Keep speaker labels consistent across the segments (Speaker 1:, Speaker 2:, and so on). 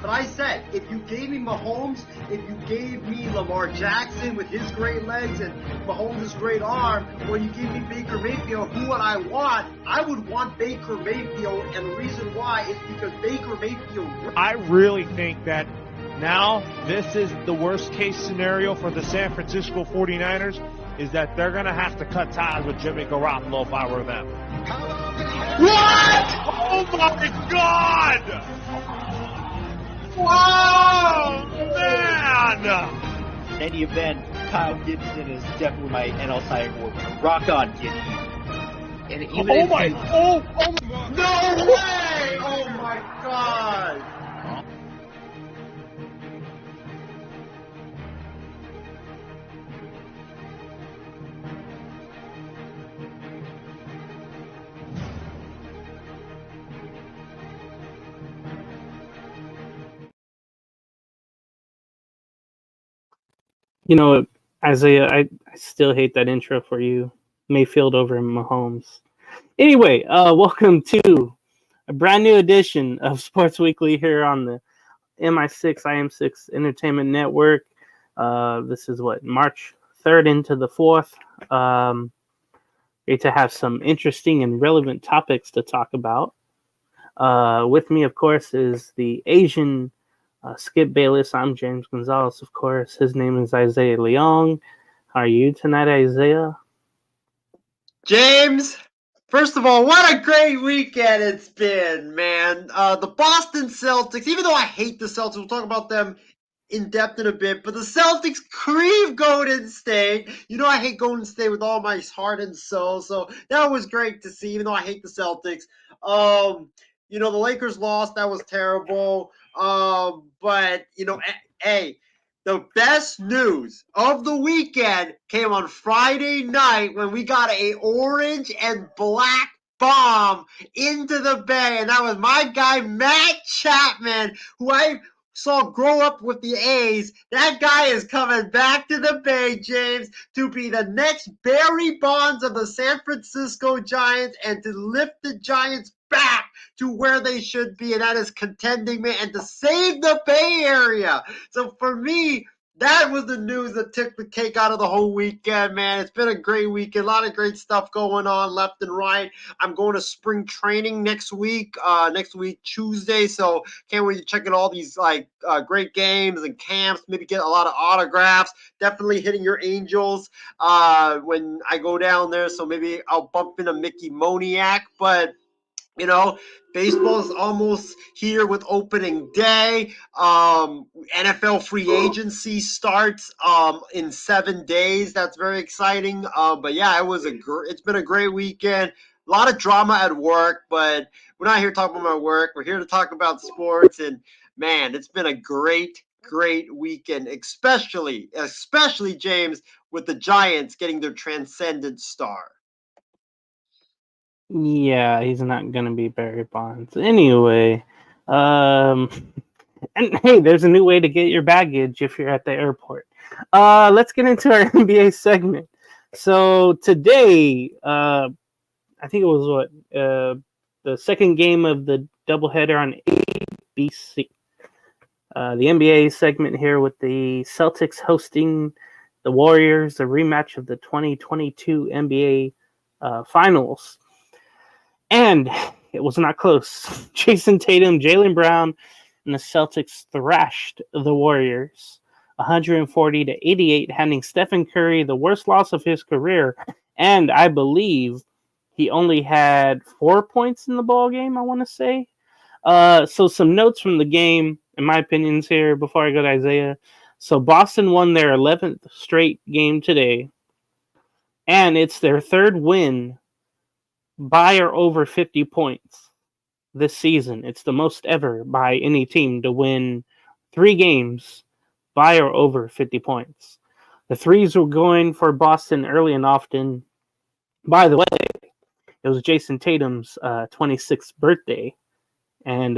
Speaker 1: But I said, if you gave me Mahomes, if you gave me Lamar Jackson with his great legs and Mahomes' great arm, or you give me Baker Mayfield, who would I want? I would want Baker Mayfield, and the reason why is because Baker Mayfield.
Speaker 2: I really think that now this is the worst case scenario for the San Francisco 49ers, is that they're going to have to cut ties with Jimmy Garoppolo if I were them. What? Oh my God! Wow, man!
Speaker 3: In any event, Kyle Gibson is definitely my NL Cy Young Award winner. Rock on, Gibby.
Speaker 1: And even no way! Oh my God!
Speaker 4: You know, Isaiah, I still hate that intro for you. Mayfield over Mahomes. Anyway, welcome to a brand new edition of Sports Weekly here on the MI6, IM6 Entertainment Network. This is March 3rd into the 4th. Great to have some interesting and relevant topics to talk about. With me, of course, is the Asian Skip Bayless. I'm James Gonzalez, of course. His name is Isaiah Leong. How are you tonight, Isaiah?
Speaker 1: James, first of all, what a great weekend it's been, man. The Boston Celtics, even though I hate the Celtics, we'll talk about them in depth in a bit, but the Celtics cream Golden State. You know I hate Golden State with all my heart and soul, so that was great to see, even though I hate the Celtics. The Lakers lost. That was terrible. But, hey, the best news of the weekend came on Friday night when we got a orange and black bomb into the Bay, and that was my guy Matt Chapman, who I saw grow up with the A's. That guy is coming back to the Bay, James, to be the next Barry Bonds of the San Francisco Giants and to lift the Giants back to where they should be, and that is contending, man, and to save the Bay Area. So for me, that was the news that took the cake out of the whole weekend, man. It's been a great weekend. A lot of great stuff going on left and right. I'm going to spring training next week Tuesday, so can't wait to check out all these great games and camps, maybe get a lot of autographs. Definitely hitting your Angels when I go down there, so maybe I'll bump into Mickey Moniak, but baseball is almost here with opening day. NFL free agency starts in 7 days. That's very exciting. But yeah, it's been a great weekend. A lot of drama at work, but we're not here to talk about my work. We're here to talk about sports. And man, it's been a great weekend, especially James, with the Giants getting their transcendent star.
Speaker 4: Yeah, he's not going to be Barry Bonds. Anyway, and hey, there's a new way to get your baggage if you're at the airport. Let's get into our NBA segment. So today, I think it was the second game of the doubleheader on ABC. The NBA segment here with the Celtics hosting the Warriors, a rematch of the 2022 NBA Finals. And it was not close. Jason Tatum, Jaylen Brown, and the Celtics thrashed the Warriors 140-88, handing Stephen Curry the worst loss of his career. And I believe he only had 4 points in the ball game, I want to say. So some notes from the game, in my opinions here, before I go to Isaiah. So Boston won their 11th straight game today. And it's their third win by or over 50 points this season. It's the most ever by any team to win 3 games by or over 50 points. The threes were going for Boston early and often. By the way, it was Jason Tatum's 26th birthday, and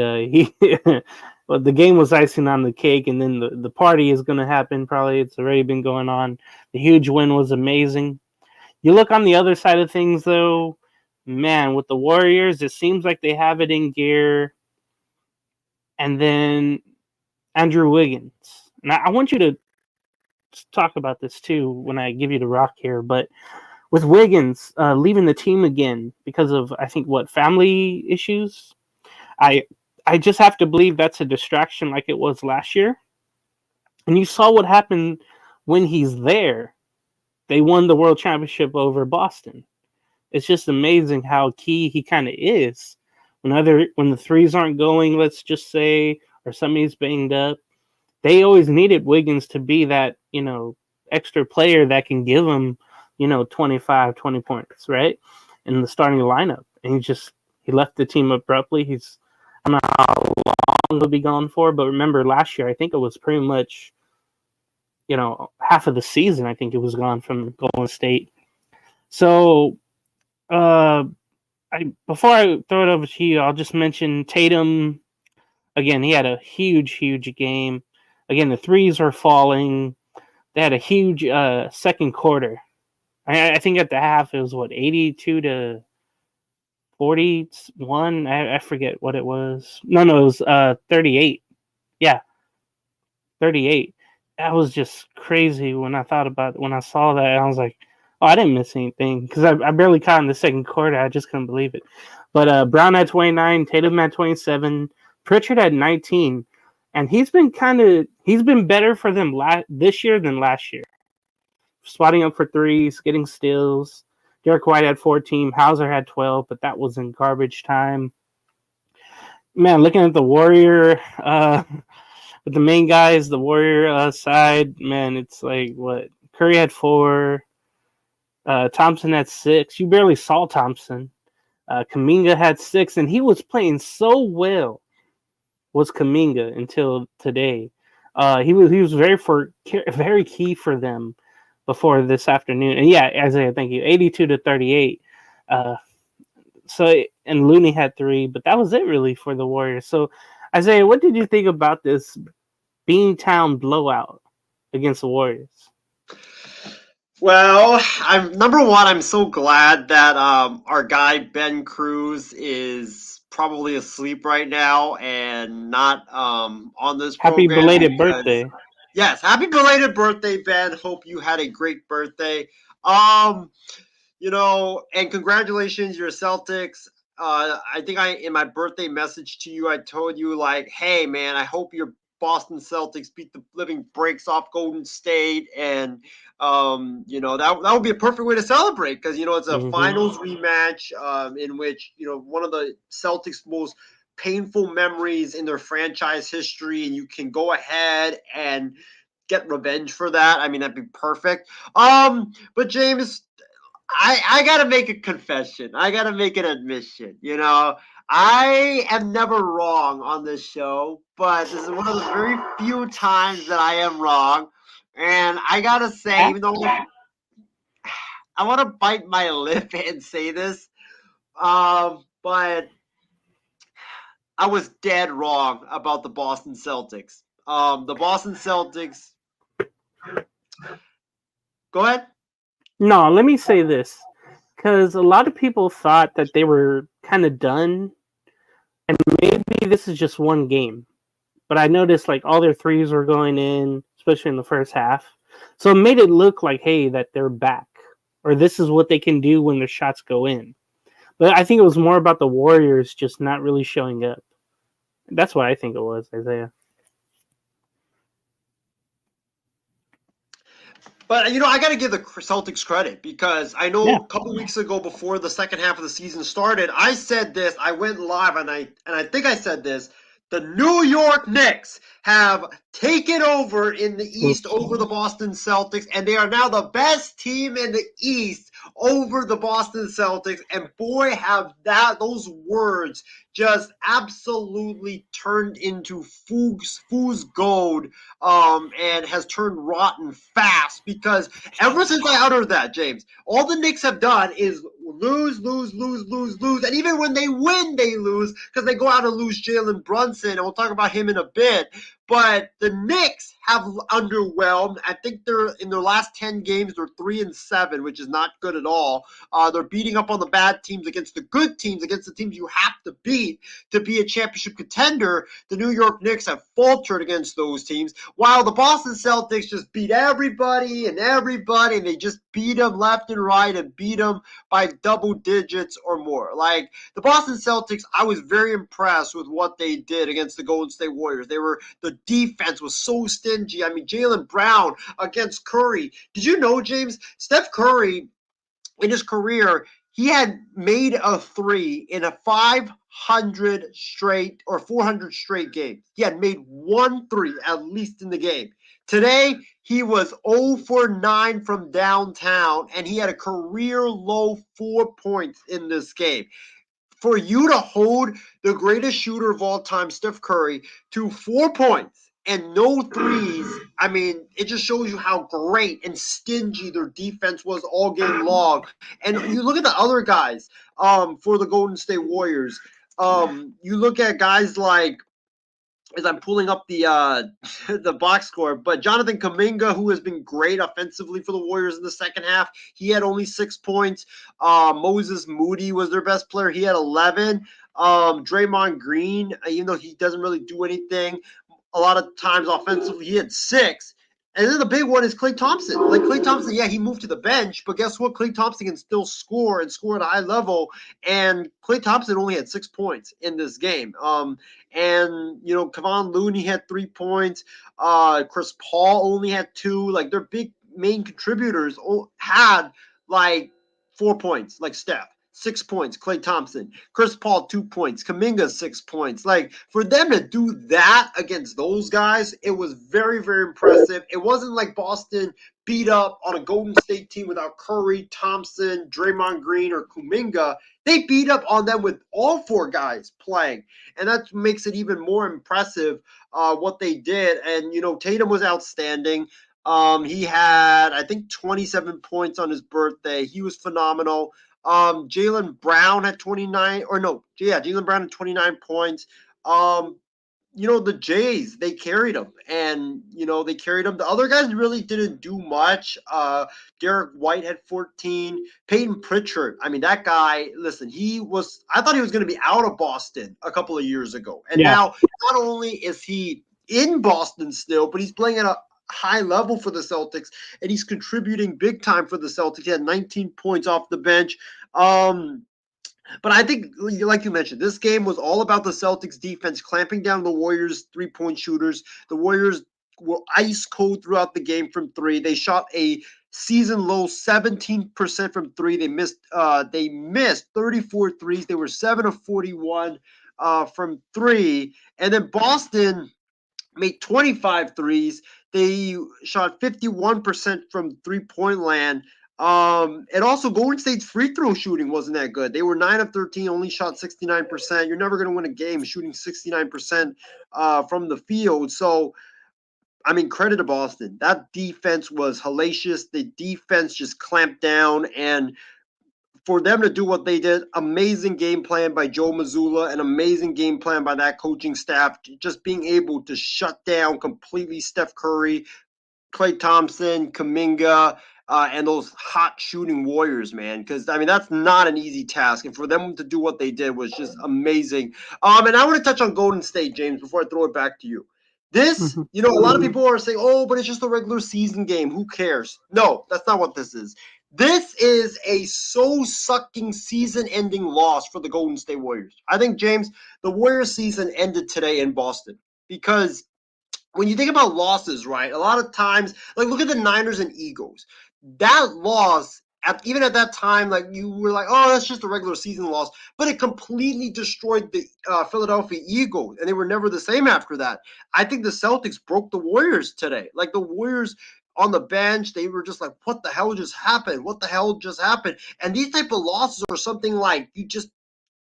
Speaker 4: well, the game was icing on the cake, and then the party is going to happen probably. It's already been going on. The huge win was amazing. You look on the other side of things, though, man, with the Warriors, it seems like they have it in gear. And then Andrew Wiggins. And I want you to talk about this too when I give you the rock here. But with Wiggins leaving the team again because of, I think, family issues, I just have to believe that's a distraction like it was last year. And you saw what happened when he's there. They won the world championship over Boston. It's just amazing how key he kind of is. When the threes aren't going, let's just say, or somebody's banged up, they always needed Wiggins to be that, extra player that can give them, 25, 20 points, right? In the starting lineup. And he left the team abruptly. I don't know how long he'll be gone for, but remember last year, I think it was pretty much, half of the season, I think it was gone from Golden State. So, before I throw it over to you, I'll just mention Tatum. Again, he had a huge, huge game. Again, the threes are falling. They had a huge second quarter. I think at the half it was 82 to 41. I forget what it was. No, it was 38. Yeah, 38. That was just crazy when I saw that. I was like, oh, I didn't miss anything because I barely caught in the second quarter. I just couldn't believe it. But Brown had 29, Tatum had 27, Pritchard had 19, and he's been better for them this year than last year. Spotting up for threes, getting steals. Derek White had 14, Hauser had 12, but that was in garbage time. Man, looking at the Warrior, with the main guys, the Warrior side, man, it's like what? Curry had 4, Thompson had 6. You barely saw Thompson. Kuminga had 6, and he was playing so well. Was Kuminga until today? He was very key for them before this afternoon. And yeah, Isaiah, thank you. 82 to 38. And Looney had 3, but that was it really for the Warriors. So, Isaiah, what did you think about this Beantown blowout against the Warriors?
Speaker 1: Well, I'm so glad that our guy Ben Cruz is probably asleep right now and not on this
Speaker 4: Happy
Speaker 1: program.
Speaker 4: belated birthday.
Speaker 1: Yes, happy belated birthday, Ben. Hope you had a great birthday. And congratulations, your Celtics. I think in my birthday message to you, I told you like, hey man, I hope your Boston Celtics beat the living breaks off Golden State, and that would be a perfect way to celebrate because it's a finals rematch in which one of the Celtics' most painful memories in their franchise history, and you can go ahead and get revenge for that. I mean, that'd be perfect. But James, I gotta make a confession. I gotta make an admission. I am never wrong on this show, but this is one of the very few times that I am wrong. And I gotta say, even though I want to bite my lip and say this, but I was dead wrong about the Boston Celtics. The Boston Celtics. Go ahead.
Speaker 4: No, let me say this. Because a lot of people thought that they were kind of done. And maybe this is just one game. But I noticed like all their threes were going in, especially in the first half. So it made it look like, hey, that they're back. Or this is what they can do when their shots go in. But I think it was more about the Warriors just not really showing up. That's what I think it was, Isaiah.
Speaker 1: But I got to give the Celtics credit because I know a couple weeks ago, before the second half of the season started, I said this. I went live and I think I said this. The New York Knicks have taken over in the East over the Boston Celtics, and they are now the best team in the East over the Boston Celtics. And boy, have those words just absolutely turned into fool's gold, and has turned rotten fast, because ever since I uttered that, James, all the Knicks have done is lose. And even when they win, they lose because they go out and lose Jalen Brunson, and we'll talk about him in a bit. But the Knicks have underwhelmed. I think they're in their last 10 games, they're 3-7, which is not good at all. They're beating up on the bad teams against the good teams, against the teams you have to beat. beat to be a championship contender, the New York Knicks have faltered against those teams, while the Boston Celtics just beat everybody, and they just beat them left and right and beat them by double digits or more. Like, the Boston Celtics, I was very impressed with what they did against the Golden State Warriors. The defense was so stingy. I mean, Jaylen Brown against Curry. Did you know, James, Steph Curry in his career, he had made a three in a 500 straight or 400 straight games. He had made 1 3 at least in the game. Today, he was 0 for 9 from downtown, and he had a career low 4 points in this game. For you to hold the greatest shooter of all time, Steph Curry, to 4 points and no threes, I mean, it just shows you how great and stingy their defense was all game long. And you look at the other guys for the Golden State Warriors. You look at guys like, as I'm pulling up the the box score, but Jonathan Kuminga, who has been great offensively for the Warriors in the second half, he had only 6 points. Moses Moody was their best player. He had 11. Draymond Green, even though he doesn't really do anything, a lot of times offensively, he had 6. And then the big one is Klay Thompson. Like, Klay Thompson, yeah, he moved to the bench, but guess what? Klay Thompson can still score and score at a high level. And Klay Thompson only had 6 points in this game. And, you know, Kevon Looney had 3 points. Chris Paul only had 2. Like, their big main contributors had, like, 4 points, like Steph. 6 points, Klay Thompson. Chris Paul, 2 points. Kuminga, 6 points. Like, for them to do that against those guys, it was very, very impressive. It wasn't like Boston beat up on a Golden State team without Curry, Thompson, Draymond Green, or Kuminga. They beat up on them with all 4 guys playing. And that makes it even more impressive what they did. And, you know, Tatum was outstanding. He had, I think, 27 points on his birthday. He was phenomenal. Jaylen Brown had 29, or no, yeah, Jaylen Brown had 29 points. You know, the Jays, they carried him, and, you know, they carried him. The other guys really didn't do much. Derek White had 14. Peyton Pritchard, I mean, that guy, listen, I thought he was going to be out of Boston a couple of years ago. And now, not only is he in Boston still, but he's playing at a high level for the Celtics, and he's contributing big time for the Celtics. He had 19 points off the bench. But I think, like you mentioned, this game was all about the Celtics defense clamping down the Warriors' 3-point shooters. The Warriors were ice cold throughout the game from 3. They shot a season low 17% from 3. They missed 34 threes. They were 7 of 41 from 3. And then Boston made 25 threes. They shot 51% from 3-point land. And also Golden State's free throw shooting wasn't that good. They were 9 of 13, only shot 69%. You're never going to win a game shooting 69% from the field. So, I mean, credit to Boston. That defense was hellacious. The defense just clamped down, and for them to do what they did, amazing game plan by Joe Mazzulla, an amazing game plan by that coaching staff, just being able to shut down completely Steph Curry, Klay Thompson, Kuminga, and those hot shooting Warriors, man. Because, I mean, that's not an easy task. And for them to do what they did was just amazing. And I want to touch on Golden State, James, before I throw it back to you. This, you know, a lot of people are saying, oh, but it's just a regular season game. Who cares? No, that's not what this is. This is a soul-sucking season-ending loss for the Golden State Warriors. I think, James, the Warriors season ended today in Boston because when you think about losses, right, a lot of times, like, look at the Niners and Eagles. That loss, even at that time, like, you were like, oh, that's just a regular season loss, but it completely destroyed the Philadelphia Eagles, and they were never the same after that. I think the Celtics broke the Warriors today. Like, the Warriors on the bench, they were just like, what the hell just happened? What the hell just happened? And these type of losses are something like you just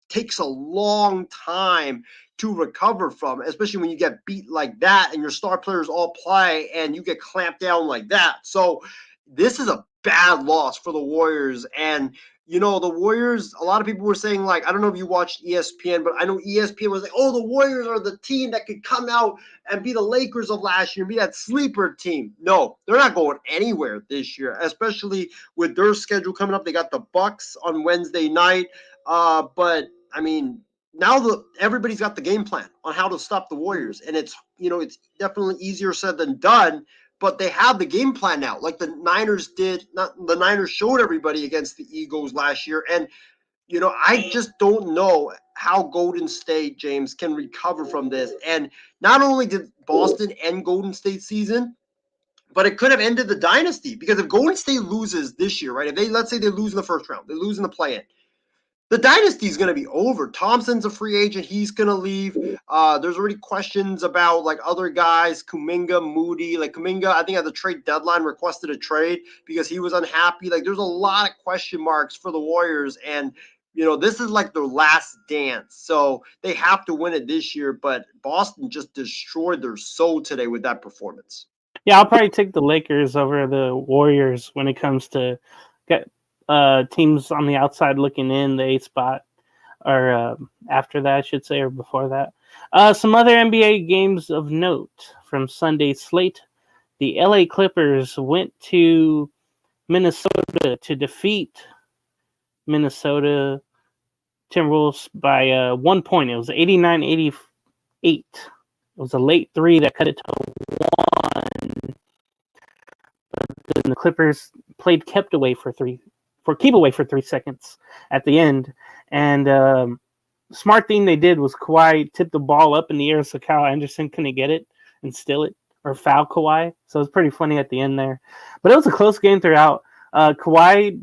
Speaker 1: takes a long time to recover from, especially when you get beat like that and your star players all play and you get clamped down like that. So this is a bad loss for the Warriors. And, you know, the Warriors, a lot of people were saying, like, I don't know if you watched ESPN, but I know ESPN was like, oh, the Warriors are the team that could come out and be the Lakers of last year and be that sleeper team. No, they're not going anywhere this year, especially with their schedule coming up. They got the Bucks on Wednesday night. But, I mean, now everybody's got the game plan on how to stop the Warriors, and it's definitely easier said than done. But they have the game plan now, like the Niners did. Not the Niners showed everybody against the Eagles last year, and I just don't know how Golden State, James, can recover from this. And not only did Boston end Golden State season, but it could have ended the dynasty, because if Golden State loses this year, right? If let's say they lose in the first round, they lose in the play-in, the dynasty is going to be over. Thompson's a free agent. He's going to leave. There's already questions about like other guys, Kuminga, Moody. Like Kuminga, I think at the trade deadline requested a trade because he was unhappy. Like there's a lot of question marks for the Warriors, and this is like their last dance. So they have to win it this year, but Boston just destroyed their soul today with that performance.
Speaker 4: Yeah, I'll probably take the Lakers over the Warriors when it comes to get teams on the outside looking in, the 8th spot, or after that, I should say, or before that. Some other NBA games of note from Sunday's slate. The LA Clippers went to Minnesota to defeat Minnesota Timberwolves by 1 point. It was 89-88. It was a late three that cut it to 1. But then the Clippers played keep away for 3 seconds at the end. And smart thing they did was Kawhi tipped the ball up in the air so Kyle Anderson couldn't get it and steal it or foul Kawhi. So it was pretty funny at the end there. But it was a close game throughout. Kawhi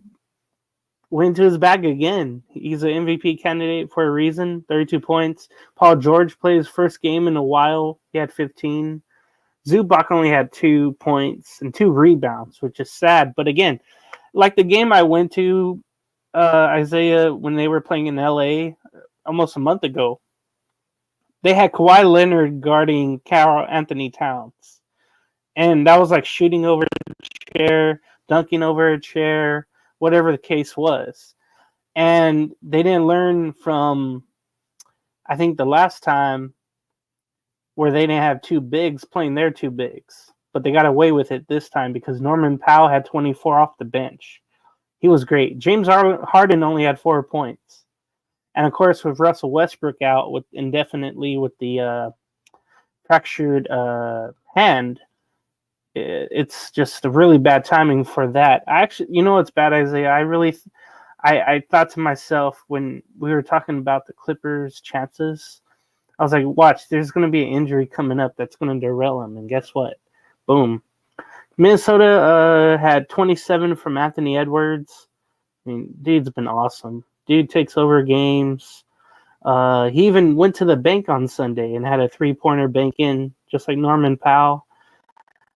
Speaker 4: went to his bag again. He's an MVP candidate for a reason. 32 points. Paul George played his first game in a while. He had 15. Zubac only had 2 points and 2 rebounds, which is sad. But again, like the game I went to, Isaiah, when they were playing in LA almost a month ago, they had Kawhi Leonard guarding Karl Anthony Towns. And that was like shooting over a chair, dunking over a chair, whatever the case was. And they didn't learn from, I think, the last time where they didn't have 2 bigs playing their 2 bigs. But they got away with it this time because Norman Powell had 24 off the bench. He was great. James Harden only had 4 points. And, of course, with Russell Westbrook out indefinitely with the fractured hand, it's just a really bad timing for that. What's bad, Isaiah? I thought to myself when we were talking about the Clippers' chances, I was like, watch, there's going to be an injury coming up that's going to derail them. And guess what? Boom. Minnesota had 27 from Anthony Edwards. I mean, dude's been awesome. Dude takes over games. He even went to the bank on Sunday and had a 3-pointer bank in, just like Norman Powell.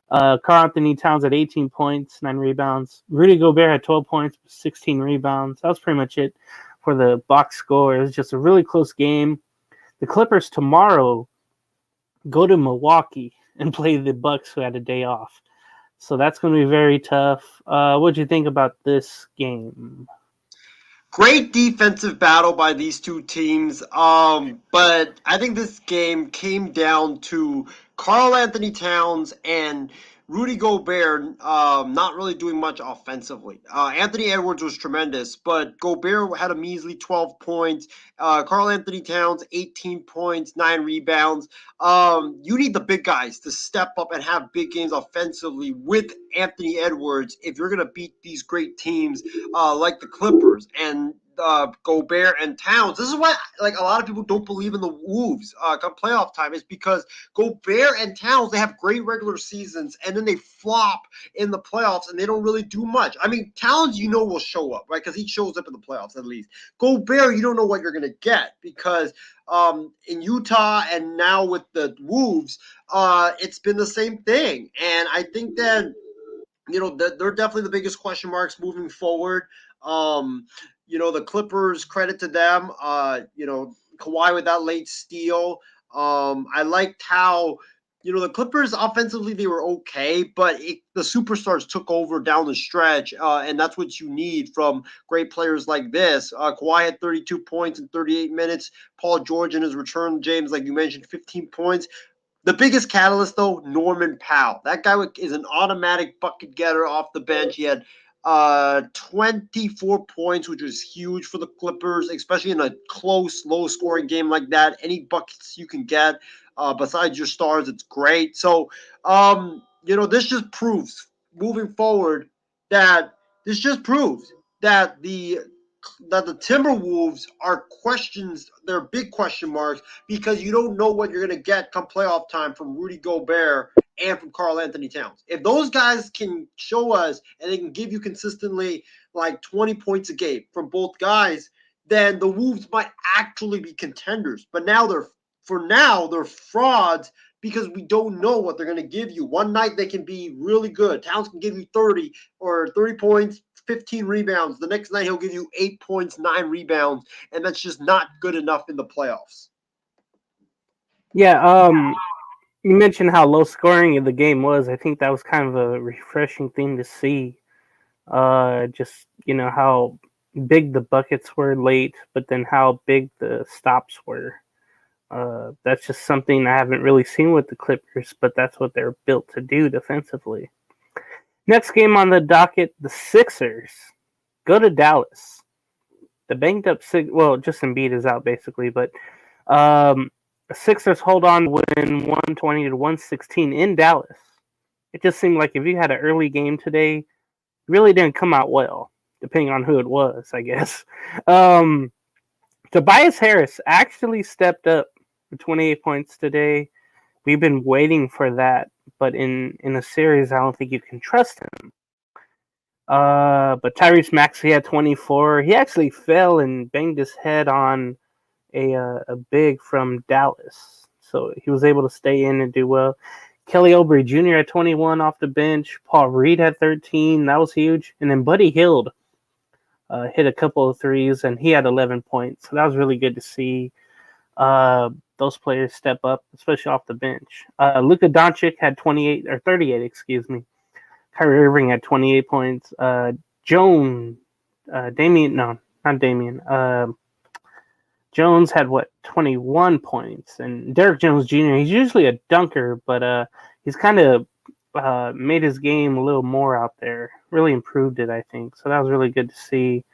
Speaker 4: Karl Anthony Towns had 18 points, 9 rebounds. Rudy Gobert had 12 points, 16 rebounds. That was pretty much it for the box score. It was just a really close game. The Clippers tomorrow go to Milwaukee and play the Bucks, who had a day off. So that's going to be very tough. What do you think about this game?
Speaker 1: Great defensive battle by these two teams, but I think this game came down to Karl Anthony Towns and Rudy Gobert not really doing much offensively. Anthony Edwards was tremendous, but Gobert had a measly 12 points. Karl Anthony Towns, 18 points, 9 rebounds. You need the big guys to step up and have big games offensively with Anthony Edwards if you're going to beat these great teams like the Clippers. And Gobert and Towns. This is why like a lot of people don't believe in the Wolves come playoff time, is because Gobert and Towns, they have great regular seasons and then they flop in the playoffs and they don't really do much. I mean, Towns will show up, right? Because he shows up in the playoffs at least. Gobert, you don't know what you're going to get because in Utah and now with the Wolves, it's been the same thing. And I think that they're definitely the biggest question marks moving forward. The Clippers, credit to them. Kawhi with that late steal. I liked how, the Clippers offensively, they were okay, but the superstars took over down the stretch, and that's what you need from great players like this. Kawhi had 32 points in 38 minutes. Paul George in his return, James, like you mentioned, 15 points. The biggest catalyst, though, Norman Powell. That guy is an automatic bucket getter off the bench. He had 24 points, which was huge for the Clippers, especially in a close, low-scoring game like that. Any buckets you can get besides your stars, it's great. So, this just proves moving forward that the Timberwolves are questions. They're big question marks because you don't know what you're going to get come playoff time from Rudy Gobert and from Karl Anthony Towns. If those guys can show us and they can give you consistently like 20 points a game from both guys, then the Wolves might actually be contenders. But now they're frauds because we don't know what they're going to give you. One night they can be really good. Towns can give you 30 points, 15 rebounds. The next night he'll give you 8 points, 9 rebounds, and that's just not good enough in the playoffs.
Speaker 4: Yeah, you mentioned how low scoring the game was. I think that was kind of a refreshing thing to see. Just, how big the buckets were late, but then how big the stops were. That's just something I haven't really seen with the Clippers, but that's what they're built to do defensively. Next game on the docket, the Sixers go to Dallas. The banged up just Embiid is out basically, but the Sixers hold on to win 120 to 116 in Dallas. It just seemed like if you had an early game today, it really didn't come out well, depending on who it was, I guess. Tobias Harris actually stepped up for 28 points today. We've been waiting for that, but in a series, I don't think you can trust him. But Tyrese Maxey had 24. He actually fell and banged his head on a big from Dallas, so he was able to stay in and do well. Kelly Oubre Jr. had 21 off the bench. Paul Reed had 13. That was huge. And then Buddy Hield hit a couple of threes, and he had 11 points. So that was really good to see those players step up, especially off the bench. Luka Doncic had 38, excuse me. Kyrie Irving had 28 points. Jones had 21 points, and Derrick Jones Jr. He's usually a dunker, but he's kind of made his game a little more out there. Really improved it, I think. So that was really good to see.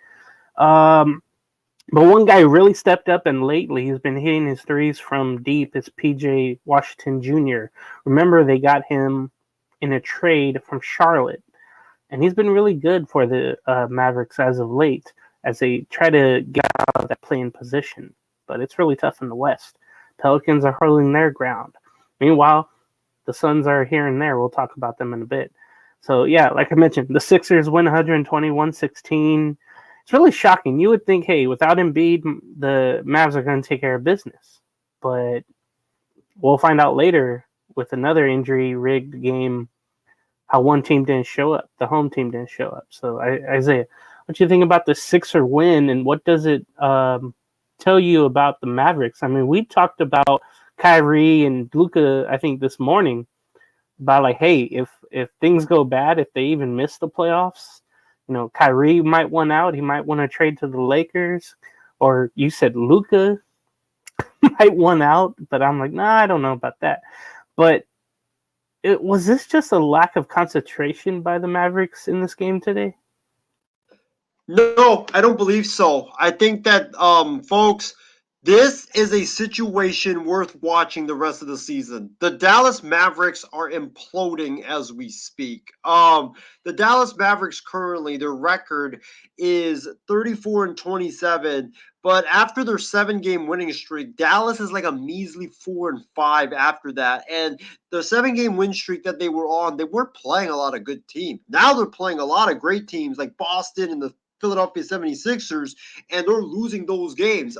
Speaker 4: But one guy who really stepped up, and lately he's been hitting his threes from deep, is PJ Washington Jr. Remember, they got him in a trade from Charlotte, and he's been really good for the Mavericks as of late, as they try to get out of that playing position. But it's really tough in the West. Pelicans are holding their ground. Meanwhile, the Suns are here and there. We'll talk about them in a bit. So, yeah, like I mentioned, the Sixers win 121-16. It's really shocking. You would think, hey, without Embiid, the Mavs are going to take care of business. But we'll find out later with another injury-rigged game how one team didn't show up. The home team didn't show up. So, Isaiah, what do you think about the Sixer win, and what does it tell you about the Mavericks? I mean, we talked about Kyrie and Luka, I think, this morning, about like, hey, if things go bad, if they even miss the playoffs, Kyrie might want out. He might want to trade to the Lakers. Or you said Luka might want out, but I'm like, nah, I don't know about that. But was this just a lack of concentration by the Mavericks in this game today?
Speaker 1: No, I don't believe so. I think that, folks, this is a situation worth watching the rest of the season. The Dallas Mavericks are imploding as we speak. The Dallas Mavericks currently, their record is 34-27, but after their 7-game winning streak, Dallas is like a measly 4-5 after that. And the 7-game win streak that they were on, they weren't playing a lot of good teams. Now they're playing a lot of great teams like Boston and the Philadelphia 76ers, and they're losing those games.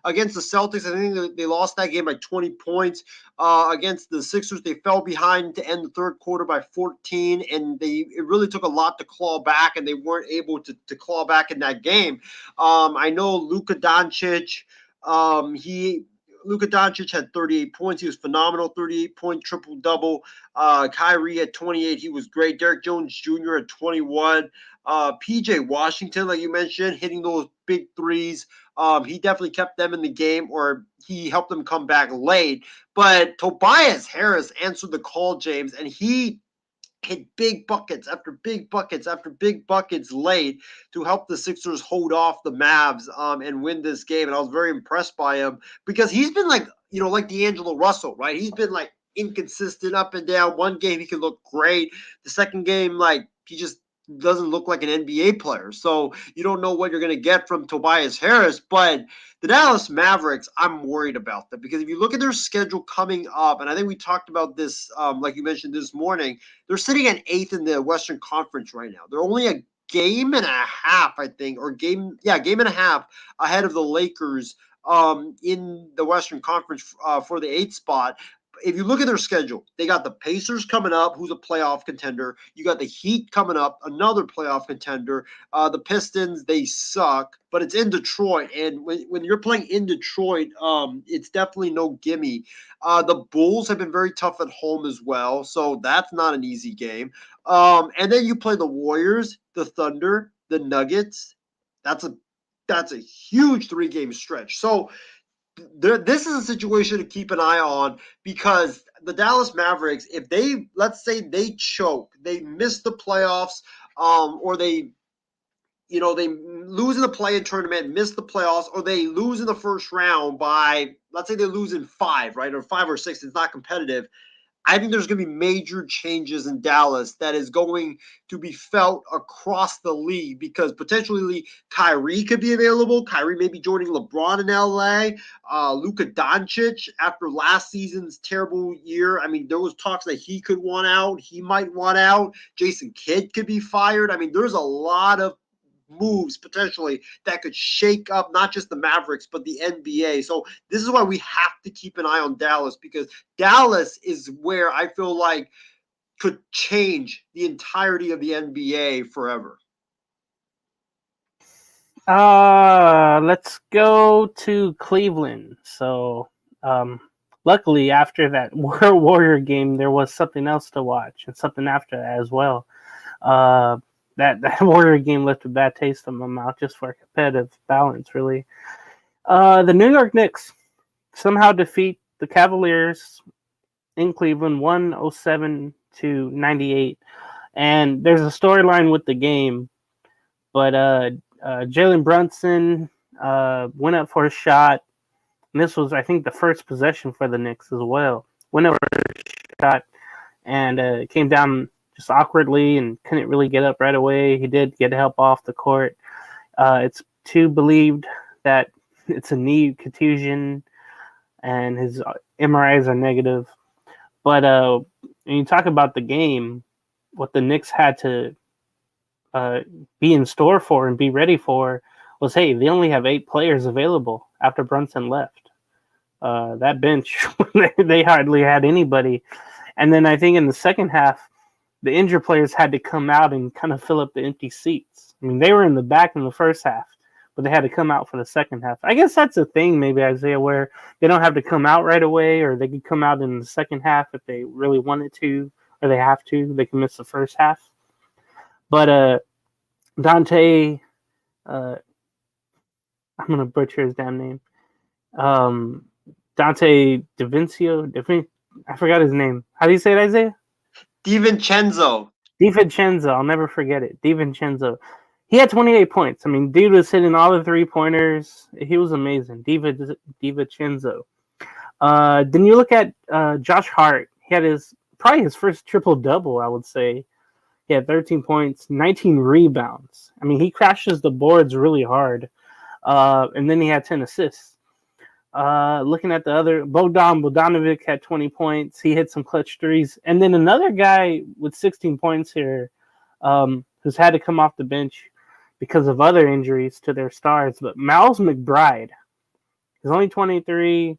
Speaker 1: Against the Celtics, I think they lost that game by 20 points. Against the Sixers, they fell behind to end the third quarter by 14, and it really took a lot to claw back, and they weren't able to claw back in that game. I know Luka Doncic, Luka Doncic had 38 points. He was phenomenal, 38-point triple-double. Kyrie at 28. He was great. Derrick Jones Jr. at 21. PJ Washington, like you mentioned, hitting those big threes. He definitely kept them in the game, or he helped them come back late. But Tobias Harris answered the call, James, and he hit big buckets after big buckets after big buckets late to help the Sixers hold off the Mavs and win this game. And I was very impressed by him because he's been like, like D'Angelo Russell, right? He's been like inconsistent up and down. One game he can look great. The second game, like he just doesn't look like an NBA player. So you don't know what you're going to get from Tobias Harris. But the Dallas Mavericks, I'm worried about them because if you look at their schedule coming up, and I think we talked about this, like you mentioned this morning, they're sitting at 8th in the Western Conference right now. They're only a game and a half, I think, game and a half ahead of the Lakers in the Western Conference for the 8th spot. If you look at their schedule, they got the Pacers coming up, who's a playoff contender. You got the Heat coming up, another playoff contender. The Pistons, they suck, but it's in Detroit. And when you're playing in Detroit, it's definitely no gimme. The Bulls have been very tough at home as well, so that's not an easy game. And then you play the Warriors, the Thunder, the Nuggets. That's a huge 3-game stretch. So this is a situation to keep an eye on because the Dallas Mavericks, if let's say they choke, they miss the playoffs, or they lose in the play-in tournament, miss the playoffs, or they lose in the first round by, let's say they lose in 5, right, or 5 or 6, it's not competitive. I think there's going to be major changes in Dallas that is going to be felt across the league because potentially Kyrie could be available. Kyrie may be joining LeBron in LA. Luka Doncic, after last season's terrible year, I mean, there was talks that he could want out. He might want out. Jason Kidd could be fired. I mean, there's a lot of moves potentially that could shake up not just the Mavericks but the NBA. So this is why we have to keep an eye on Dallas because Dallas is where I feel like could change the entirety of the NBA forever.
Speaker 4: Let's go to Cleveland. So luckily after that Warrior game there was something else to watch and something after that as well. That Warrior game left a bad taste in my mouth just for competitive balance, really. The New York Knicks somehow defeat the Cavaliers in Cleveland 107-98. And there's a storyline with the game, but Jalen Brunson went up for a shot. And this was, I think, the first possession for the Knicks as well. Went up for a shot and came down just awkwardly and couldn't really get up right away. He did get help off the court. It's believed that it's a knee contusion and his MRIs are negative. But when you talk about the game, what the Knicks had to be in store for and be ready for was, hey, they only have 8 players available after Brunson left. That bench, they hardly had anybody. And then I think in the second half, the injured players had to come out and kind of fill up the empty seats. I mean, they were in the back in the first half, but they had to come out for the second half. I guess that's a thing, maybe, Isaiah, where they don't have to come out right away, or they could come out in the second half if they really wanted to, or they have to. They can miss the first half. But Dante, I'm going to butcher his damn name. Dante DiVincenzo. I forgot his name. How do you say it, Isaiah?
Speaker 1: DiVincenzo.
Speaker 4: I'll never forget it. DiVincenzo. He had 28 points. I mean, dude was hitting all the 3-pointers. He was amazing. DiVincenzo. Then you look at Josh Hart. He had probably his first triple-double, I would say. He had 13 points, 19 rebounds. I mean, he crashes the boards really hard. And then he had 10 assists. Looking at the other, Bogdanovic had 20 points. He hit some clutch threes. And then another guy with 16 points here who's had to come off the bench because of other injuries to their stars. But Miles McBride, he's only 23.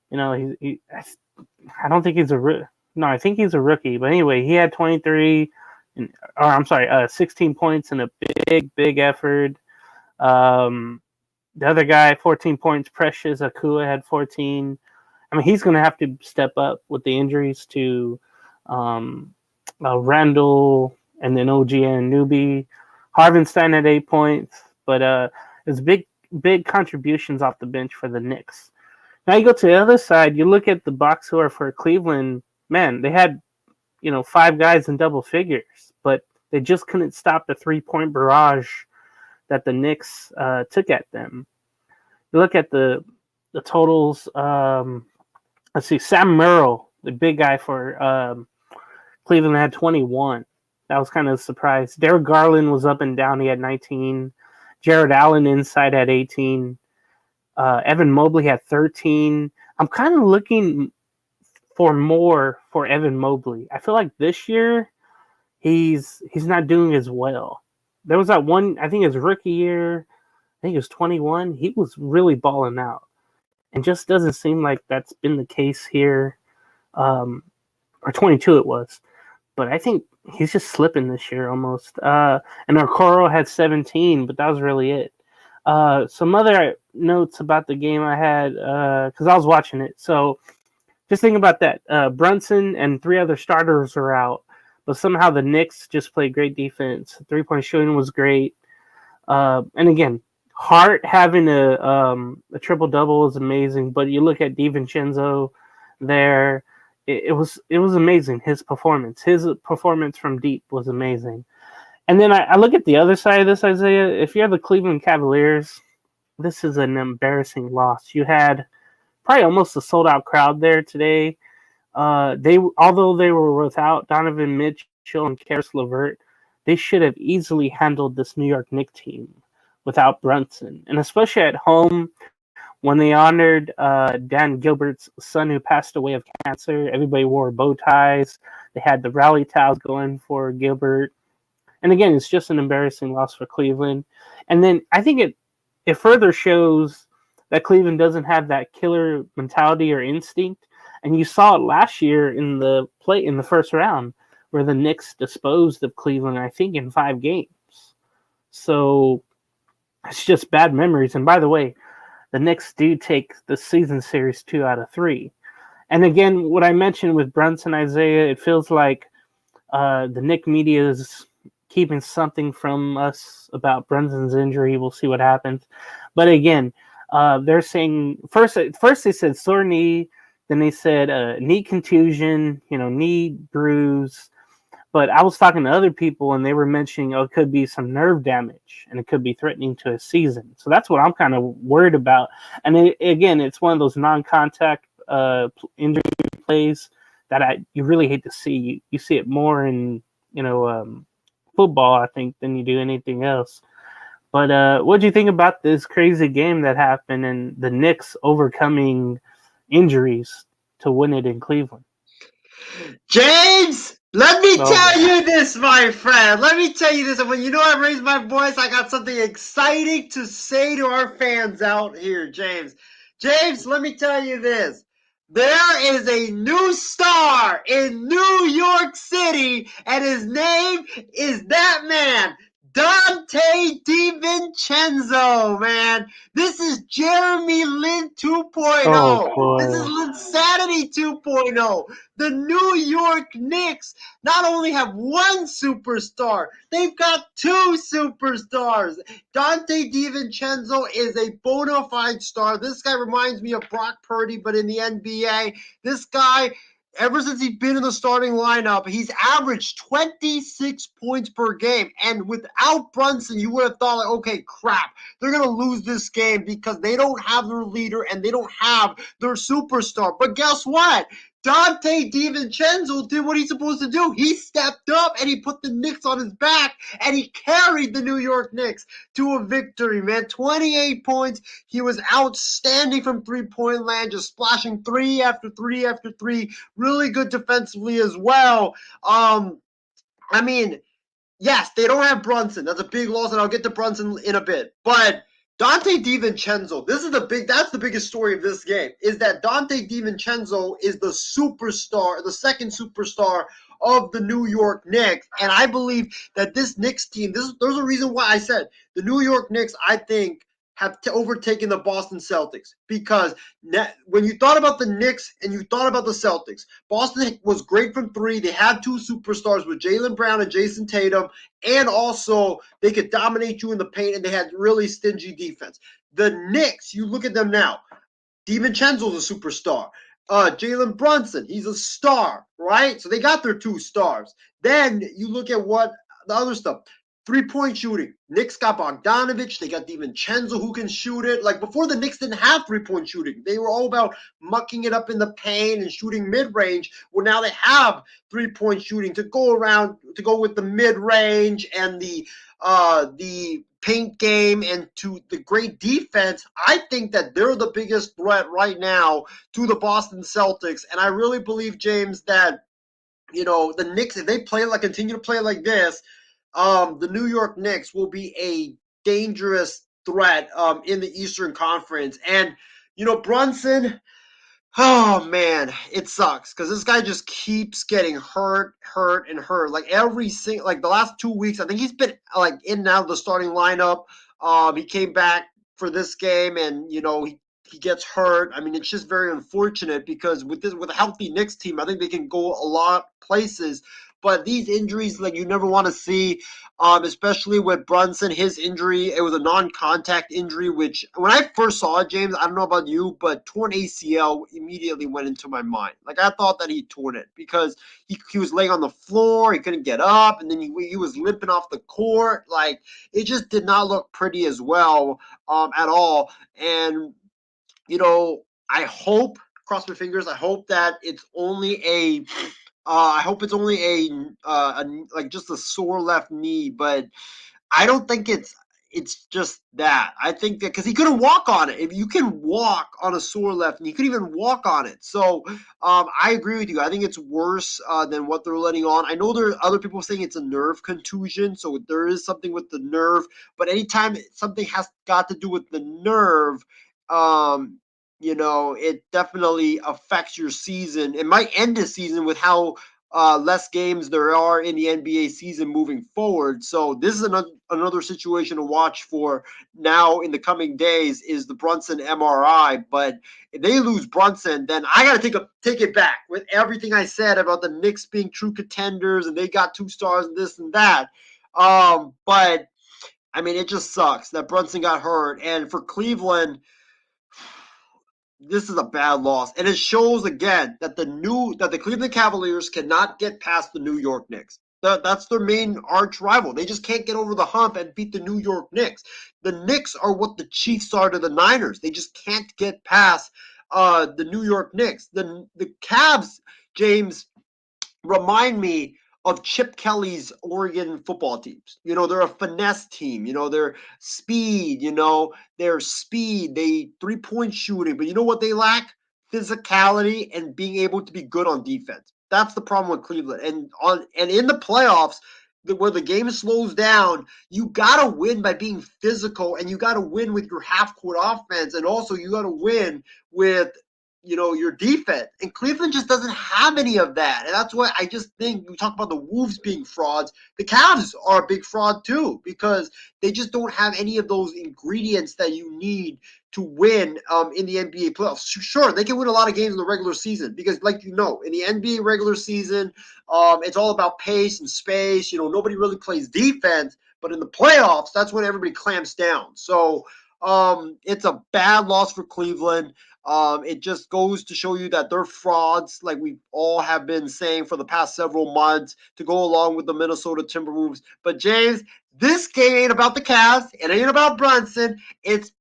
Speaker 4: You know, I don't think he's a rookie. No, I think he's a rookie. But anyway, he had 16 points in a big effort. The other guy, 14 points, Precious Akua had 14. I mean, he's going to have to step up with the injuries to Randall and then OG and Newbie. Harvenstein had 8 points, but it's big contributions off the bench for the Knicks. Now you go to the other side, you look at the box score for Cleveland. Man, they had 5 guys in double figures, but they just couldn't stop the 3-point barrage that the Knicks took at them. You look at the totals. Let's see, Sam Merrill, the big guy for Cleveland, had 21. That was kind of a surprise. Derek Garland was up and down. He had 19. Jared Allen inside had 18. Evan Mobley had 13. I'm kind of looking for more for Evan Mobley. I feel like this year he's not doing as well. There was that one, I think his rookie year, I think he was 21. He was really balling out. And just doesn't seem like that's been the case here. Or 22 it was. But I think he's just slipping this year almost. And Okoro had 17, but that was really it. Some other notes about the game I had, because I was watching it. So just think about that. Brunson and 3 other starters are out, but somehow the Knicks just played great defense. 3-point shooting was great. And again, Hart having a triple-double is amazing, but you look at DiVincenzo there, it was amazing, his performance. His performance from deep was amazing. And then I look at the other side of this, Isaiah. If you're the Cleveland Cavaliers, this is an embarrassing loss. You had probably almost a sold-out crowd there today. Although they were without Donovan Mitchell and Karis LeVert, they should have easily handled this New York Knicks team without Brunson. And especially at home, when they honored Dan Gilbert's son who passed away of cancer, everybody wore bow ties. They had the rally towels going for Gilbert. And again, it's just an embarrassing loss for Cleveland. And then I think it further shows that Cleveland doesn't have that killer mentality or instinct. And you saw it last year in the first round where the Knicks disposed of Cleveland, I think, in 5 games. So it's just bad memories. And by the way, the Knicks do take the season series 2 out of 3. And again, what I mentioned with Brunson, Isaiah, it feels like the Knicks media is keeping something from us about Brunson's injury. We'll see what happens. But again, they're saying first they said sore knee, then they said knee contusion, knee bruise. But I was talking to other people, and they were mentioning, it could be some nerve damage, and it could be threatening to a season. So that's what I'm kind of worried about. And again, it's one of those non-contact injury plays that you really hate to see. You see it more in football, I think, than you do anything else. But what do you think about this crazy game that happened and the Knicks overcoming injuries to win it in Cleveland?
Speaker 1: James, let me tell you this, my friend. Let me tell you this. And when I raised my voice, I got something exciting to say to our fans out here, James. James, let me tell you this. There is a new star in New York City, and his name is that man, Dante DiVincenzo, man. This is Jeremy Lin 2.0.
Speaker 4: Oh,
Speaker 1: this is Linsanity 2.0. The New York Knicks not only have one superstar, they've got 2 superstars. Dante DiVincenzo is a bona fide star. This guy reminds me of Brock Purdy, but in the NBA. This guy, ever since he's been in the starting lineup, he's averaged 26 points per game. And without Brunson, you would have thought, okay, crap, they're going to lose this game because they don't have their leader and they don't have their superstar. But guess what? Dante DiVincenzo did what he's supposed to do. He stepped up and he put the Knicks on his back and he carried the New York Knicks to a victory, man. 28 points. He was outstanding from 3-point land, just splashing 3 after 3 after 3. Really good defensively as well. Yes, they don't have Brunson. That's a big loss, and I'll get to Brunson in a bit. But Dante DiVincenzo, that's the biggest story of this game, is that Dante DiVincenzo is the superstar, the second superstar of the New York Knicks. And I believe that this Knicks team, there's a reason why I said the New York Knicks, I think, have overtaken the Boston Celtics, because when you thought about the Knicks and you thought about the Celtics, Boston was great from 3. They had 2 superstars with Jaylen Brown and Jason Tatum, and also they could dominate you in the paint, and they had really stingy defense. The Knicks, you look at them now. DiVincenzo's a superstar. Jalen Brunson, he's a star, right? So they got their 2 stars. Then you look at what the other stuff. 3-point shooting. Knicks got Bogdanovich. They got DiVincenzo who can shoot it. Like before, the Knicks didn't have 3-point shooting. They were all about mucking it up in the paint and shooting mid-range. Well, now they have 3-point shooting to go around, to go with the mid-range and the paint game and to the great defense. I think that they're the biggest threat right now to the Boston Celtics. And I really believe, James, that the Knicks, if they continue to play like this, the New York Knicks will be a dangerous threat in the Eastern Conference. And Brunson, oh man, it sucks because this guy just keeps getting hurt. Like like the last 2 weeks, I think he's been like in and out of the starting lineup. He came back for this game, and he gets hurt. I mean, it's just very unfortunate because with a healthy Knicks team, I think they can go a lot places. But these injuries, like you never want to see, especially with Brunson, his injury, it was a non-contact injury, which when I first saw it, James, I don't know about you, but torn ACL immediately went into my mind. Like I thought that he torn it because he was laying on the floor, he couldn't get up, and then he was limping off the court. Like it just did not look pretty as well at all. And I hope, cross my fingers, I hope that it's only like just a sore left knee, but I don't think it's just that. I think that because he couldn't walk on it. If you can walk on a sore left knee, you could even walk on it. So I agree with you. I think it's worse than what they're letting on. I know there are other people saying it's a nerve contusion, so there is something with the nerve. But anytime something has got to do with the nerve, it definitely affects your season. It might end the season with how less games there are in the NBA season moving forward. So this is another situation to watch for now in the coming days is the Brunson MRI. But if they lose Brunson, then I got to take it back with everything I said about the Knicks being true contenders and they got 2 stars and this and that. But I mean, it just sucks that Brunson got hurt. And for Cleveland, this is a bad loss, and it shows again that the Cleveland Cavaliers cannot get past the New York Knicks. That's their main arch rival. They just can't get over the hump and beat the New York Knicks. The Knicks are what the Chiefs are to the Niners. They just can't get past the New York Knicks. The Cavs, James, remind me of Chip Kelly's Oregon football teams. They're a finesse team. They're speed. They 3-point shooting. But you know what they lack? Physicality and being able to be good on defense. That's the problem with Cleveland. And in the playoffs, where the game slows down, you gotta win by being physical, and you gotta win with your half-court offense, and also you gotta win with your defense. And Cleveland just doesn't have any of that. And that's why I just think we talk about the Wolves being frauds. The Cavs are a big fraud too, because they just don't have any of those ingredients that you need to win in the NBA playoffs. Sure, they can win a lot of games in the regular season because, like in the NBA regular season, it's all about pace and space. Nobody really plays defense. But in the playoffs, that's when everybody clamps down. So it's a bad loss for Cleveland. It just goes to show you that they're frauds, like we all have been saying for the past several months, to go along with the Minnesota Timberwolves. But James, this game ain't about the Cavs. It ain't about Brunson. It's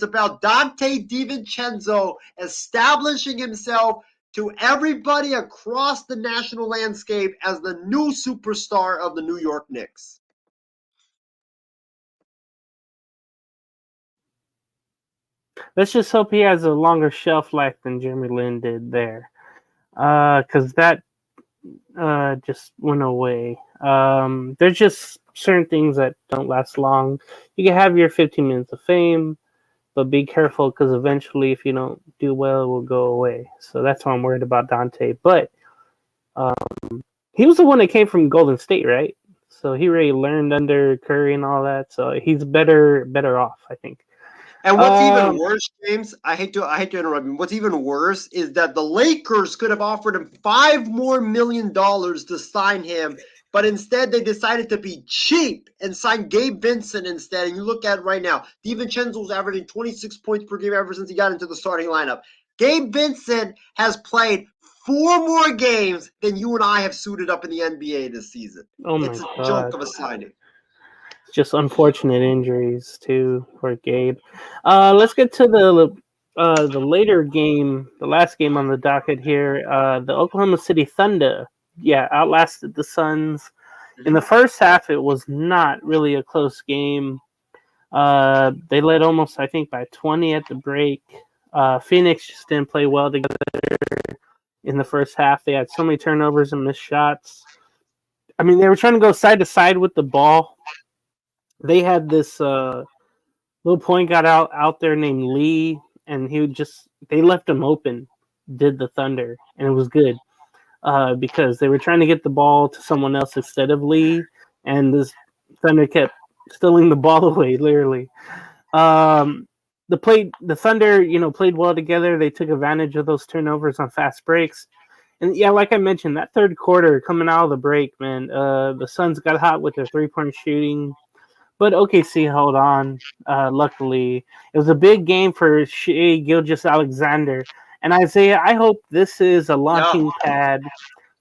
Speaker 1: about Dante DiVincenzo establishing himself to everybody across the national landscape as the new superstar of the New York Knicks.
Speaker 4: Let's just hope he has a longer shelf life than Jeremy Lin did there. Because that just went away. There's just certain things that don't last long. You can have your 15 minutes of fame, but be careful because eventually if you don't do well, it will go away. So that's why I'm worried about Dante. But he was the one that came from Golden State, right? So he really learned under Curry and all that. So he's better off, I think.
Speaker 1: And what's even worse, James, I hate to interrupt you. What's even worse is that the Lakers could have offered him $5 more million to sign him, but instead they decided to be cheap and sign Gabe Vincent instead. And you look at it right now, DiVincenzo's averaging 26 points per game ever since he got into the starting lineup. Gabe Vincent has played 4 more games than you and I have suited up in the NBA this season.
Speaker 4: Oh my
Speaker 1: It's a joke
Speaker 4: god.
Speaker 1: of a signing.
Speaker 4: Just unfortunate injuries too for Gabe. Let's get to the later game, the last game on the docket here. The Oklahoma City Thunder, outlasted the Suns. In the first half, it was not really a close game. They led almost, I think, by 20 at the break. Phoenix just didn't play well together in the first half. They had so many turnovers and missed shots. I mean, they were trying to go side to side with the ball. They had this little point guard out there named Lee, and they left him open. Did the Thunder, and it was good because they were trying to get the ball to someone else instead of Lee, and this Thunder kept stealing the ball away, literally. The Thunder, played well together. They took advantage of those turnovers on fast breaks. And yeah, like I mentioned, that third quarter coming out of the break, man, the Suns got hot with their 3-point shooting. But OKC held on, luckily. It was a big game for Shai Gilgeous-Alexander. And Isaiah, I hope this is a launching pad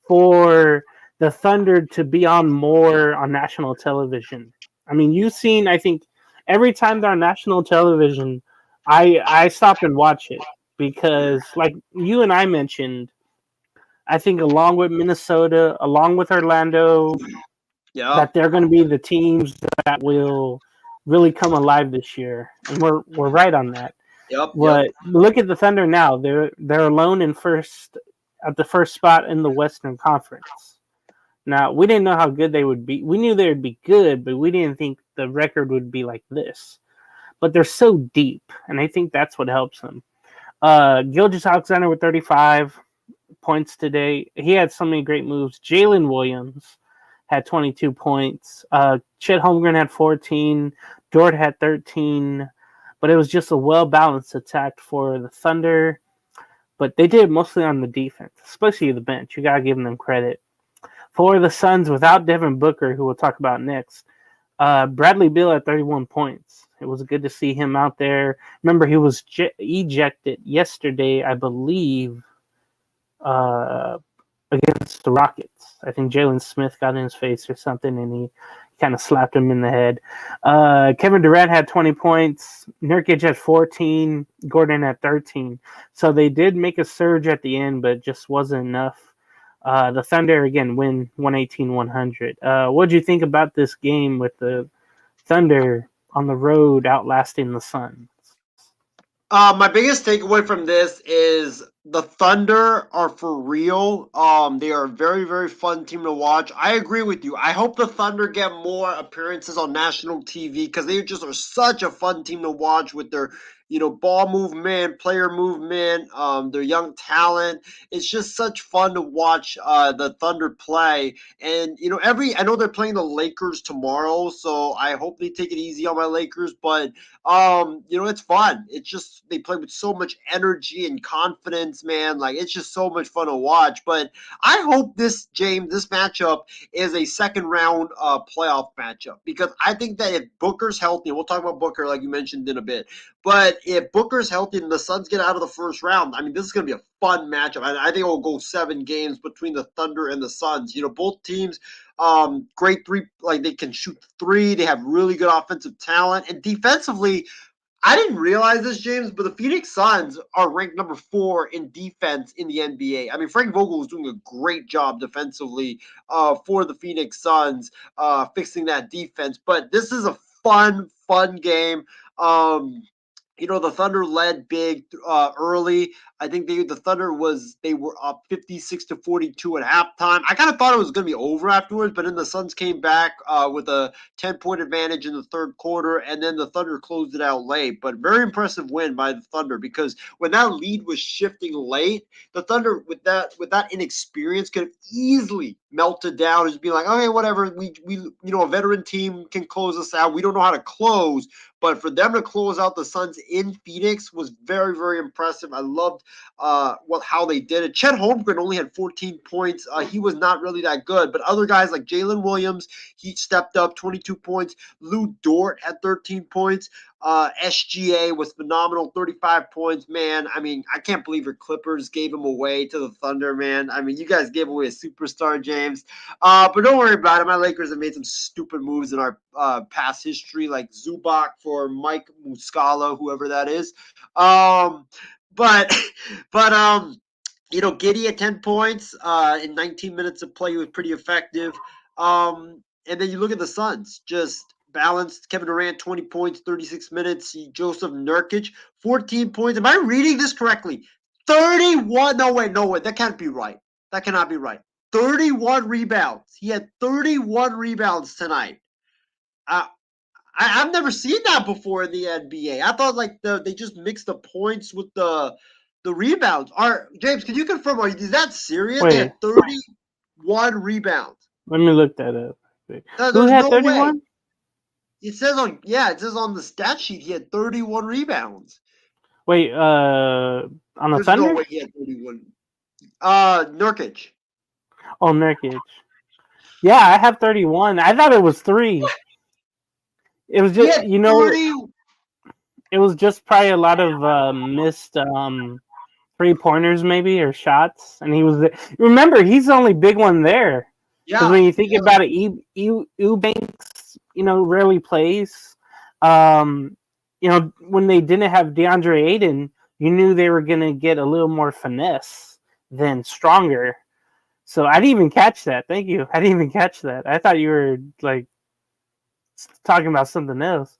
Speaker 4: for the Thunder to be on more on national television. I mean, you've seen, I think, every time they're on national television, I stop and watch it. Because, like you and I mentioned, I think along with Minnesota, along with Orlando, that they're going to be the teams that will really come alive this year, and we're right on that. Look at the Thunder now; they're alone at the first spot in the Western Conference. Now we didn't know how good they would be. We knew they would be good, but we didn't think the record would be like this. But they're so deep, and I think that's what helps them. Gilgeous-Alexander with 35 points today. He had so many great moves. Jalen Williams had 22 points. Chet Holmgren had 14. Dort had 13. But it was just a well-balanced attack for the Thunder. But they did it mostly on the defense, especially the bench. You got to give them credit. For the Suns, without Devin Booker, who we'll talk about next, Bradley Beal had 31 points. It was good to see him out there. Remember, he was ejected yesterday, I believe, against the Rockets. I think Jalen Smith got in his face or something, and he kind of slapped him in the head. Kevin Durant had 20 points. Nurkic had 14. Gordon had 13. So they did make a surge at the end, but it just wasn't enough. The Thunder, again, win 118-100. What did you think about this game with the Thunder on the road outlasting the Suns?
Speaker 1: My biggest takeaway from this is the Thunder are for real. They are a very, very fun team to watch. I agree with you. I hope the Thunder get more appearances on national TV because they just are such a fun team to watch with their, ball movement, player movement, their young talent. It's just such fun to watch the Thunder play. And, I know they're playing the Lakers tomorrow, so I hope they take it easy on my Lakers, but it's fun. It's just they play with so much energy and confidence, man. Like it's just so much fun to watch. But I hope this matchup is a second round playoff matchup because I think that if Booker's healthy, and we'll talk about Booker like you mentioned in a bit, but if Booker's healthy and the Suns get out of the first round, I mean this is going to be a fun matchup. I think it will go 7 games between the Thunder and the Suns. Both teams. Great three, like they can shoot 3. They have really good offensive talent, and defensively, I didn't realize this, James, but the Phoenix Suns are ranked number 4 in defense in the NBA. I mean, Frank Vogel is doing a great job defensively for the Phoenix Suns, fixing that defense. But this is a fun game. The Thunder led big early. I think the Thunder were up 56-42 at halftime. I kind of thought it was going to be over afterwards, but then the Suns came back with a 10-point advantage in the third quarter, and then the Thunder closed it out late. But very impressive win by the Thunder because when that lead was shifting late, the Thunder with that inexperience could have easily melted down and just be like, okay, whatever. We a veteran team can close us out. We don't know how to close. But for them to close out the Suns in Phoenix was very, very impressive. I loved how they did it. Chet Holmgren only had 14 points. He was not really that good. But other guys like Jalen Williams, he stepped up, 22 points. Lou Dort had 13 points. SGA was phenomenal, 35 points, man. I mean, I can't believe your Clippers gave him away to the Thunder, man. I mean, you guys gave away a superstar, James. But don't worry about it. My Lakers have made some stupid moves in our past history, like Zubac for Mike Muscala, whoever that is. But Giddey at 10 points in 19 minutes of play was pretty effective. And then you look at the Suns, just balanced. Kevin Durant, 20 points, 36 minutes. Joseph Nurkic, 14 points. Am I reading this correctly? 31. No way. That can't be right. That cannot be right. 31 rebounds. He had 31 rebounds tonight. I've never seen that before in the NBA. I thought they just mixed the points with the rebounds. James, can you confirm? Is that serious?
Speaker 4: Wait.
Speaker 1: They had 31 rebounds.
Speaker 4: Let me look that up. Who
Speaker 1: There's
Speaker 4: had
Speaker 1: no
Speaker 4: 31?
Speaker 1: way. It says on the stat sheet he had 31 rebounds.
Speaker 4: Wait, on the
Speaker 1: There's
Speaker 4: Thunder?
Speaker 1: no way he had 31. Nurkic.
Speaker 4: Oh, Nurkic. Yeah, I have 31. I thought it was 3. It was just,
Speaker 1: 30.
Speaker 4: it was just probably a lot of missed 3-pointers maybe or shots, and he was. Remember, he's the only big one there. Because when you think about it, Eubanks, rarely plays. When they didn't have DeAndre Ayton, you knew they were gonna get a little more finesse than stronger. So I didn't even catch that. Thank you. I didn't even catch that. I thought you were talking about something else.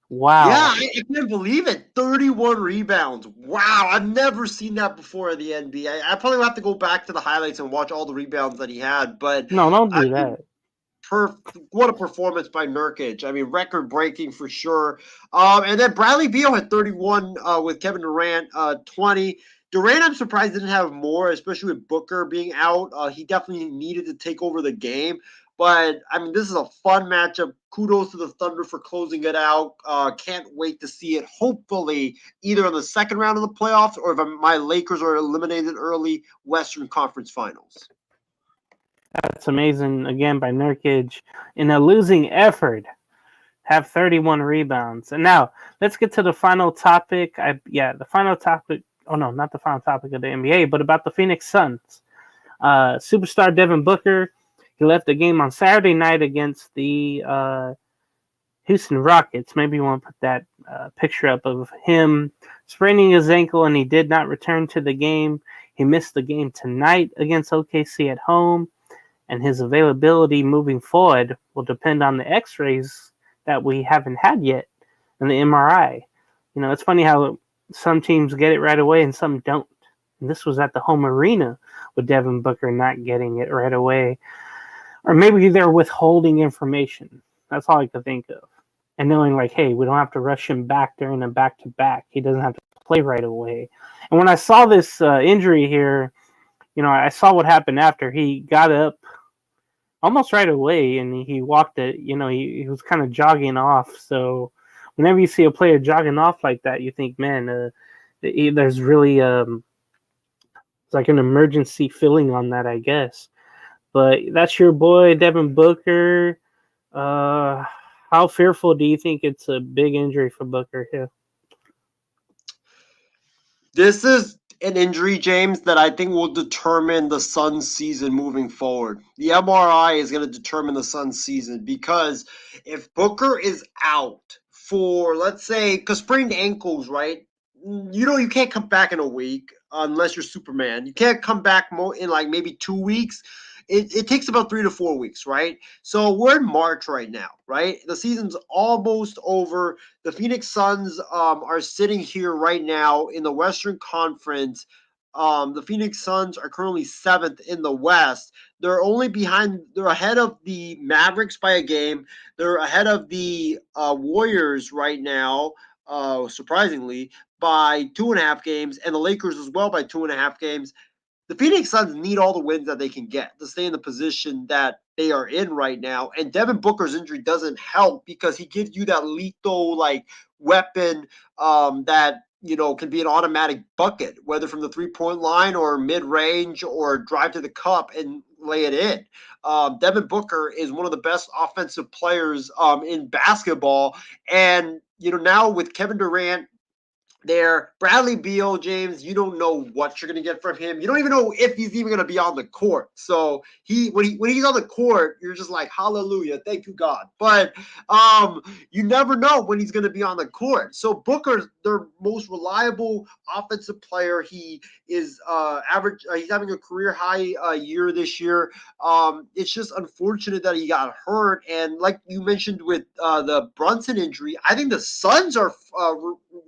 Speaker 4: Wow.
Speaker 1: Yeah, I can't believe it. 31 rebounds. Wow, I've never seen that before in the NBA. I probably will have to go back to the highlights and watch all the rebounds that he had. But
Speaker 4: no, don't do that.
Speaker 1: What a performance by Nurkic. I mean, record-breaking for sure. And then Bradley Beal had 31 with Kevin Durant, 20. Durant, I'm surprised didn't have more, especially with Booker being out. He definitely needed to take over the game. But, I mean, this is a fun matchup. Kudos to the Thunder for closing it out. Can't wait to see it, hopefully, either in the second round of the playoffs or if my Lakers are eliminated early, Western Conference Finals.
Speaker 4: That's amazing, again, by Nurkic. In a losing effort, have 31 rebounds. And now, let's get to the final topic. The final topic. Oh, no, not the final topic of the NBA, but about the Phoenix Suns. Superstar Devin Booker, he left the game on Saturday night against the Houston Rockets. Maybe you want to put that picture up of him spraining his ankle, and he did not return to the game. He missed the game tonight against OKC at home, and his availability moving forward will depend on the x-rays that we haven't had yet and the MRI. It's funny how some teams get it right away and some don't. And this was at the home arena with Devin Booker not getting it right away. Or maybe they're withholding information. That's all I could think of. And knowing hey, we don't have to rush him back during a back-to-back. He doesn't have to play right away. And when I saw this injury here, I saw what happened after. He got up almost right away and he walked it. He was kind of jogging off. So whenever you see a player jogging off like that, you think, man, there's really it's like an emergency feeling on that, I guess. But that's your boy, Devin Booker. How fearful do you think it's a big injury for Booker here?
Speaker 1: This is an injury, James, that I think will determine the Suns season moving forward. The MRI is going to determine the Suns season because if Booker is out for, let's say, because sprained ankles, right? You can't come back in a week unless you're Superman. You can't come back in maybe 2 weeks. It takes about 3 to 4 weeks, right? So we're in March right now, right? The season's almost over. The Phoenix Suns are sitting here right now in the Western Conference. The Phoenix Suns are currently 7th in the West. They're ahead of the Mavericks by a game. They're ahead of the Warriors right now, surprisingly, by 2.5 games, and the Lakers as well by 2.5 games. The Phoenix Suns need all the wins that they can get to stay in the position that they are in right now. And Devin Booker's injury doesn't help because he gives you that lethal weapon that can be an automatic bucket, whether from the 3-point line or mid-range or drive to the cup and lay it in. Devin Booker is one of the best offensive players in basketball, and now with Kevin Durant there, Bradley Beal, James, you don't know what you're going to get from him. You don't even know if he's even going to be on the court. So when he's on the court, you're just like, hallelujah, thank you, God. But you never know when he's going to be on the court. So Booker's their most reliable offensive player. He is average. He's having a career high year this year. It's just unfortunate that he got hurt. And like you mentioned with the Brunson injury, I think the Suns are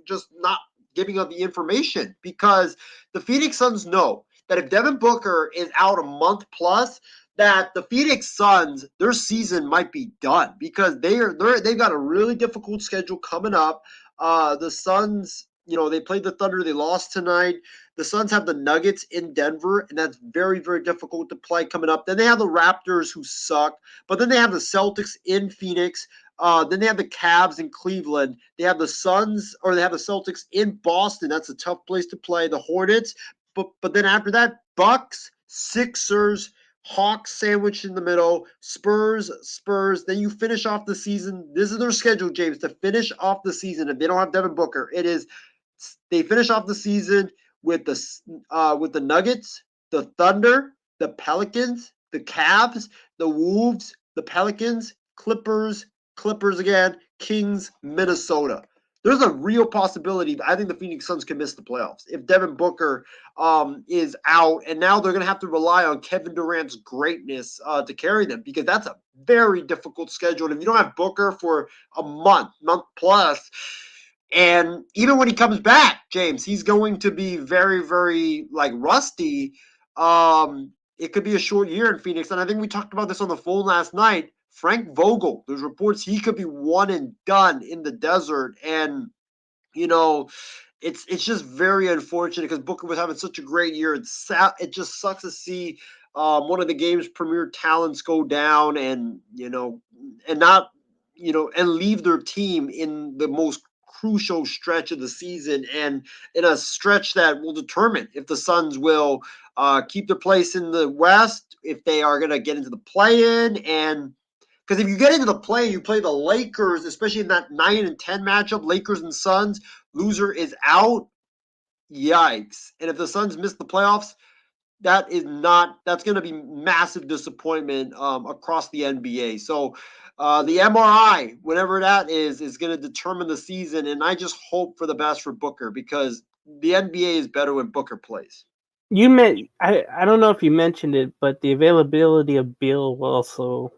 Speaker 1: just not giving up the information, because the Phoenix Suns know that if Devin Booker is out a month plus, that the Phoenix Suns, their season might be done, because they've got a really difficult schedule coming up. The Suns, they played the Thunder, they lost tonight. The Suns have the Nuggets in Denver, and that's very, very difficult to play coming up. Then they have the Raptors, who suck, but then they have the Celtics in Phoenix. Then they have the Cavs in Cleveland. They have the Suns, or they have the Celtics in Boston. That's a tough place to play. The Hornets, but then after that, Bucks, Sixers, Hawks sandwiched in the middle, Spurs. Then you finish off the season. This is their schedule, James, to finish off the season. If they don't have Devin Booker, they finish off the season with the Nuggets, the Thunder, the Pelicans, the Cavs, the Wolves, the Pelicans, Clippers again, Kings, Minnesota. There's a real possibility. I think the Phoenix Suns can miss the playoffs if Devin Booker is out, and now they're going to have to rely on Kevin Durant's greatness to carry them, because that's a very difficult schedule. And if you don't have Booker for a month plus, and even when he comes back, James, he's going to be very, very rusty. It could be a short year in Phoenix, and I think we talked about this on the phone last night. Frank Vogel, there's reports he could be one and done in the desert, and it's just very unfortunate, because Booker was having such a great year. It just sucks to see one of the game's premier talents go down, and not and leave their team in the most crucial stretch of the season, and in a stretch that will determine if the Suns will keep their place in the West, if they are going to get into the play-in. And because if you get into the play, you play the Lakers, especially in that 9 and 10 matchup, Lakers and Suns, loser is out. Yikes. And if the Suns miss the playoffs, that's going to be massive disappointment across the NBA. So the MRI, whatever that is going to determine the season. And I just hope for the best for Booker, because the NBA is better when Booker plays.
Speaker 4: I don't know if you mentioned it, but the availability of Beal will also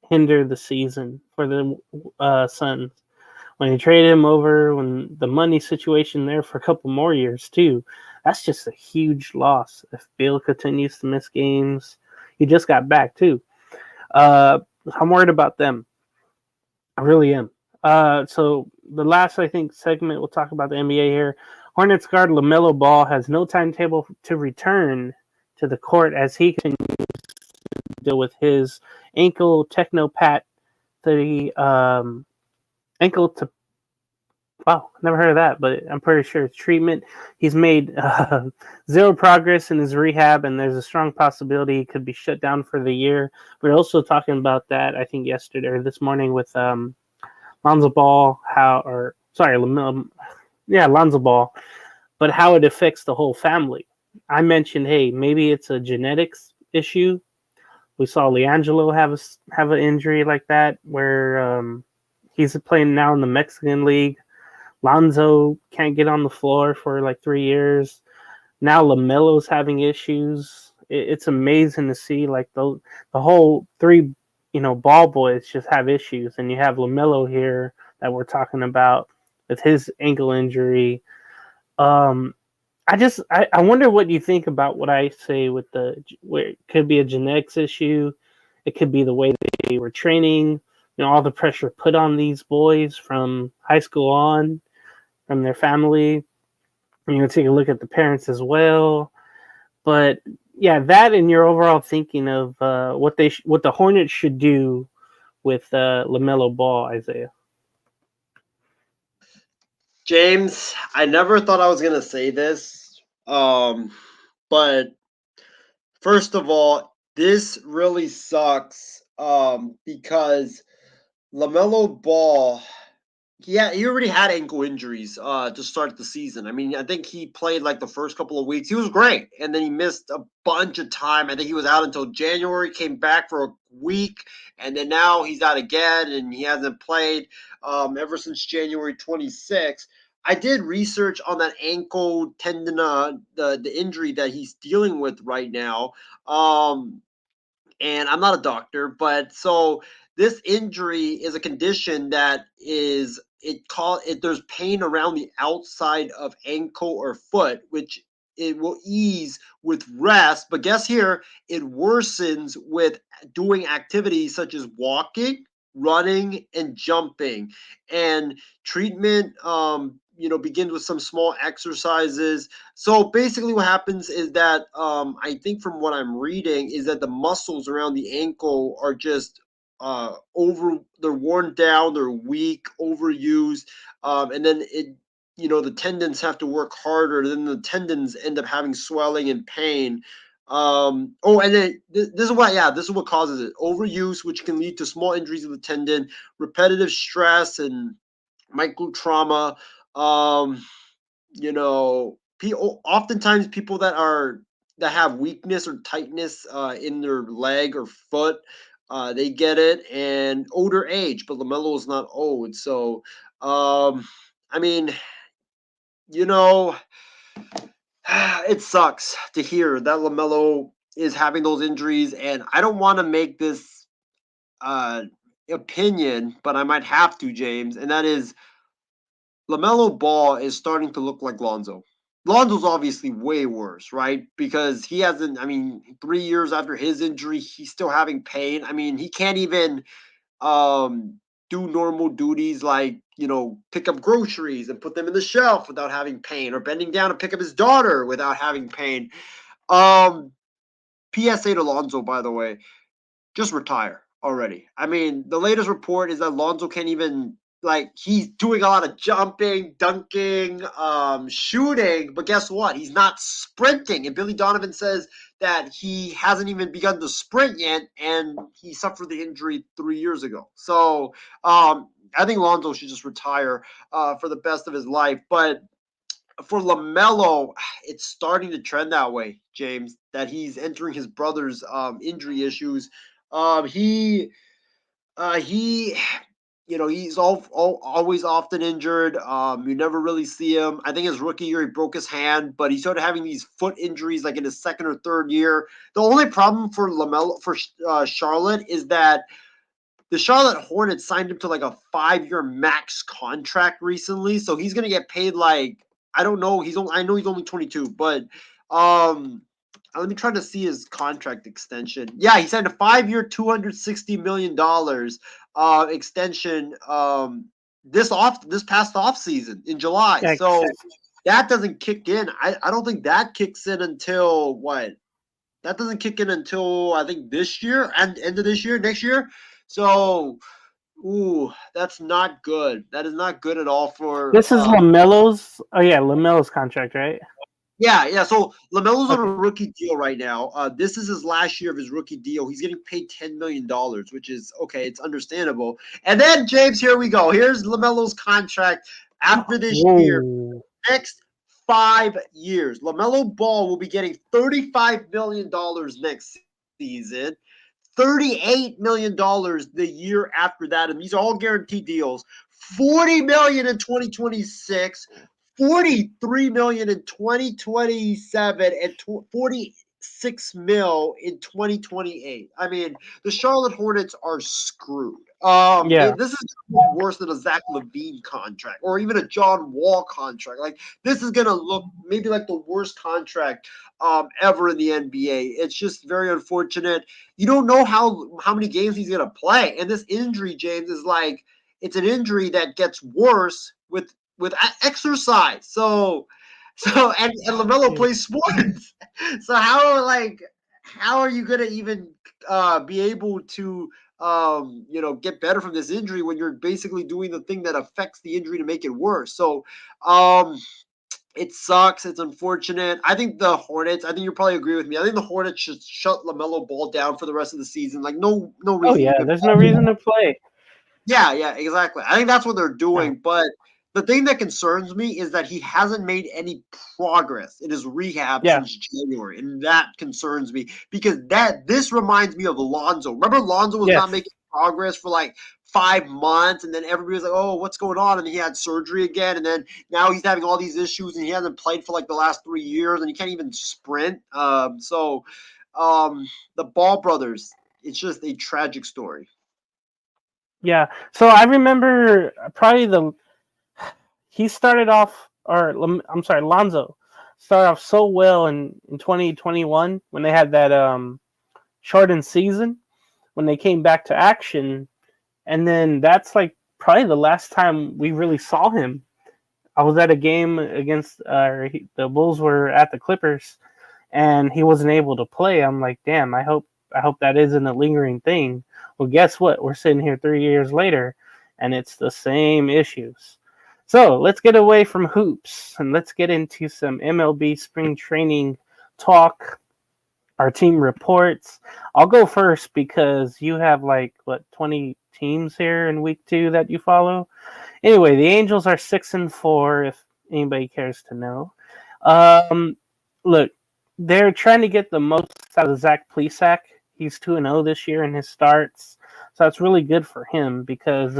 Speaker 4: hinder the season for the Suns. When you trade him over, when the money situation there for a couple more years too, that's just a huge loss. If Beal continues to miss games, he just got back too. I'm worried about them. I really am. So the last, I think, segment we'll talk about the NBA here. Hornets guard Lamelo Ball has no timetable to return to the court as he continues to deal with his ankle technopat. Wow, never heard of that, but I'm pretty sure it's treatment. He's made zero progress in his rehab, and there's a strong possibility he could be shut down for the year. We were also talking about that, I think, yesterday or this morning with Lonzo Ball, Lonzo Ball, but how it affects the whole family. I mentioned, hey, maybe it's a genetics issue. We saw LiAngelo have an injury like that, where he's playing now in the Mexican League. Lonzo can't get on the floor for like 3 years. Now LaMelo's having issues. It's amazing to see like the whole three, ball boys just have issues. And you have LaMelo here that we're talking about with his ankle injury. I wonder what you think about what I say with where it could be a genetics issue. It could be the way they were training, all the pressure put on these boys from high school on, from their family. Take a look at the parents as well. But yeah, that and your overall thinking of what the Hornets should do with LaMelo Ball, Isaiah.
Speaker 1: James, I never thought I was going to say this, but first of all, this really sucks because LaMelo Ball Yeah, he already had ankle injuries to start the season. I mean, I think he played like the first couple of weeks. He was great, and then he missed a bunch of time. I think he was out until January, came back for a week, and then now he's out again, and he hasn't played ever since January 26th. I did research on that ankle tendon, the injury that he's dealing with right now. And I'm not a doctor, but so this injury is a condition that is there's pain around the outside of ankle or foot, which it will ease with rest, but guess here, it worsens with doing activities such as walking, running, and jumping. And treatment begins with some small exercises. So basically, what happens is that I think from what I'm reading is that the muscles around the ankle are just they're worn down, they're weak, overused, and then the tendons have to work harder. Then the tendons end up having swelling and pain. And then this is what causes it: overuse, which can lead to small injuries of the tendon, repetitive stress, and micro trauma. Um, oftentimes people that have weakness or tightness in their leg or foot, they get it, and older age. But Lamelo is not old, so I mean, you know, it sucks to hear that Lamelo is having those injuries, and I don't want to make this uh, opinion, but I might have to, James, and that is LaMelo Ball is starting to look like Lonzo. Lonzo's obviously way worse, right? Because he hasn't, I mean, 3 years after his injury, he's still having pain. I mean, he can't even do normal duties like, pick up groceries and put them in the shelf without having pain, or bending down and pick up his daughter without having pain. Um, PSA to Lonzo, by the way, just retire already. I mean, the latest report is that Lonzo can't even he's doing a lot of jumping, dunking, shooting, but guess what? He's not sprinting. And Billy Donovan says that he hasn't even begun to sprint yet, and he suffered the injury 3 years ago. So I think Lonzo should just retire for the best of his life. But for LaMelo, it's starting to trend that way, James, that he's entering his brother's injury issues. He he's always often injured. You never really see him. I think his rookie year he broke his hand, but he started having these foot injuries like in his second or third year. The only problem for LaMelo for Charlotte is that the Charlotte Hornets signed him to like a 5-year max contract recently, so he's gonna get paid like I don't know. I know he's only 22, but let me try to see his contract extension. Yeah, he signed a 5-year, $260 million extension this past off season in July.
Speaker 4: Yikes.
Speaker 1: So that doesn't kick in. I don't think that kicks in until what? That doesn't kick in until I think this year and end of this year, next year. So, that's not good. That is not good at all for.
Speaker 4: This is LaMelo's. Oh yeah, LaMelo's contract, right?
Speaker 1: Yeah. So LaMelo's on a
Speaker 4: Okay.
Speaker 1: rookie deal right now. This is his last year of his rookie deal. He's getting paid $10 million, which is okay. It's understandable. And then James, here we go. Here's LaMelo's contract after this year.
Speaker 4: Whoa.
Speaker 1: Next 5 years, LaMelo Ball will be getting $35 million next season. $38 million the year after that, and these are all guaranteed deals. $40 million in 2026, $43 million in 2027, and $46 million in 2028. I mean, the Charlotte Hornets are screwed.
Speaker 4: Yeah.
Speaker 1: This is worse than a Zach LaVine contract or even a John Wall contract. Like this is gonna look maybe like the worst contract ever in the NBA. It's just very unfortunate. You don't know how many games he's gonna play, and this injury, James, is like it's an injury that gets worse with exercise. And LaMelo plays sports. So how are you gonna even be able to get better from this injury when you're basically doing the thing that affects the injury to make it worse? So it sucks. It's unfortunate. I think you probably agree with me. I think the Hornets should shut LaMelo Ball down for the rest of the season. Like no
Speaker 4: Oh
Speaker 1: reason.
Speaker 4: yeah, there's no reason to play.
Speaker 1: Yeah, exactly. I think that's what they're doing. But the thing that concerns me is that he hasn't made any progress in his rehab
Speaker 4: Yeah.
Speaker 1: since January, and that concerns me because this reminds me of Lonzo. Remember, Lonzo was not
Speaker 4: Yes.
Speaker 1: making progress for like 5 months, and then everybody was like, "Oh, what's going on?" And he had surgery again, and then now he's having all these issues, and he hasn't played for like the last 3 years, and he can't even sprint. The Ball brothers, it's just a tragic story.
Speaker 4: Yeah. So I remember probably he started off, I'm sorry, Lonzo started off so well in 2021 when they had that shortened season when they came back to action, and then that's like probably the last time we really saw him. I was at a game against the Bulls were at the Clippers, and he wasn't able to play. I'm like, damn, I hope that isn't a lingering thing. Well, guess what? We're sitting here 3 years later, and it's the same issues. So let's get away from hoops and let's get into some MLB spring training talk. Our team reports. I'll go first because you have 20 teams here in week 2 that you follow. Anyway, the Angels are 6-4. If anybody cares to know. Look, they're trying to get the most out of Zach Plesac. He's 2-0 this year in his starts, so that's really good for him because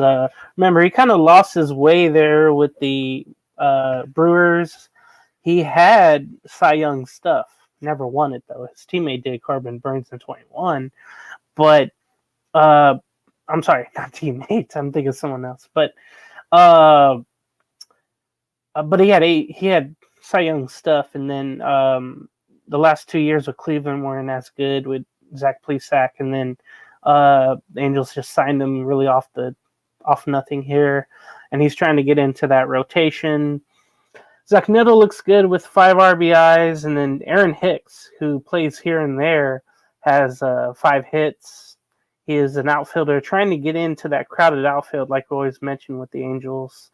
Speaker 4: remember he kind of lost his way there with the Brewers. He had Cy Young stuff, never won it though. His teammate did, Corbin Burns, in 21, but I'm sorry, not teammates. I'm thinking of someone else, uh, but he had Cy Young stuff, and then the last 2 years with Cleveland weren't as good with Zach Plesac, and then the Angels just signed him really off nothing here, and he's trying to get into that rotation. Zach Neto looks good with 5 RBIs, and then Aaron Hicks, who plays here and there, has 5 hits. He is an outfielder trying to get into that crowded outfield, like we always mention with the Angels.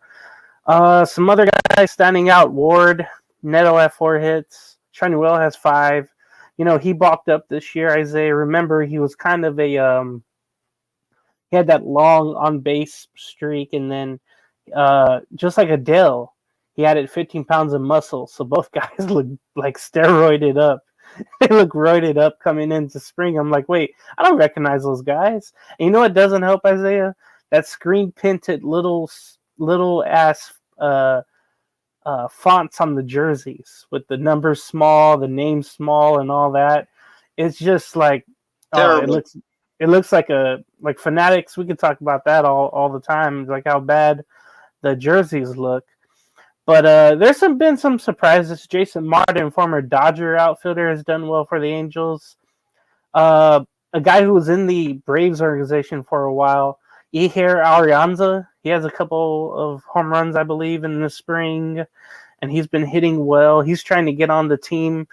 Speaker 4: Some other guys standing out: Ward, Neto have 4 hits. Will has 5. He balked up this year. Isaiah, remember he was kind of he had that long on base streak, and then just like Adele, he added 15 pounds of muscle. So both guys look like steroided up. They look roided up coming into spring. I'm like, wait, I don't recognize those guys. And you know what doesn't help, Isaiah? That screen printed little ass fonts on the jerseys with the numbers small, the names small, and all that. It's just like it looks like Fanatics. We could talk about that all the time, like how bad the jerseys look. But there's been some surprises. Jason Martin, former Dodger outfielder, has done well for the Angels. A guy who was in the Braves organization for a while, Iher Arianza, he has a couple of home runs, I believe, in the spring, and he's been hitting well. He's trying to get on the team,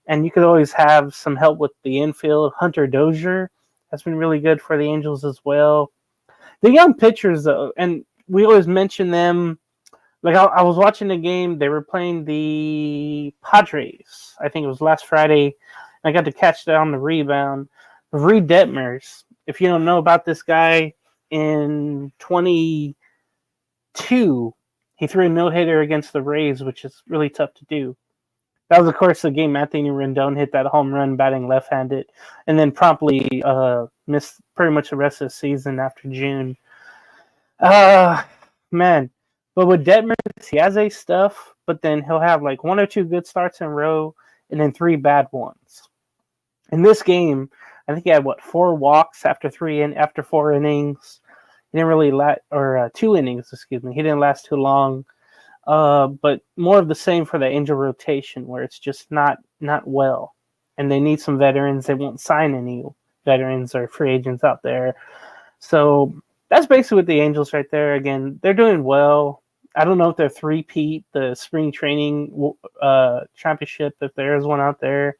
Speaker 4: and you could always have some help with the infield. Hunter Dozier has been really good for the Angels as well. The young pitchers, though, and we always mention them. Like I was watching the game, they were playing the Padres. I think it was last Friday. I got to catch that on the rebound. Reed Detmers, if you don't know about this guy, in 22, he threw a no-hitter against the Rays, which is really tough to do. That was, of course, the game Anthony Rendon hit that home run batting left-handed, and then promptly missed pretty much the rest of the season after June. Man. But with Detmers, he has ace stuff, but then he'll have like 1 or 2 good starts in a row and then 3 bad ones. In this game, I think he had 4 walks after 4 innings. He didn't really 2 innings, excuse me. He didn't last too long. But more of the same for the Angel rotation, where it's just not well, and they need some veterans. They won't sign any veterans or free agents out there. So that's basically what the Angels right there. Again, they're doing well. I don't know if they're three-peat the spring training championship, if there is one out there.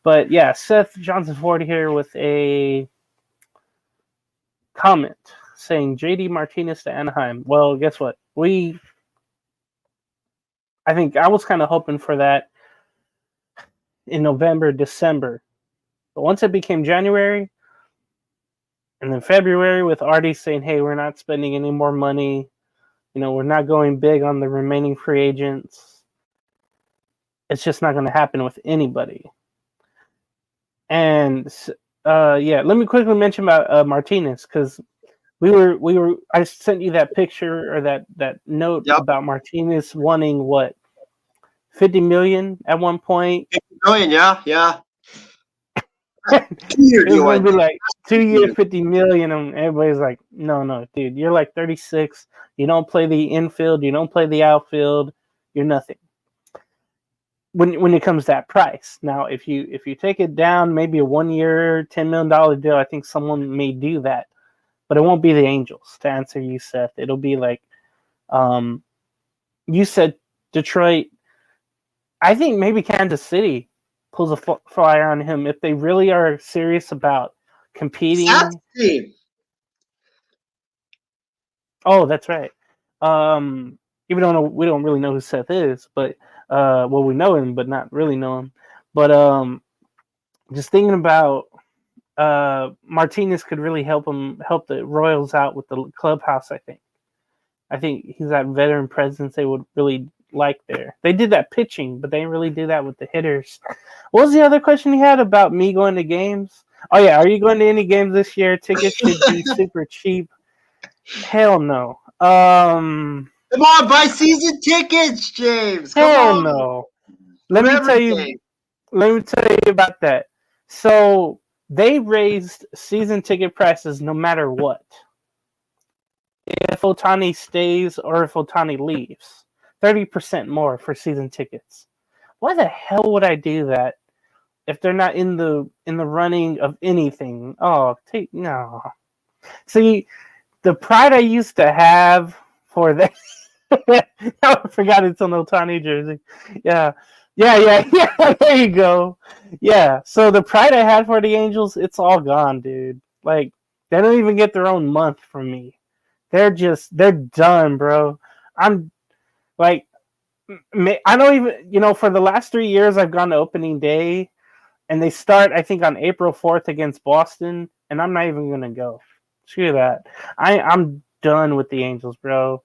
Speaker 4: But yeah, Seth Johnson Ford here with a comment saying JD Martinez to Anaheim. Well, guess what? I think I was kind of hoping for that in November, December. But once it became January, And then February with Artie saying, hey, we're not spending any more money. We're not going big on the remaining free agents. It's just not going to happen with anybody. And let me quickly mention about Martinez, because I sent you that picture or that note about Martinez wanting what, 50 million at one point.
Speaker 1: 50 million, yeah.
Speaker 4: It was going to be like 2 years, 50 million, and everybody's like, no, dude, you're like 36. You don't play the infield. You don't play the outfield. You're nothing. When it comes to that price. Now, if you take it down, maybe a 1 year, $10 million deal, I think someone may do that, but it won't be the Angels. To answer you, Seth, it'll be like, you said Detroit. I think maybe Kansas City pulls a flyer on him if they really are serious about competing. Oh, that's right. Even though we don't really know who Seth is, but we know him, but not really know him. But just thinking about Martinez could really help the Royals out with the clubhouse. I think he's that veteran presence they would really like there. They did that pitching, but they didn't really do that with the hitters. What was the other question you had about me going to games? Oh yeah, are you going to any games this year? Tickets should be super cheap. Hell no.
Speaker 1: Come on, buy season tickets, James.
Speaker 4: Hell no. Let me tell you about that. So they raised season ticket prices no matter what. If Ohtani stays or if Ohtani leaves, 30% more for season tickets. Why the hell would I do that if they're not in the running of anything? Oh, no. See, the pride I used to have for that. I forgot it's an Ohtani jersey. Yeah. There you go. Yeah. So the pride I had for the Angels, it's all gone, dude. Like, they don't even get their own month from me. They're done, bro. I'm like, I don't even, for the last 3 years I've gone to opening day, and they start, I think, on April 4th against Boston, and I'm not even going to go. Screw that. I'm done with the Angels, bro.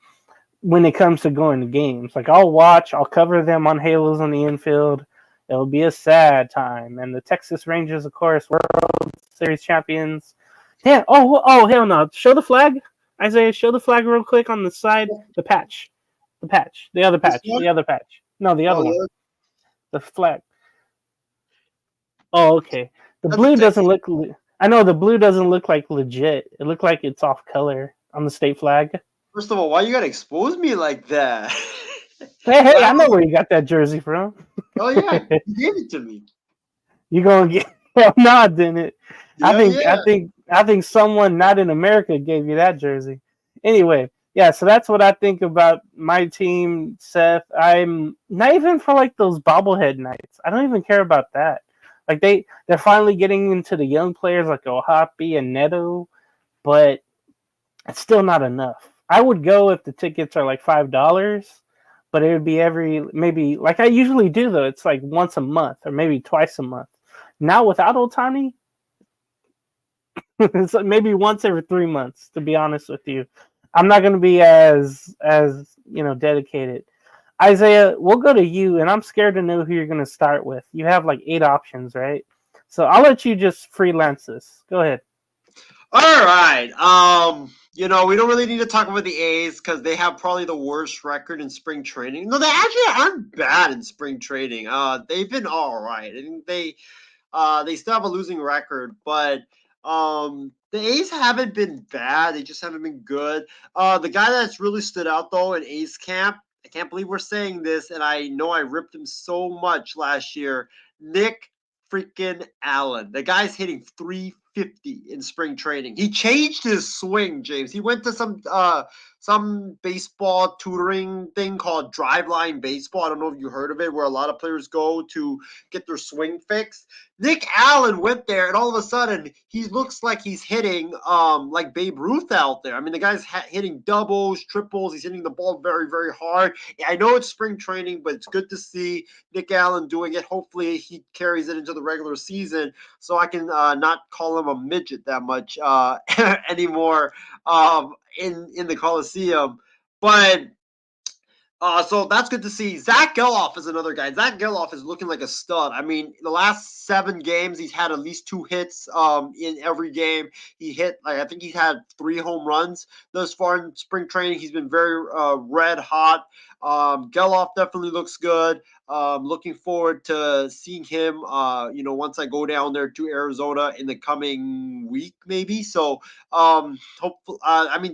Speaker 4: When it comes to going to games, like, I'll cover them on Halos on the infield. It'll be a sad time. And the Texas Rangers, of course, World Series champions. Yeah. Oh, hell no. Show the flag. Isaiah, show the flag real quick on the side. The patch. The other patch. No, the other one. The flag. Oh, okay. The blue doesn't look... I know the blue doesn't look like legit. It looked like it's off color on the state flag.
Speaker 1: First of all, why you gotta expose me like that?
Speaker 4: Hey, I know where you got that jersey from.
Speaker 1: Oh yeah, you gave it to me.
Speaker 4: You gonna get? Well, no, I didn't. I think someone not in America gave you that jersey. Anyway, yeah. So that's what I think about my team, Seth. I'm not even for like those bobblehead nights. I don't even care about that. Like they're finally getting into the young players like Ohapi and Neto, but it's still not enough. I would go if the tickets are like $5, but it would be maybe like I usually do though. It's like once a month or maybe twice a month. Now without Ohtani, it's like maybe once every 3 months. To be honest with you, I'm not going to be as dedicated. Isaiah, we'll go to you, and I'm scared to know who you're going to start with. You have like 8 options, right? So I'll let you just freelance this. Go ahead.
Speaker 1: All right. We don't really need to talk about the A's because they have probably the worst record in spring training. No, they actually aren't bad in spring training. They've been all right. I think they still have a losing record, but the A's haven't been bad. They just haven't been good. The guy that's really stood out though in A's camp, I can't believe we're saying this, and I know I ripped him so much last year. Nick freaking Allen. The guy's hitting 350 in spring training. He changed his swing, James. He went to some baseball tutoring thing called Driveline Baseball. I don't know if you heard of it, where a lot of players go to get their swing fixed. Nick Allen went there, and all of a sudden, he looks like he's hitting like Babe Ruth out there. I mean, the guy's hitting doubles, triples. He's hitting the ball very, very hard. I know it's spring training, but it's good to see Nick Allen doing it. Hopefully, he carries it into the regular season so I can not call him of a midget that much anymore in the Coliseum. But so that's good to see. Zach Geloff is another guy. Zach Geloff is looking like a stud. I mean, the last 7 games, he's had at least 2 hits in every game. He hit, like, I think he's had 3 home runs thus far in spring training. He's been very red hot. Geloff definitely looks good. Looking forward to seeing him, once I go down there to Arizona in the coming week, maybe. So, hopefully,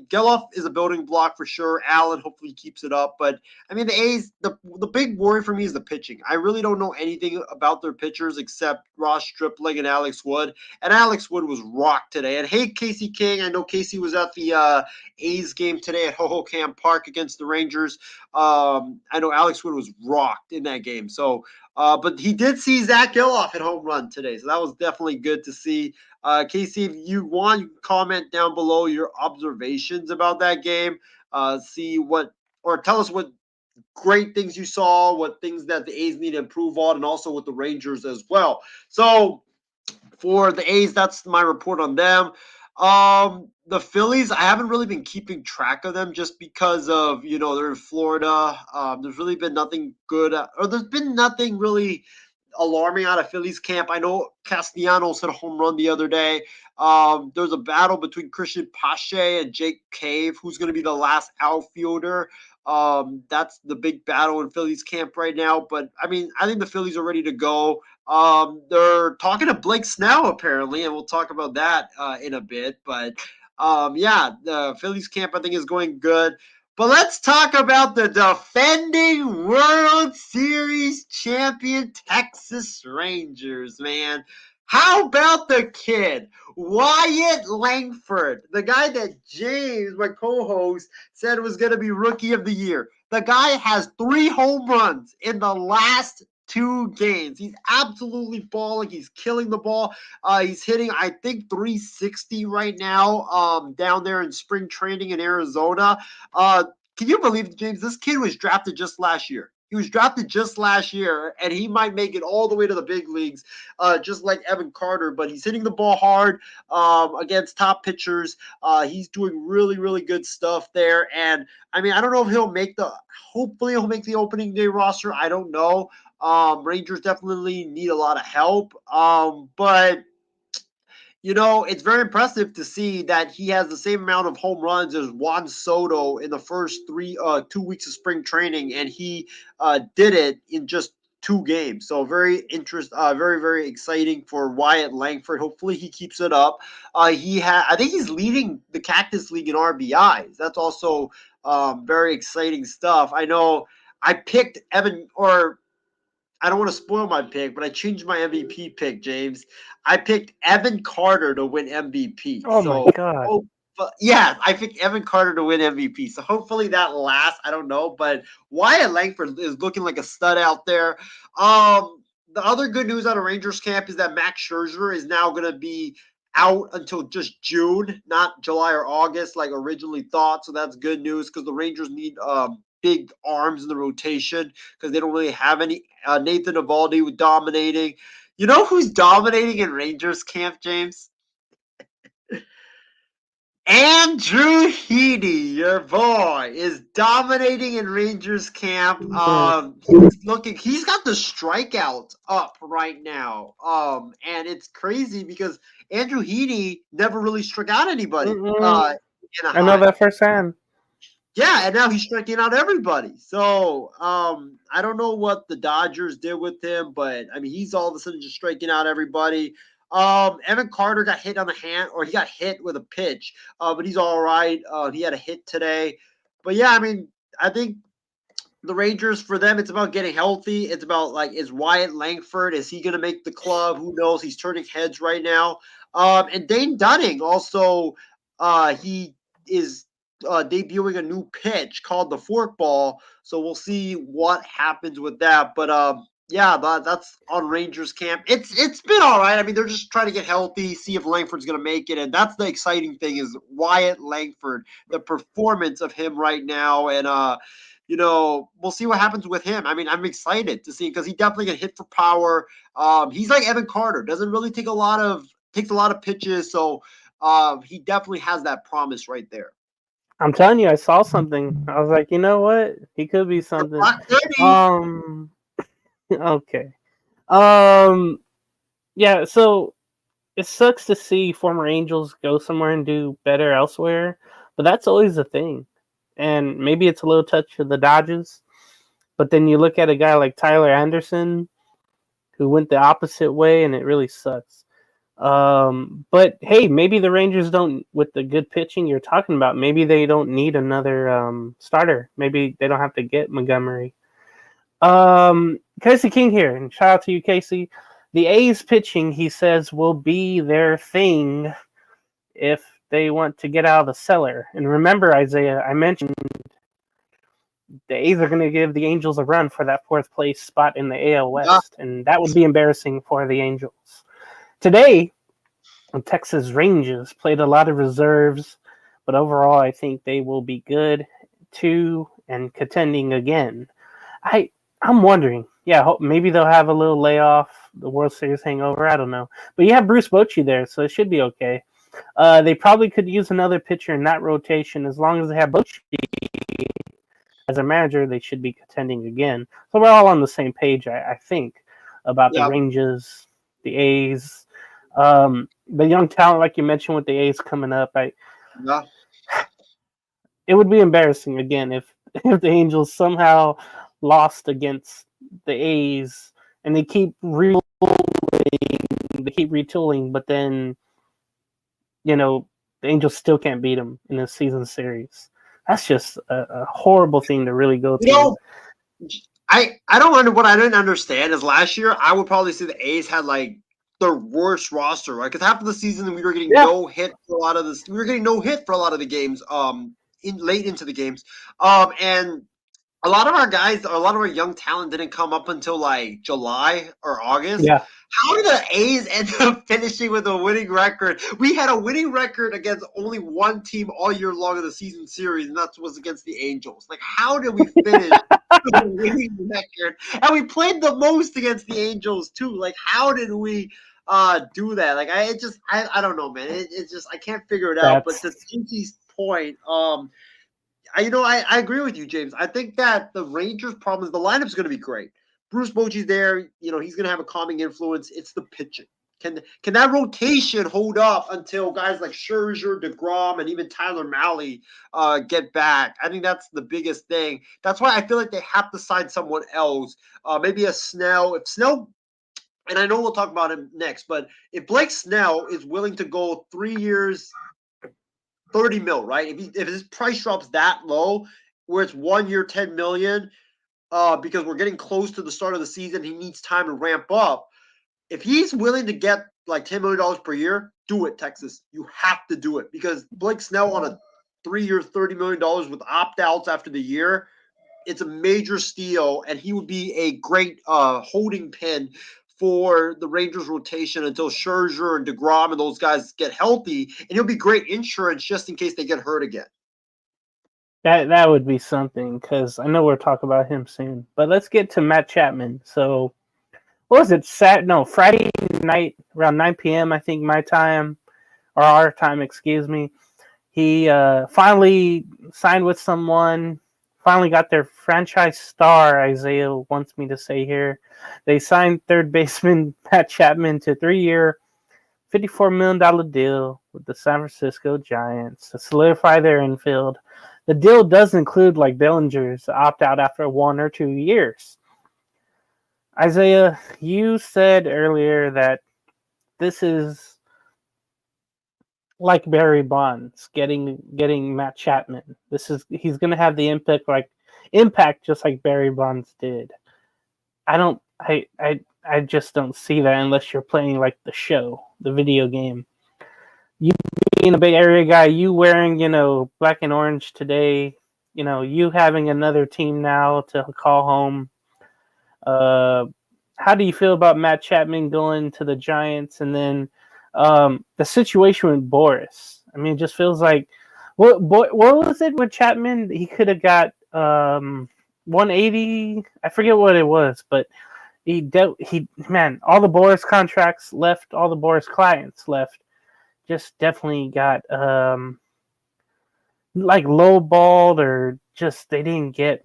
Speaker 1: Geloff is a building block for sure. Allen hopefully keeps it up, but I mean, the A's, the big worry for me is the pitching. I really don't know anything about their pitchers except Ross Stripling and Alex Wood. And Alex Wood was rocked today. And hey, Casey King, I know Casey was at the A's game today at Hohokam Park against the Rangers. I know Alex Wood was rocked in that game. So, but he did see Zach Geloff hit home run today. So that was definitely good to see. Casey, if you want, you can comment down below your observations about that game. Tell us what great things you saw, what things that the A's need to improve on, and also with the Rangers as well. So for the A's, that's my report on them. The Phillies, I haven't really been keeping track of them just because of, they're in Florida. There's really been nothing good, or there's been nothing really alarming out of Phillies camp. I know Castellanos hit a home run the other day. There's a battle between Christian Pache and Jake Cave, who's going to be the last outfielder. That's the big battle in Phillies camp right now. But I mean, I think the Phillies are ready to go. They're talking to Blake Snell apparently, and we'll talk about that in a bit. But the Phillies camp I think is going good. But let's talk about the defending World Series champion Texas Rangers, man. How about the kid, Wyatt Langford, the guy that James, my co-host, said was going to be Rookie of the Year? The guy has 3 home runs in the last 2 games. He's absolutely balling. He's killing the ball. He's hitting, I think, 360 right now down there in spring training in Arizona. Can you believe, James, this kid was drafted just last year? He was drafted just last year, and he might make it all the way to the big leagues, just like Evan Carter. But he's hitting the ball hard against top pitchers. He's doing really, really good stuff there. And, I mean, I don't know if hopefully he'll make the opening day roster. I don't know. Rangers definitely need a lot of help. But it's very impressive to see that he has the same amount of home runs as Juan Soto in the first 2 weeks of spring training, and he did it in just 2 games. So very very exciting for Wyatt Langford. Hopefully he keeps it up. I think he's leading the Cactus League in RBIs. That's also very exciting stuff. I know I picked I don't want to spoil my pick, but I changed my MVP pick, James. I picked Evan Carter to win MVP.
Speaker 4: Oh my God.
Speaker 1: I picked Evan Carter to win MVP. So hopefully that lasts. I don't know, but Wyatt Langford is looking like a stud out there. The other good news out of Rangers camp is that Max Scherzer is now going to be out until just June, not July or August like originally thought. So that's good news because the Rangers need big arms in the rotation because they don't really have any. Nathan Eovaldi dominating. You know who's dominating in Rangers camp, James? Andrew Heaney, your boy, is dominating in Rangers camp. He's got the strikeouts up right now. And it's crazy because Andrew Heaney never really struck out anybody.
Speaker 4: I know that firsthand.
Speaker 1: Yeah, and now he's striking out everybody. So I don't know what the Dodgers did with him, but I mean he's all of a sudden just striking out everybody. Evan Carter got hit on the hand, or he got hit with a pitch, but he's all right. He had a hit today. But yeah, I mean, I think the Rangers, for them, it's about getting healthy. It's about, is Wyatt Langford, is he going to make the club? Who knows? He's turning heads right now. And Dane Dunning also, he is debuting a new pitch called the forkball. So we'll see what happens with that. But that's on Rangers camp. It's been all right. I mean, they're just trying to get healthy, see if Langford's going to make it. And that's the exciting thing is Wyatt Langford, the performance of him right now. And, we'll see what happens with him. I mean, I'm excited to see because he definitely can hit for power. He's like Evan Carter. Doesn't really take a lot of takes a lot of pitches, so he definitely has that promise right there.
Speaker 4: I'm telling you, I saw something. I was like, you know what? He could be something.
Speaker 1: Black 30.
Speaker 4: Okay. Yeah, so it sucks to see former Angels go somewhere and do better elsewhere, but that's always the thing. And maybe it's a little touch of the Dodgers, but then you look at a guy like Tyler Anderson who went the opposite way, and it really sucks. But hey, maybe the Rangers don't, with the good pitching you're talking about, maybe they don't need another starter. Maybe they don't have to get Montgomery. Casey King here, and shout out to you, Casey. The A's pitching, he says, will be their thing if they want to get out of the cellar. And remember, Isaiah, I mentioned the A's are going to give the Angels a run for that fourth place spot in the AL West, and that would be embarrassing for the Angels. Today, the Texas Rangers played a lot of reserves, but overall, I think they will be good too and contending again. I'm wondering, maybe they'll have a little layoff, the World Series hangover, I don't know. But you have Bruce Bochy there, so it should be okay. They probably could use another pitcher in that rotation. As long as they have Bochy as a manager, they should be contending again. So we're all on the same page, I think, about the Rangers, the A's, the young talent, like you mentioned, with the A's coming up. It would be embarrassing again if the Angels somehow lost against the A's and they keep retooling, but then the Angels still can't beat them in a season series. That's just a horrible thing to really go through.
Speaker 1: I don't what I didn't understand is last year I would probably say the A's had like the worst roster, right? Because half of the season we were getting no hit for a lot of this. We were getting no hit for a lot of the games, late into the games, and a lot of our guys, a lot of our young talent didn't come up until like July or August.
Speaker 4: Yeah.
Speaker 1: How did the A's end up finishing with a winning record? We had a winning record against only one team all year long in the season series, and that was against the Angels. Like, how did we finish with a winning record? And we played the most against the Angels too. Like, how did we do that? Like, I don't know, man. It's just I can't figure it out. But to Casey's point, I agree with you, James. I think that the Rangers' problem is the lineup's going to be great. Bruce Bochy's there. He's going to have a calming influence. It's the pitching. Can that rotation hold up until guys like Scherzer, DeGrom, and even Tyler Mahle get back? I think that's the biggest thing. That's why I feel like they have to sign someone else. Maybe a Snell. If Snell, and I know we'll talk about him next, but if Blake Snell is willing to go 3 years, 30 mil, right? If his price drops that low, where it's 1 year, 10 million, because we're getting close to the start of the season, he needs time to ramp up. If he's willing to get like $10 million per year, do it, Texas. You have to do it because Blake Snell on a 3 year, $30 million with opt-outs after the year, it's a major steal, and he would be a great holding pin for the Rangers rotation until Scherzer and DeGrom and those guys get healthy, and he'll be great insurance just in case they get hurt again.
Speaker 4: That would be something, because I know we'll talk about him soon. But let's get to Matt Chapman. So, what was it? Friday night around 9 p.m., I think my time, or our time, excuse me. He finally signed with someone, finally got their franchise star, Isaiah wants me to say here. They signed third baseman Matt Chapman to a 3-year, $54 million deal with the San Francisco Giants to solidify their infield. The deal does include like Bellinger's opt-out after 1 or 2 years. Isaiah, you said earlier that this is like Barry Bonds getting Matt Chapman. He's going to have the impact just like Barry Bonds did. I just don't see that unless you're playing like the show, the video game. You being a Bay Area guy, you wearing, black and orange today, you having another team now to call home. How do you feel about Matt Chapman going to the Giants? And then the situation with Boris. I mean, it just feels like what was it with Chapman? He could have got 180. I forget what it was, but Man, all the Boris contracts left, all the Boris clients left. Just definitely got like lowballed, or just they didn't get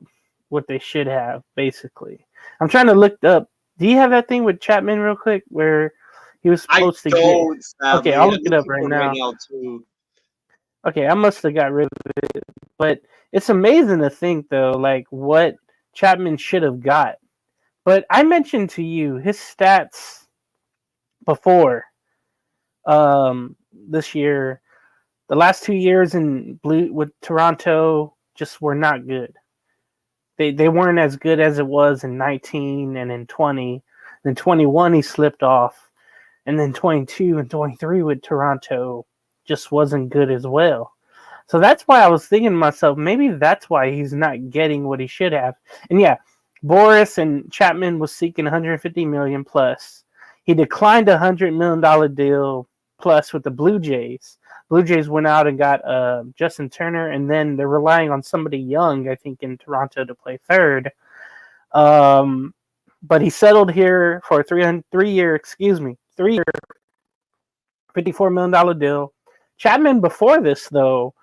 Speaker 4: what they should have. Basically, I'm trying to look up. Do you have that thing with Chapman real quick where he was
Speaker 1: I
Speaker 4: supposed to get?
Speaker 1: don't,
Speaker 4: Okay,
Speaker 1: sadly.
Speaker 4: I'll
Speaker 1: I'm
Speaker 4: look it up
Speaker 1: looking
Speaker 4: right
Speaker 1: for it right
Speaker 4: now.
Speaker 1: now too.
Speaker 4: Okay, I must have got rid of it, but it's amazing to think though, like what Chapman should have got. But I mentioned to you his stats before this year. The last 2 years in blue with Toronto just were not good. They weren't as good as it was in 19 and in 20. In 21 he slipped off, and then 22 and 23 with Toronto just wasn't good as well. So that's why I was thinking to myself, maybe that's why he's not getting what he should have. And yeah, Boris and Chapman was seeking 150 million plus. He declined a $100 million deal plus with the Blue Jays. Blue Jays went out and got Justin Turner, and then they're relying on somebody young, I think, in Toronto to play third. But he settled here for a 3-year, $54 million deal. Chapman before this, though,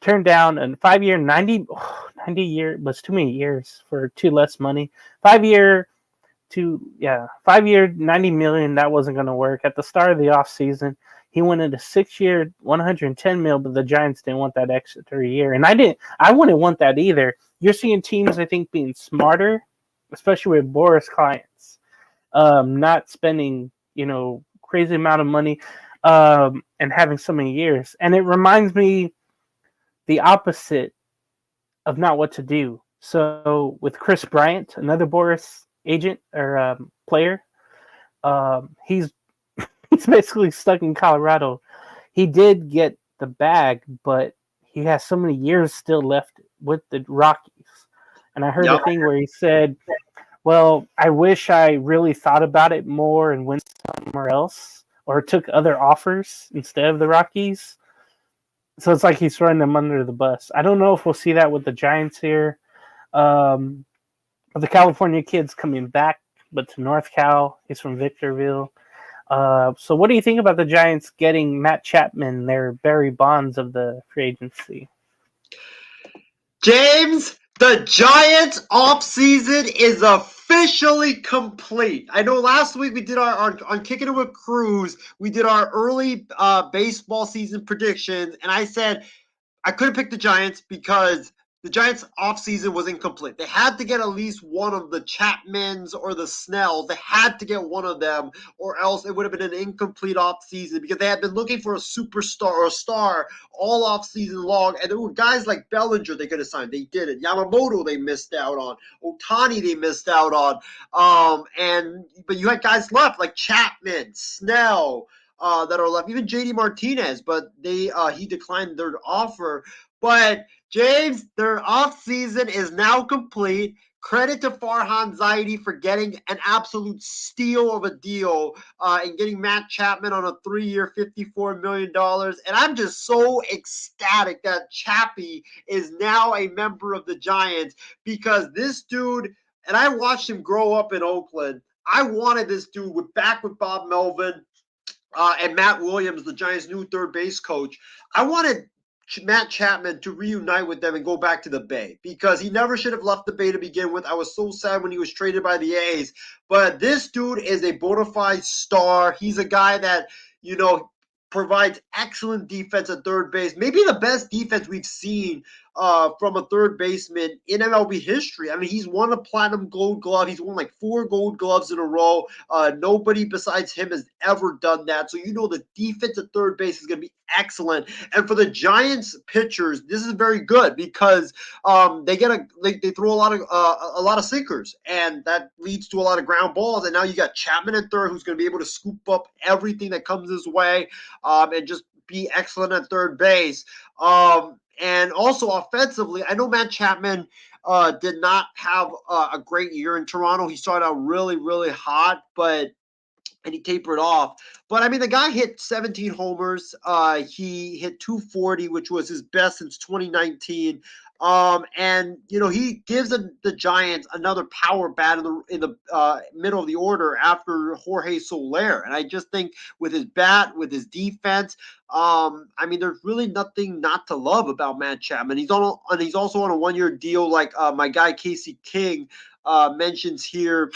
Speaker 4: turned down a 5-year, 90 year was too many years for too less money. 5-year, 90 million. That wasn't going to work. At the start of the offseason, he wanted a 6-year, 110 mil, but the Giants didn't want that extra 3 year, and I wouldn't want that either. You're seeing teams, I think, being smarter, especially with Boris clients, not spending crazy amount of money, and having so many years. And it reminds me the opposite of not what to do. So with Chris Bryant, another Boris agent or player, he's basically stuck in Colorado. He did get the bag, but he has so many years still left with the Rockies. And I heard a thing where he said, well, I wish I really thought about it more and went somewhere else or took other offers instead of the Rockies. So it's like he's throwing them under the bus. I don't know if we'll see that with the Giants here. But the California kid's coming back, but to North Cal. He's from Victorville. So what do you think about the Giants getting Matt Chapman, their Barry Bonds of the free agency?
Speaker 1: James, the Giants offseason is officially complete. I know last week we did our on Kicking It with Cruz, we did our early baseball season predictions, and I said I couldn't pick the Giants because the Giants' offseason was incomplete. They had to get at least one of the Chapmans or the Snells. They had to get one of them, or else it would have been an incomplete offseason because they had been looking for a superstar or a star all offseason long. And there were guys like Bellinger they could have signed. They didn't. Yamamoto they missed out on. Ohtani they missed out on. But you had guys left like Chapman, Snell, that are left, even JD Martinez, but he declined their offer. But James, their offseason is now complete. Credit to Farhan Zaidi for getting an absolute steal of a deal and getting Matt Chapman on a 3-year, $54 million. And I'm just so ecstatic that Chappy is now a member of the Giants because this dude, and I watched him grow up in Oakland. I wanted this dude back with Bob Melvin and Matt Williams, the Giants' new third base coach. I wanted Matt Chapman to reunite with them and go back to the Bay because he never should have left the Bay to begin with. I was so sad when he was traded by the A's. But this dude is a bona fide star. He's a guy that, provides excellent defense at third base. Maybe the best defense we've seen from a third baseman in MLB history. I mean, he's won a platinum gold glove. He's won like 4 gold gloves in a row. Nobody besides him has ever done that. So the defense at third base is going to be excellent. And for the Giants pitchers, this is very good because they throw a lot of sinkers, and that leads to a lot of ground balls. And now you got Chapman at third, who's going to be able to scoop up everything that comes his way and just be excellent at third base. And also offensively, I know Matt Chapman did not have a great year in Toronto. He started out really, really hot, but and he tapered off. But I mean, the guy hit 17 homers. He hit 240, which was his best since 2019. And he gives the Giants another power bat in the middle of the order after Jorge Soler. And I just think with his bat, with his defense, I mean, there's really nothing not to love about Matt Chapman. He's also on a 1-year deal, like my guy Casey King mentions here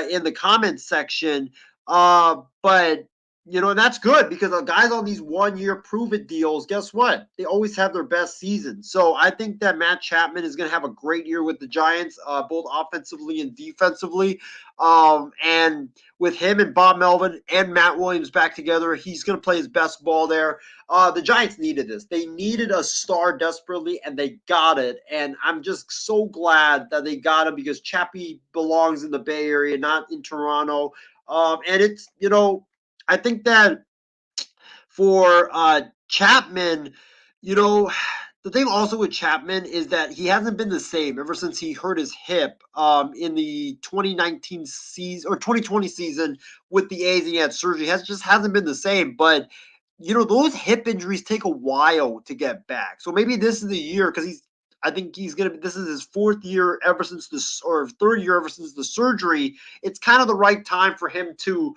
Speaker 1: in the comments section. But and that's good because the guys on these 1-year prove-it deals, guess what? They always have their best season. So I think that Matt Chapman is going to have a great year with the Giants, both offensively and defensively. And with him and Bob Melvin and Matt Williams back together, he's going to play his best ball there. The Giants needed this. They needed a star desperately, and they got it. And I'm just so glad that they got him because Chappy belongs in the Bay Area, not in Toronto. And it's, I think that for Chapman, the thing also with Chapman is that he hasn't been the same ever since he hurt his hip in the 2019 season or 2020 season with the A's, and he had surgery. Just hasn't been the same. But those hip injuries take a while to get back. So maybe this is the year because I think this is his 4th year ever since this, or 3rd year ever since the surgery. It's kind of the right time for him to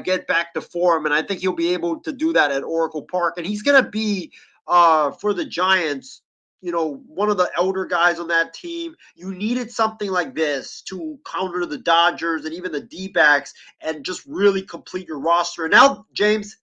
Speaker 1: get back to form. And I think he'll be able to do that at Oracle Park. And he's going to be, for the Giants, one of the elder guys on that team. You needed something like this to counter the Dodgers and even the D-backs and just really complete your roster. And now, James,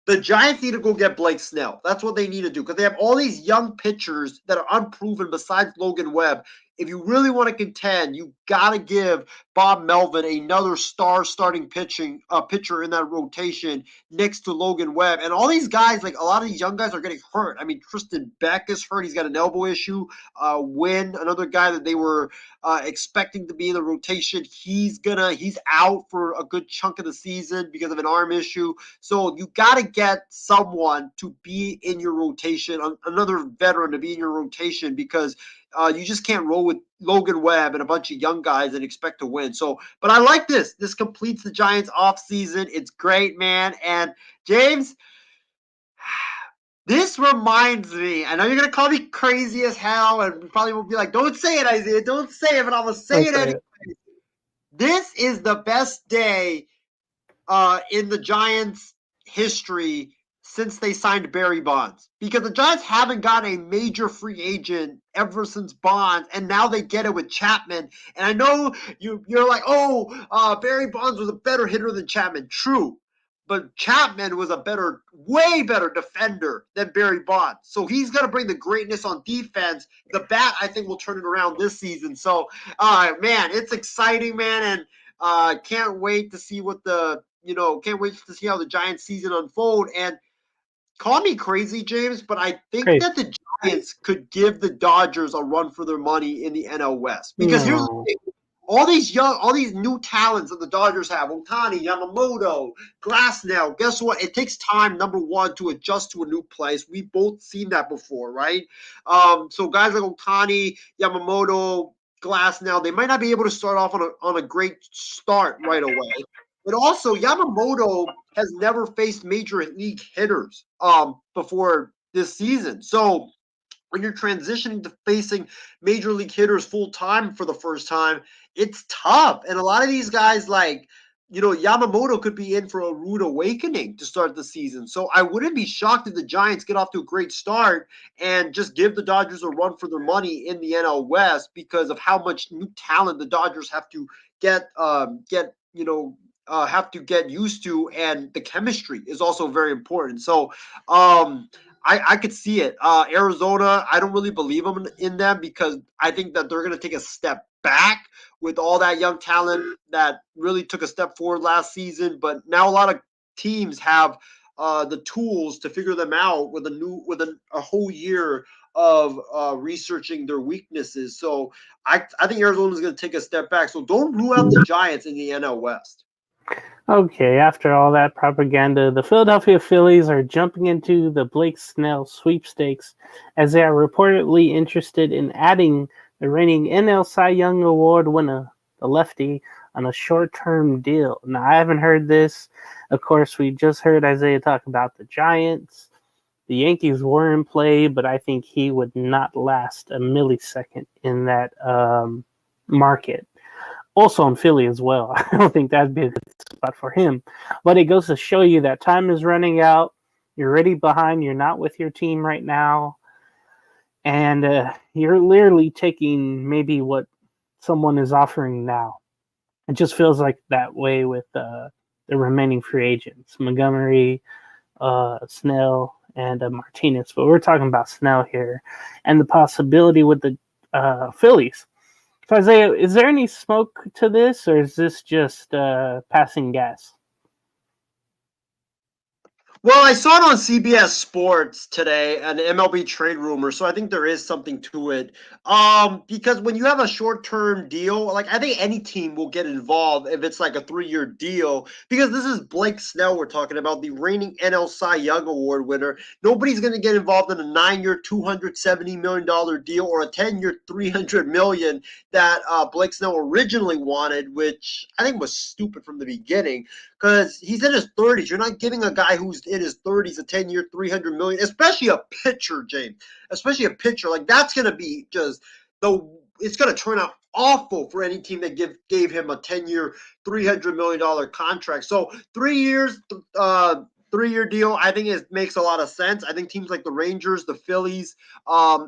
Speaker 1: the Giants need to go get Blake Snell. That's what they need to do because they have all these young pitchers that are unproven besides Logan Webb. If you really want to contend, you got to give Bob Melvin another star starting pitcher in that rotation next to Logan Webb. And all these guys, like a lot of these young guys are getting hurt. I mean, Tristan Beck is hurt. He's got an elbow issue. Wynn, another guy that they were expecting to be in the rotation, he's out for a good chunk of the season because of an arm issue. So you got to get someone to be in your rotation, another veteran to be in your rotation because you just can't roll with Logan Webb and a bunch of young guys and expect to win. So, but I like this. This completes the Giants offseason. It's great, man. And James, this reminds me, I know you're going to call me crazy as hell and you probably will be like, don't say it, Isaiah. Don't say it, but I'm going to say it anyway. This is the best day in the Giants' history since they signed Barry Bonds, because the Giants haven't gotten a major free agent ever since Bonds, and now they get it with Chapman. And I know you're like, Barry Bonds was a better hitter than Chapman. True, but Chapman was a way better defender than Barry Bonds. So he's going to bring the greatness on defense. The bat, I think, will turn it around this season. So, man, it's exciting, man, and can't wait to see can't wait to see how the Giants season unfold. And call me crazy, James, but I think that the Giants could give the Dodgers a run for their money in the NL West. Because here's the thing. All these new talents that the Dodgers have, Ohtani, Yamamoto, Glasnow, guess what? It takes time, number one, to adjust to a new place. We've both seen that before, right? So guys like Ohtani, Yamamoto, Glasnow, they might not be able to start off on a great start right away. But also, Yamamoto has never faced major league hitters before this season. So when you're transitioning to facing major league hitters full time for the first time, it's tough. And a lot of these guys, like, Yamamoto could be in for a rude awakening to start the season. So I wouldn't be shocked if the Giants get off to a great start and just give the Dodgers a run for their money in the NL West because of how much new talent the Dodgers have to get used to, and the chemistry is also very important. So I could see it. Arizona, I don't really believe in them because I think that they're going to take a step back with all that young talent that really took a step forward last season. But now a lot of teams have the tools to figure them out with a whole year of researching their weaknesses. So I think Arizona is going to take a step back. So don't rule out the Giants in the NL West.
Speaker 4: Okay, after all that propaganda, the Philadelphia Phillies are jumping into the Blake Snell sweepstakes as they are reportedly interested in adding the reigning NL Cy Young Award winner, the lefty, on a short-term deal. Now, I haven't heard this. Of course, we just heard Isaiah talk about the Giants. The Yankees were in play, but I think he would not last a millisecond in that market. Also in Philly as well. I don't think that'd be a good spot for him. But it goes to show you that time is running out. You're already behind. You're not with your team right now. And you're literally taking maybe what someone is offering now. It just feels like that way with the remaining free agents. Montgomery, Snell, and Martinez. But we're talking about Snell here. And the possibility with the Phillies. So Isaiah, is there any smoke to this, or is this just passing gas?
Speaker 1: Well, I saw it on CBS Sports today, an MLB trade rumor, so I think there is something to it. Because when you have a short-term deal, like I think any team will get involved if it's like a 3-year deal. Because this is Blake Snell we're talking about, the reigning NL Cy Young Award winner. Nobody's going to get involved in a 9-year, $270 million deal or a 10-year, $300 million that Blake Snell originally wanted, which I think was stupid from the beginning. Because he's in his 30s. You're not giving a guy who's in his 30s a 10-year, $300 million, especially a pitcher, James. Especially a pitcher. Like, that's going to be just it's going to turn out awful for any team that gave him a 10-year, $300 million contract. So 3 years, 3-year deal, I think it makes a lot of sense. I think teams like the Rangers, the Phillies,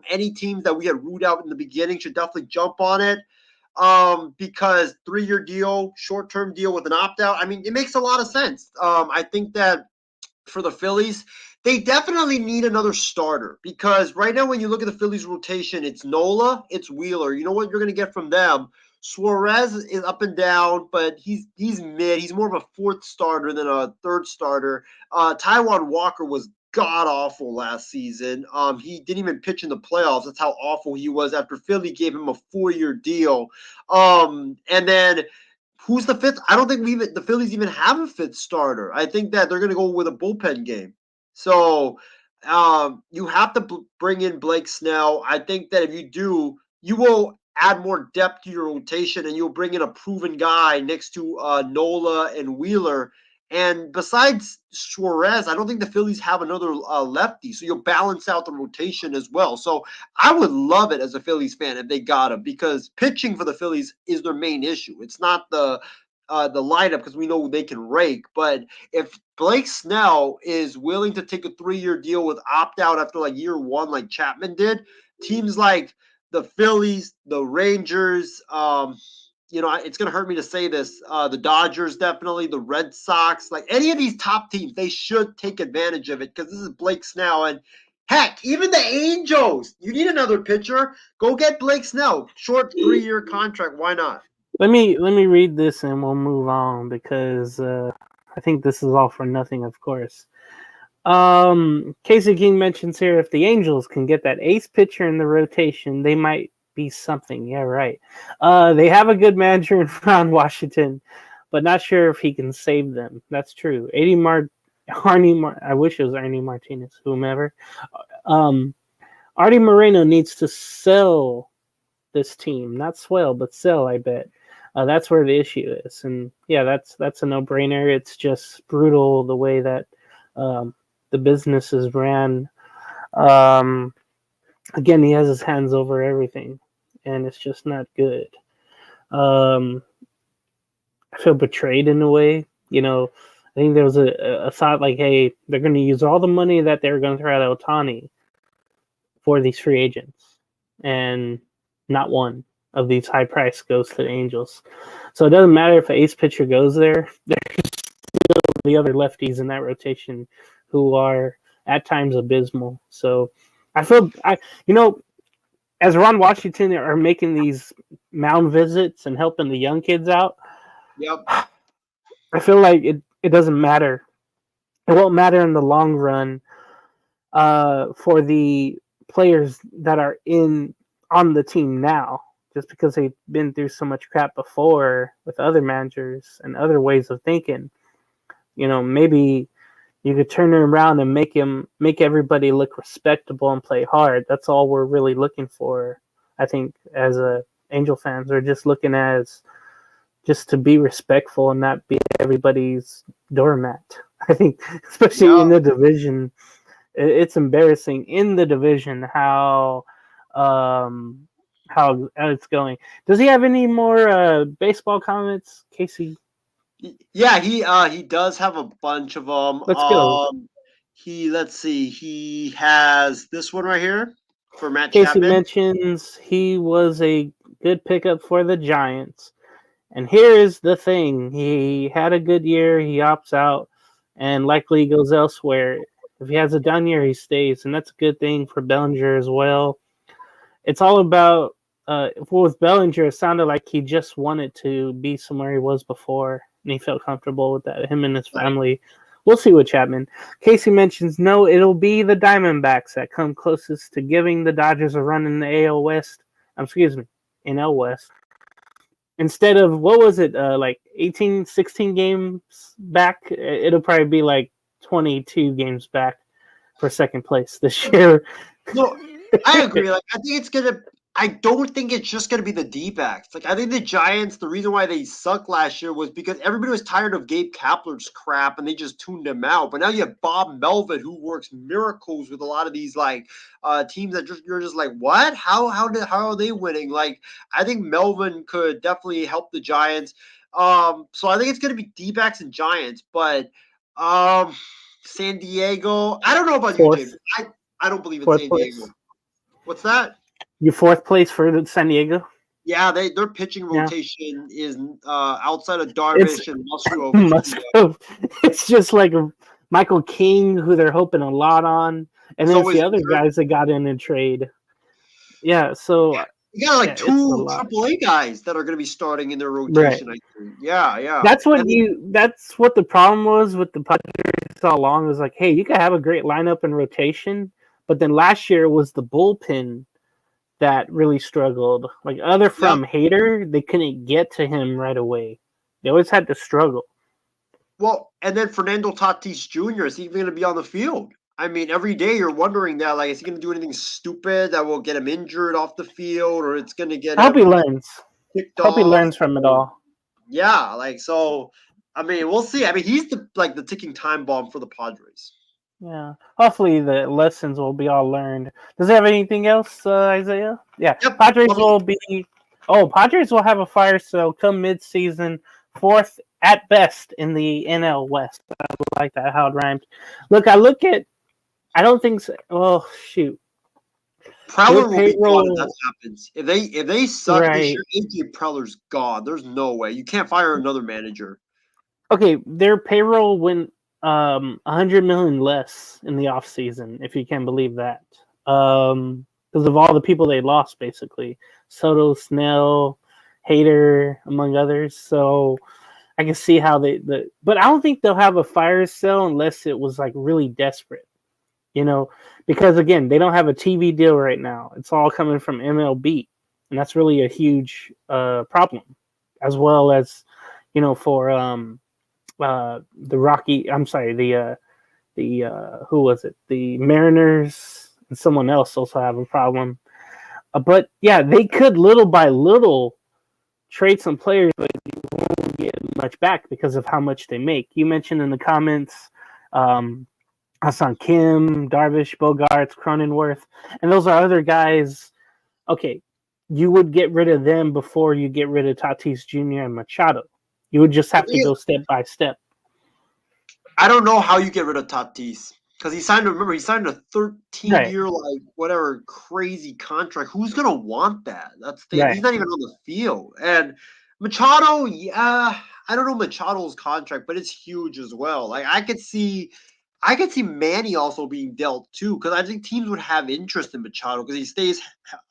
Speaker 1: any teams that we had ruled out in the beginning should definitely jump on it. Because 3-year deal, short-term deal with an opt-out, I mean, it makes a lot of sense. I think that for the Phillies, they definitely need another starter because right now when you look at the Phillies rotation, it's Nola, it's Wheeler. You know what you're going to get from them? Suarez is up and down, but he's mid. He's more of a fourth starter than a third starter. Taijuan Walker was god-awful last season. He didn't even pitch in the playoffs. That's how awful he was after Philly gave him a 4-year deal. And then who's the fifth? I don't think the Phillies even have a fifth starter. I think that they're going to go with a bullpen game. So you have to bring in Blake Snell. I think that if you do, you will add more depth to your rotation and you'll bring in a proven guy next to Nola and Wheeler. And besides Suarez, I don't think the Phillies have another lefty. So you'll balance out the rotation as well. So I would love it as a Phillies fan if they got him because pitching for the Phillies is their main issue. It's not the lineup because we know they can rake. But if Blake Snell is willing to take a 3-year deal with opt-out after like year 1 like Chapman did, teams like the Phillies, the Rangers, it's going to hurt me to say this. The Dodgers, definitely, the Red Sox, like any of these top teams, they should take advantage of it because this is Blake Snell. And heck, even the Angels, you need another pitcher. Go get Blake Snell. Short 3-year contract. Why not?
Speaker 4: Let me read this and we'll move on because I think this is all for nothing, of course. Casey King mentions here if the Angels can get that ace pitcher in the rotation, they might be something. Yeah, right. They have a good manager in Ron Washington, but not sure if he can save them. That's true. I wish it was Arnie Martinez, whomever. Artie Moreno needs to sell this team, not swell, but sell. I bet that's where the issue is, and yeah, that's a no-brainer. It's just brutal the way that the business is ran. Again, he has his hands over everything, and it's just not good. I feel betrayed in a way. I think there was a thought like, hey, they're going to use all the money that they're going to throw at Ohtani for these free agents, and not one of these high price goes to the Angels. So it doesn't matter if an ace pitcher goes there. There's still the other lefties in that rotation who are at times abysmal. So I feel as Ron Washington are making these mound visits and helping the young kids out.
Speaker 1: Yep.
Speaker 4: I feel like it doesn't matter. It won't matter in the long run for the players that are on the team now, just because they've been through so much crap before with other managers and other ways of thinking. Maybe you could turn it around and make everybody look respectable and play hard. That's all we're really looking for. I think as Angel fans, we're just looking as just to be respectful and not be everybody's doormat. I think, especially in the division, it's embarrassing in the division how it's going. Does he have any more baseball comments, Casey?
Speaker 1: Yeah, he does have a bunch of them.
Speaker 4: Let's go.
Speaker 1: Let's see, he has this one right here for Matt
Speaker 4: Casey
Speaker 1: Chapman.
Speaker 4: mentions he was a good pickup for the Giants. And here is the thing. He had a good year. He opts out and likely goes elsewhere. If he has a down year, he stays. And that's a good thing for Bellinger as well. It's all about, with Bellinger, it sounded like he just wanted to be somewhere he was before. And he felt comfortable with that, him and his family. We'll see with Chapman. Casey mentions, no, it'll be the Diamondbacks that come closest to giving the Dodgers a run in the AL West. NL West. Instead of, what was it, like 18, 16 games back? It'll probably be like 22 games back for second place this year.
Speaker 1: No, I agree. Like, I don't think it's just gonna be the D-backs. Like, I think the Giants, the reason why they sucked last year was because everybody was tired of Gabe Kapler's crap and they just tuned him out. But now you have Bob Melvin, who works miracles with a lot of these teams that you're just like, what? How are they winning? Like, I think Melvin could definitely help the Giants. So I think it's gonna be D-backs and Giants, but San Diego. I don't know about you, James. I don't believe in San Diego. What's that?
Speaker 4: You fourth place for San Diego?
Speaker 1: Yeah, their pitching rotation is outside of Darvish and Musgrove.
Speaker 4: It's just like Michael King, who they're hoping a lot on, and then it's the other guys that got in trade. Yeah, so
Speaker 1: you got like two AAA guys that are going to be starting in their rotation. Right. I think. Yeah.
Speaker 4: That's what the problem was with the Padres all along. Was like, hey, you can have a great lineup and rotation, but then last year was the bullpen that really struggled. Like other from Hader, they couldn't get to him right away. They always had to struggle.
Speaker 1: Well, and then Fernando Tatis Jr. is he even going to be on the field? I mean, every day you're wondering that, like, is he going to do anything stupid that will get him injured off the field, or it's going to get?
Speaker 4: I hope he learns. Hope he learns from it all.
Speaker 1: Yeah, so. I mean, we'll see. I mean, he's the ticking time bomb for the Padres.
Speaker 4: Yeah. Hopefully the lessons will be all learned. Does he have anything else, Isaiah? Yeah. Yep. Padres will have a fire sale come mid-season, fourth at best in the NL West. I like that, how it rhymed. I don't think so. Well, shoot.
Speaker 1: Preller will be gone if that happens. If they suck this year, AJ Preller's gone. There's no way. You can't fire another manager.
Speaker 4: Okay, their payroll went $100 million less in the offseason, if you can believe that. Because of all the people they lost, basically. Soto, Snell, Hader, among others. So I can see how but I don't think they'll have a fire sale unless it was like really desperate. Because again, they don't have a TV deal right now. It's all coming from MLB, and that's really a huge problem, as well as for the Rocky. I'm sorry, the who was it? The Mariners and someone else also have a problem. But yeah, they could little by little trade some players, but you won't get much back because of how much they make. You mentioned in the comments. Hassan Kim, Darvish, Bogarts, Cronenworth, and those are other guys. Okay, you would get rid of them before you get rid of Tatis Jr. and Machado. You would just have to go step by step.
Speaker 1: I don't know how you get rid of Tatis because he signed a 13-year whatever crazy contract. Who's gonna want that? He's not even on the field. And Machado, I don't know Machado's contract, but it's huge as well. Like I could see Manny also being dealt too, because I think teams would have interest in Machado because he stays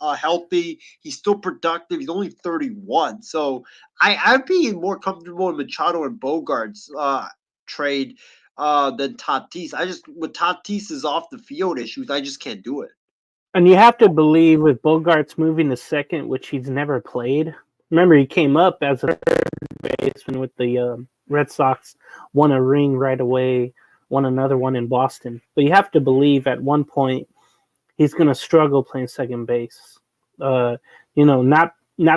Speaker 1: healthy. He's still productive. He's only 31, so I'd be more comfortable in Machado and Bogarts trade than Tatis. With Tatis's off the field issues, I just can't do it.
Speaker 4: And you have to believe with Bogarts moving to second, which he's never played. Remember, he came up as a third baseman with the Red Sox, won a ring right away. Won another one in Boston. But you have to believe at one point he's going to struggle playing second base. Not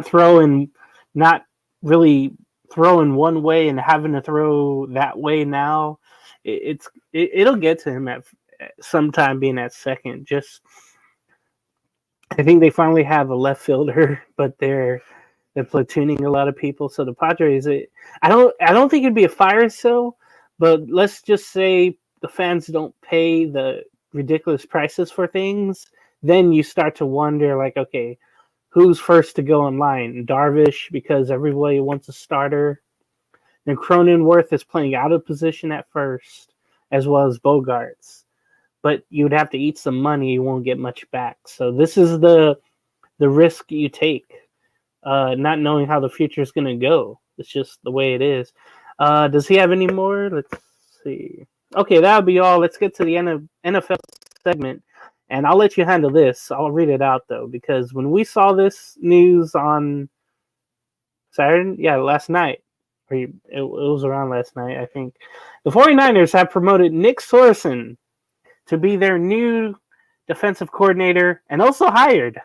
Speaker 4: throwing, not really throwing one way and having to throw that way now, it'll get to him at sometime being at second. Just I think they finally have a left fielder, but they're platooning a lot of people. So the Padres, I don't think it'd be a fire sale, but let's just say the fans don't pay the ridiculous prices for things. Then you start to wonder, like, okay, who's first to go in line? Darvish, because everybody wants a starter. And Cronenworth is playing out of position at first, as well as Bogarts. But you would have to eat some money. You won't get much back. So this is the risk you take, not knowing how the future is going to go. It's just the way it is. Does he have any more? Let's see. Okay, that'll be all. Let's get to the NFL segment. And I'll let you handle this. I'll read it out, though, because when we saw this news on Saturday, last night, it was around last night, I think, the 49ers have promoted Nick Sorenson to be their new defensive coordinator and also hired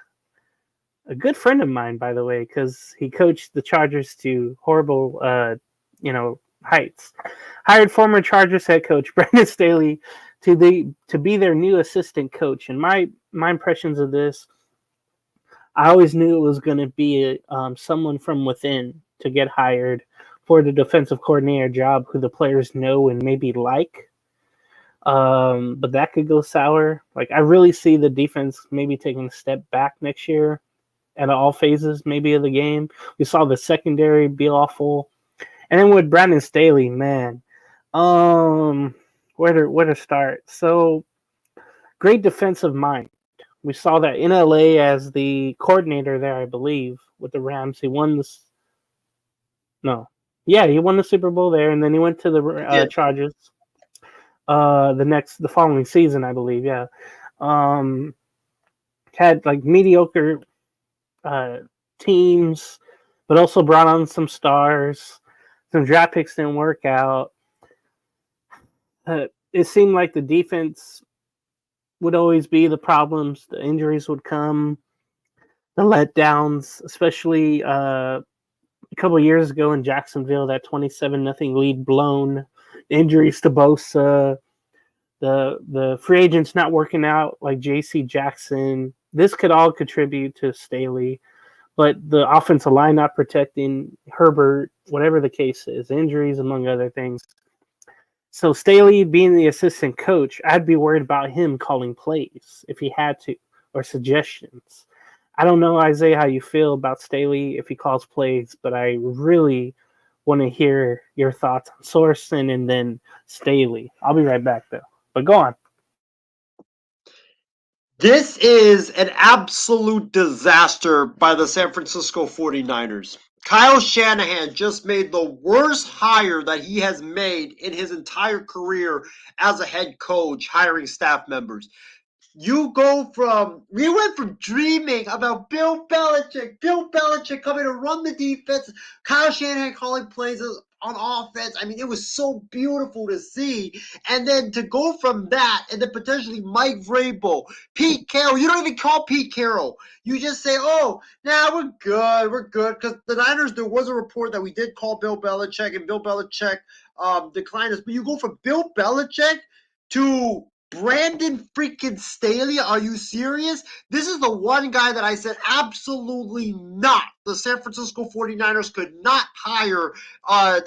Speaker 4: a good friend of mine, by the way, because he coached the Chargers to horrible, heights. Hired former Chargers head coach Brandon Staley to be their new assistant coach. And my impressions of this, I always knew it was going to be someone from within to get hired for the defensive coordinator job, who the players know and maybe like. But that could go sour. Like, I really see the defense maybe taking a step back next year at all phases maybe of the game. We saw the secondary be awful. And then with Brandon Staley, man, where to start? So, great defensive mind. We saw that in LA as the coordinator there, I believe, with the Rams. He won he won the Super Bowl there, and then he went to the Chargers the following season, I believe. Yeah, had like mediocre teams, but also brought on some stars. Some draft picks didn't work out. It seemed like the defense would always be the problems. The injuries would come, the letdowns, especially a couple of years ago in Jacksonville, that 27-0 lead blown, injuries to Bosa, the free agents not working out like J.C. Jackson. This could all contribute to Staley, but the offensive line not protecting Herbert, whatever the case is, injuries among other things. So Staley being the assistant coach, I'd be worried about him calling plays if he had to, or suggestions. I don't know, Isaiah, how you feel about Staley if he calls plays, but I really want to hear your thoughts on Sorenson and then Staley. I'll be right back, though. But go on.
Speaker 1: This is an absolute disaster by the San Francisco 49ers. Kyle Shanahan just made the worst hire that he has made in his entire career as a head coach, hiring staff members. We went from dreaming about Bill Belichick coming to run the defense, Kyle Shanahan calling plays on offense. I mean, it was so beautiful to see. And then to go from that, and then potentially Mike Vrabel, Pete Carroll. You don't even call Pete Carroll. You just say, we're good. Because the Niners, there was a report that we did call Bill Belichick, and Bill Belichick declined us. But you go from Bill Belichick to Brandon freaking Staley, are you serious? This is the one guy that I said absolutely not. The San Francisco 49ers could not hire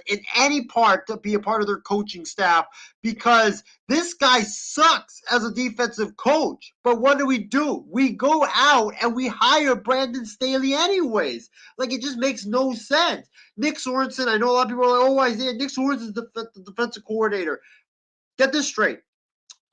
Speaker 1: in any part to be a part of their coaching staff, because this guy sucks as a defensive coach. But what do? We go out and we hire Brandon Staley anyways. Like, it just makes no sense. Nick Sorenson, I know a lot of people are like, Isaiah, Nick Sorenson is the defensive coordinator. Get this straight.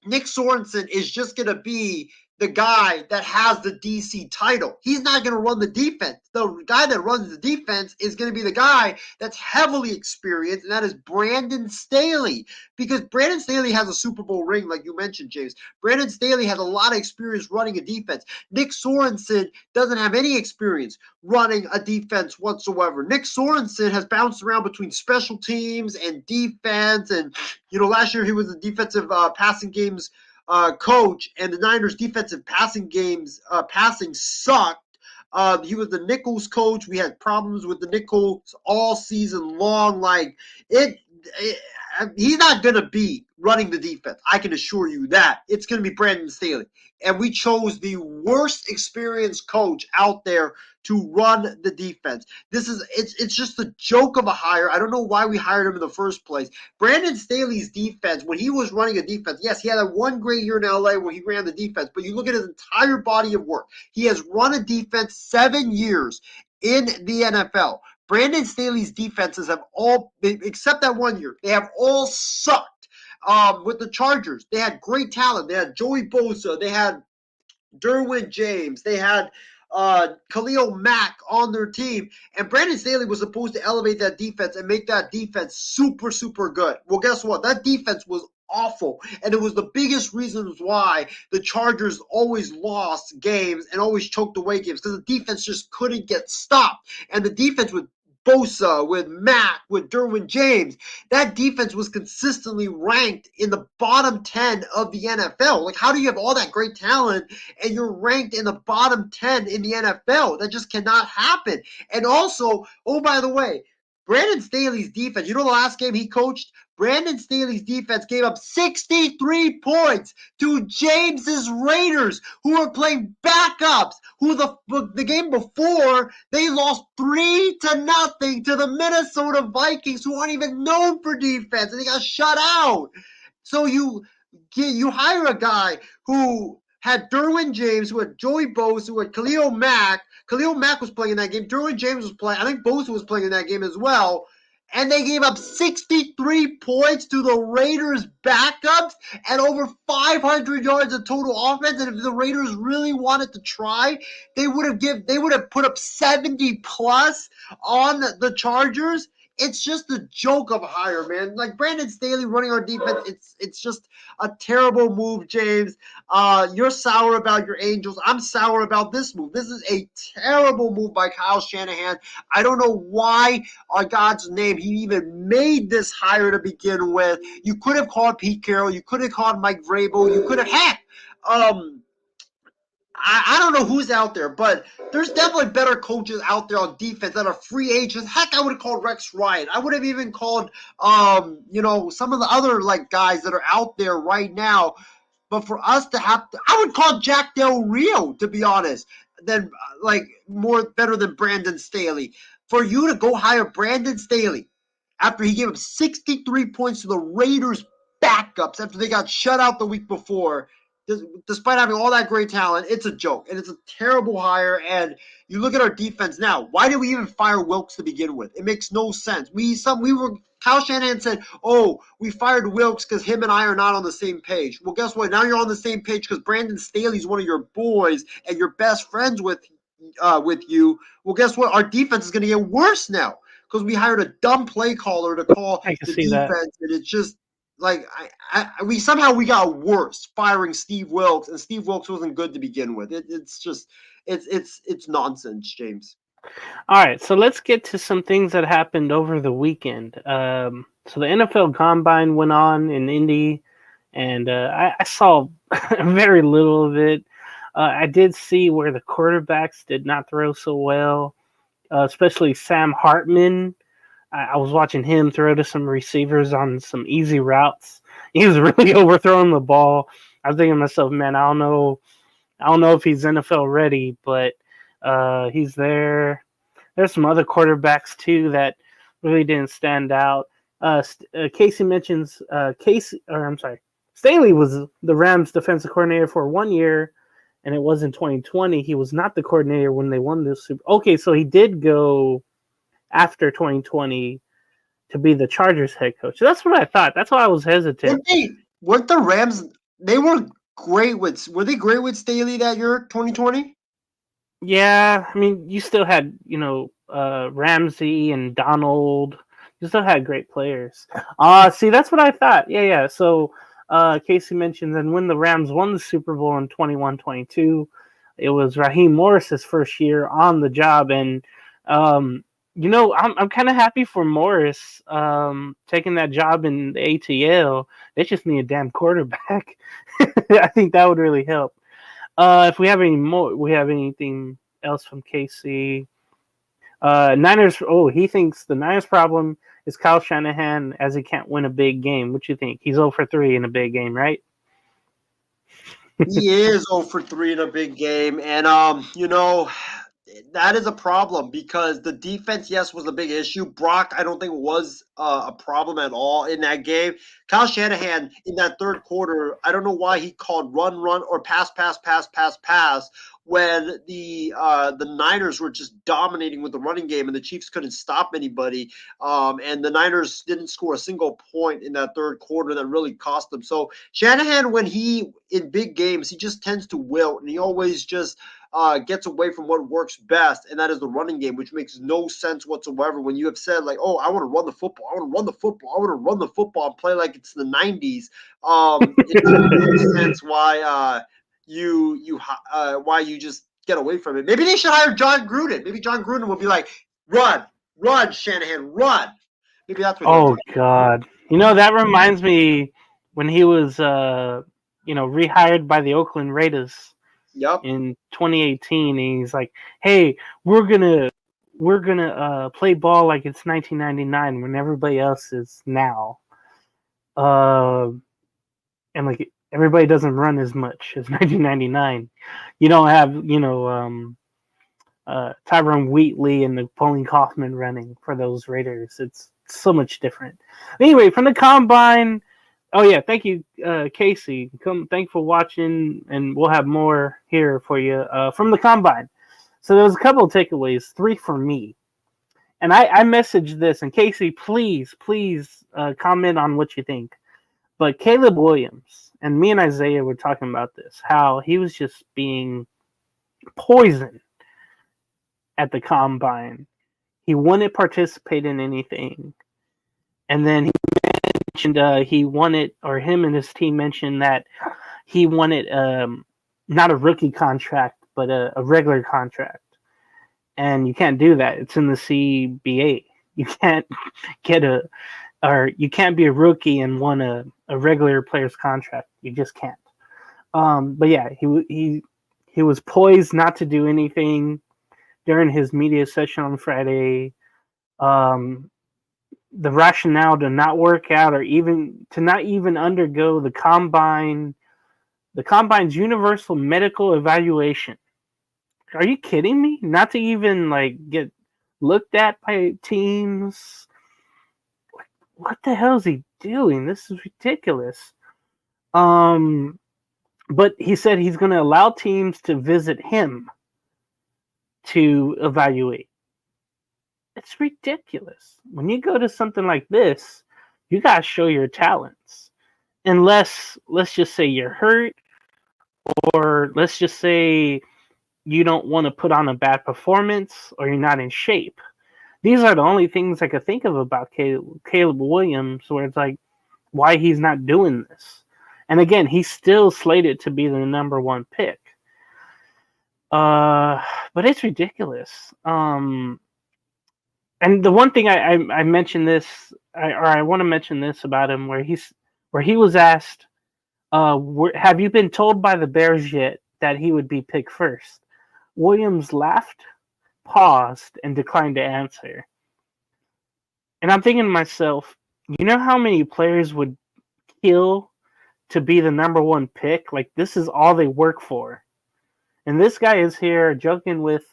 Speaker 1: Nick Sorenson is just going to be the guy that has the DC title. He's not going to run the defense. The guy that runs the defense is going to be the guy that's heavily experienced, and that is Brandon Staley. Because Brandon Staley has a Super Bowl ring, like you mentioned, James. Brandon Staley has a lot of experience running a defense. Nick Sorenson doesn't have any experience running a defense whatsoever. Nick Sorenson has bounced around between special teams and defense, and last year he was the defensive passing games coach, and the Niners defensive passing sucked. He was the Nichols coach. We had problems with the Nichols all season long. Like he's not gonna be running the defense. I can assure you that it's gonna be Brandon Staley, and we chose the worst experienced coach out there to run the defense. It's just a joke of a hire. I don't know why we hired him in the first place. Brandon Staley's defense, when he was running a defense, yes, he had that one great year in LA where he ran the defense, but you look at his entire body of work. He has run a defense 7 years in the NFL. Brandon Staley's defenses have all, except that 1 year, they have all sucked. With the Chargers, they had great talent. They had Joey Bosa. They had Derwin James. They had Khalil Mack on their team. And Brandon Staley was supposed to elevate that defense and make that defense super, super good. Well, guess what? That defense was awful. And it was the biggest reasons why the Chargers always lost games and always choked away games, because the defense just couldn't get stopped. And the defense with Bosa, with Mack, with Derwin James, that defense was consistently ranked in the bottom 10 of the NFL. Like, how do you have all that great talent and you're ranked in the bottom 10 in the NFL? That just cannot happen. And also, oh, by the way, Brandon Staley's defense, you know the last game he coached? Brandon Staley's defense gave up 63 points to James's Raiders, who were playing backups, who the game before, they lost 3-0 to the Minnesota Vikings, who aren't even known for defense, and they got shut out. So you hire a guy who had Derwin James, who had Joey Bosa, who had Khalil Mack. Khalil Mack was playing in that game. Derwin James was playing. I think Bosa was playing in that game as well. And they gave up 63 points to the Raiders' backups and over 500 yards of total offense. And if the Raiders really wanted to try, they would have put up 70 plus on the Chargers. It's just a joke of a hire, man. Like Brandon Staley running our defense, it's just a terrible move, James. You're sour about your Angels. I'm sour about this move. This is a terrible move by Kyle Shanahan. I don't know why, on God's name, he even made this hire to begin with. You could have called Pete Carroll. You could have called Mike Vrabel. You could have, heck, I don't know who's out there, but there's definitely better coaches out there on defense that are free agents. Heck, I would have called Rex Ryan. I would have even called, some of the other guys that are out there right now. But for us to have to, I would call Jack Del Rio, to be honest, than more better than Brandon Staley. For you to go hire Brandon Staley after he gave up 63 points to the Raiders backups after they got shut out the week before, despite having all that great talent, it's a joke. And it's a terrible hire. And you look at our defense now. Why did we even fire Wilkes to begin with? It makes no sense. Kyle Shanahan said, oh, we fired Wilkes because him and I are not on the same page. Well, guess what? Now you're on the same page because Brandon Staley's one of your boys and you're best friends with you. Well, guess what? Our defense is going to get worse now because we hired a dumb play caller to call the defense. And it's just, we got worse firing Steve Wilkes, and Steve Wilkes wasn't good to begin with. It's nonsense, James.
Speaker 4: All right, so let's get to some things that happened over the weekend. So the NFL Combine went on in Indy, and I saw very little of it. I did see where the quarterbacks did not throw so well, especially Sam Hartman. I was watching him throw to some receivers on some easy routes. He was really overthrowing the ball. I was thinking to myself, man, I don't know if he's NFL ready, but he's there. There's some other quarterbacks too that really didn't stand out. Casey mentions Staley was the Rams defensive coordinator for 1 year, and it was in 2020. He was not the coordinator when they won this Super. Okay, so he did go after 2020 to be the Chargers head coach. That's what I thought. That's why I was hesitant.
Speaker 1: Weren't the Rams? Were they great with Staley that year, 2020?
Speaker 4: Yeah, I mean, you still had Ramsey and Donald. You still had great players. See, that's what I thought. Yeah. So Casey mentions, and when the Rams won the Super Bowl in 21-22, it was Raheem Morris's first year on the job, and I'm kind of happy for Morris taking that job in the ATL. They just need a damn quarterback. I think that would really help. If we have anything else from KC. Niners. Oh, he thinks the Niners' problem is Kyle Shanahan as he can't win a big game. What you think? He's 0 for 3 in a big game, right?
Speaker 1: He is 0 for 3 in a big game, and that is a problem because the defense, yes, was a big issue. Brock, I don't think was a problem at all in that game. Kyle Shanahan in that third quarter, I don't know why he called run, or pass when the Niners were just dominating with the running game and the Chiefs couldn't stop anybody. And the Niners didn't score a single point in that third quarter that really cost them. So Shanahan, when he in big games, he just tends to wilt, and he always just gets away from what works best, and that is the running game, which makes no sense whatsoever when you have said, like, oh, I want to run the football, and play like it's the 90s. It makes no sense why why you just get away from it. Maybe they should hire John Gruden. Maybe John Gruden will be like, run, Shanahan, run. Maybe that's what he'll do.
Speaker 4: God. That reminds me when he was, rehired by the Oakland Raiders.
Speaker 1: Yep.
Speaker 4: In 2018, and he's like, "Hey, we're gonna play ball like it's 1999 when everybody else is now, and like everybody doesn't run as much as 1999. You don't have Tyrone Wheatley and Napoleon Kaufman running for those Raiders. It's so much different. Anyway, from the combine." Oh yeah, thank you, Casey. Thank you for watching, and we'll have more here for you from the combine. So there was a couple of takeaways, 3 for me, and I messaged this. And Casey, please comment on what you think. But Caleb Williams and me and Isaiah were talking about this, how he was just being poisoned at the combine. He wouldn't participate in anything, and then he he wanted, or him and his team mentioned that he wanted not a rookie contract, but a regular contract. And you can't do that. It's in the CBA. You can't you can't be a rookie and want a regular player's contract. You just can't. But yeah, he was poised not to do anything during his media session on Friday. The rationale to not work out, or even to not even undergo the combine's universal medical evaluation. Are you kidding me? Not to even get looked at by teams. What the hell is he doing? This is ridiculous. But he said he's going to allow teams to visit him to evaluate. It's ridiculous. When you go to something like this, you got to show your talents. Unless, let's just say you're hurt, or let's just say you don't want to put on a bad performance, or you're not in shape. These are the only things I could think of about Caleb Williams, where it's like, why he's not doing this. And again, he's still slated to be the number 1 pick. But it's ridiculous. And the one thing I mentioned this, I want to mention this about him, where he was asked, have you been told by the Bears yet that he would be picked first? Williams laughed, paused, and declined to answer. And I'm thinking to myself, you know how many players would kill to be the number 1 pick? Like, this is all they work for. And this guy is here joking with,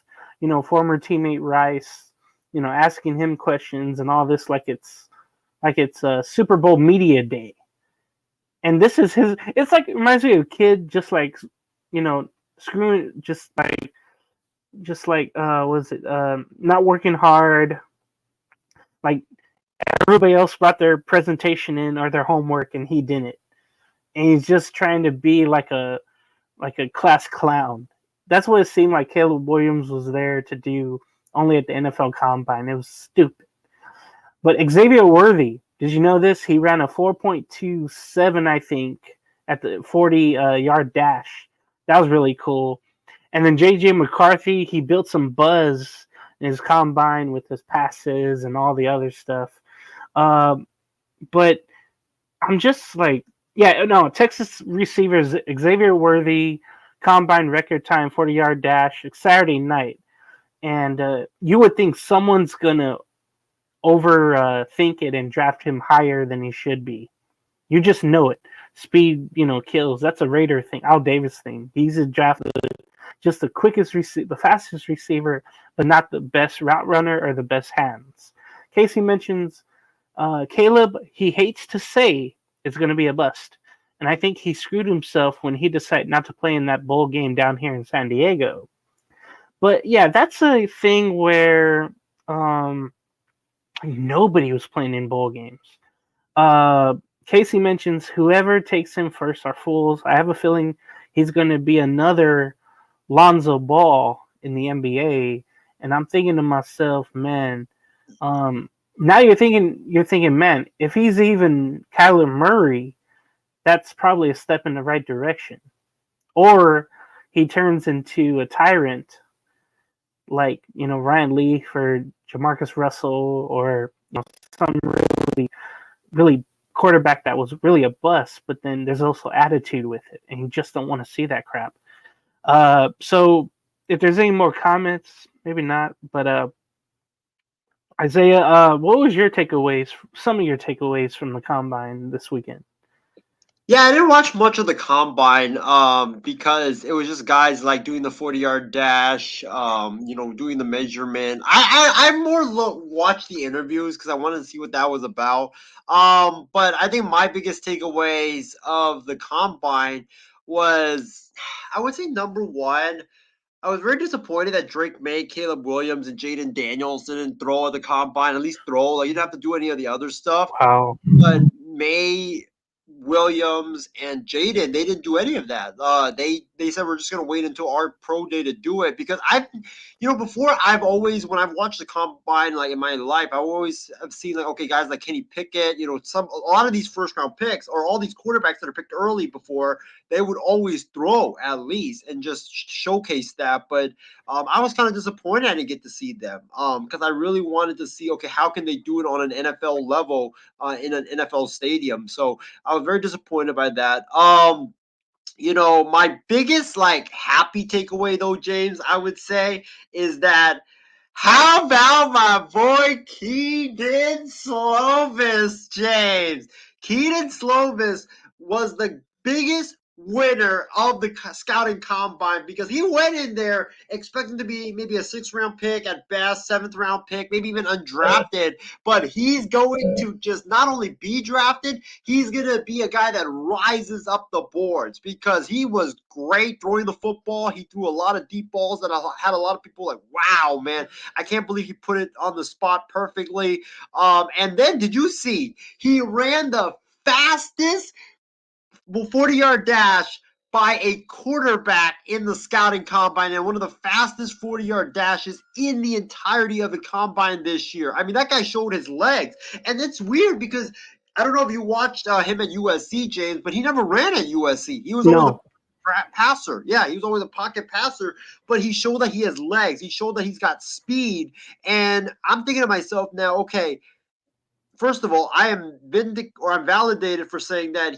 Speaker 4: former teammate Rice, asking him questions and all this like it's a Super Bowl media day. And this is it's like, it reminds me of a kid just screwing, not working hard. Like, everybody else brought their presentation in or their homework and he didn't. And he's just trying to be like a class clown. That's what it seemed like Caleb Williams was there to do, only at the NFL Combine. It was stupid. But Xavier Worthy, did you know this? He ran a 4.27, I think, at the 40-yard dash. That was really cool. And then J.J. McCarthy, he built some buzz in his combine with his passes and all the other stuff. But I'm just like, Texas receivers, Xavier Worthy, combine record time 40-yard dash Saturday night, and you would think someone's gonna overthink it and draft him higher than he should be. You just know it. Speed, kills. That's a Raider thing. Al Davis thing. He's a draft just the quickest the fastest receiver, but not the best route runner or the best hands. Casey mentions Caleb. He hates to say it's going to be a bust, and I think he screwed himself when he decided not to play in that bowl game down here in San Diego. But yeah, that's a thing where nobody was playing in bowl games. Casey mentions whoever takes him first are fools. I have a feeling he's going to be another Lonzo Ball in the NBA, and I'm thinking to myself, man. Now you're thinking, man, if he's even Kyler Murray, that's probably a step in the right direction. Or he turns into a tyrant, like Ryan Leaf or Jamarcus Russell, or some really quarterback that was really a bust, but then there's also attitude with it, and you just don't want to see that crap. So if there's any more comments, maybe not, but Isaiah, what was your takeaways? Some of your takeaways from the combine this weekend?
Speaker 1: Yeah, I didn't watch much of the combine because it was just guys like doing the 40-yard dash, doing the measurement. I more watched the interviews because I wanted to see what that was about. But I think my biggest takeaways of the combine was, I would say number one, I was very disappointed that Drake May, Caleb Williams, and Jaden Daniels didn't throw at the combine. At least throw. Like, you didn't have to do any of the other stuff.
Speaker 4: Wow.
Speaker 1: But May, Williams, and Jaden, they didn't do any of that. They said we're just gonna wait until our pro day to do it because before when I've watched the combine like in my life, I always have seen like guys like Kenny Pickett, a lot of these first round picks or all these quarterbacks that are picked early before, they would always throw at least and just showcase that. But I was kind of disappointed I didn't get to see them because I really wanted to see how can they do it on an NFL level in an NFL stadium. So I was very disappointed by that. My biggest happy takeaway though, James, I would say is that how about my boy Keaton Slovis, James? Keaton Slovis was the biggest winner of the scouting combine because he went in there expecting to be maybe a 6th-round pick at best, 7th-round pick, maybe even undrafted, but he's going to just not only be drafted, he's going to be a guy that rises up the boards because he was great throwing the football. He threw a lot of deep balls that had a lot of people like, wow, man, I can't believe he put it on the spot perfectly. And then did you see he ran the fastest 40-yard dash by a quarterback in the scouting combine and one of the fastest 40-yard dashes in the entirety of the combine this year. I mean, that guy showed his legs. And it's weird because I don't know if you watched him at USC, James, but he never ran at USC. He was always a passer. Yeah, he was always a pocket passer, but he showed that he has legs. He showed that he's got speed. And I'm thinking to myself now, okay, first of all, I'm validated for saying that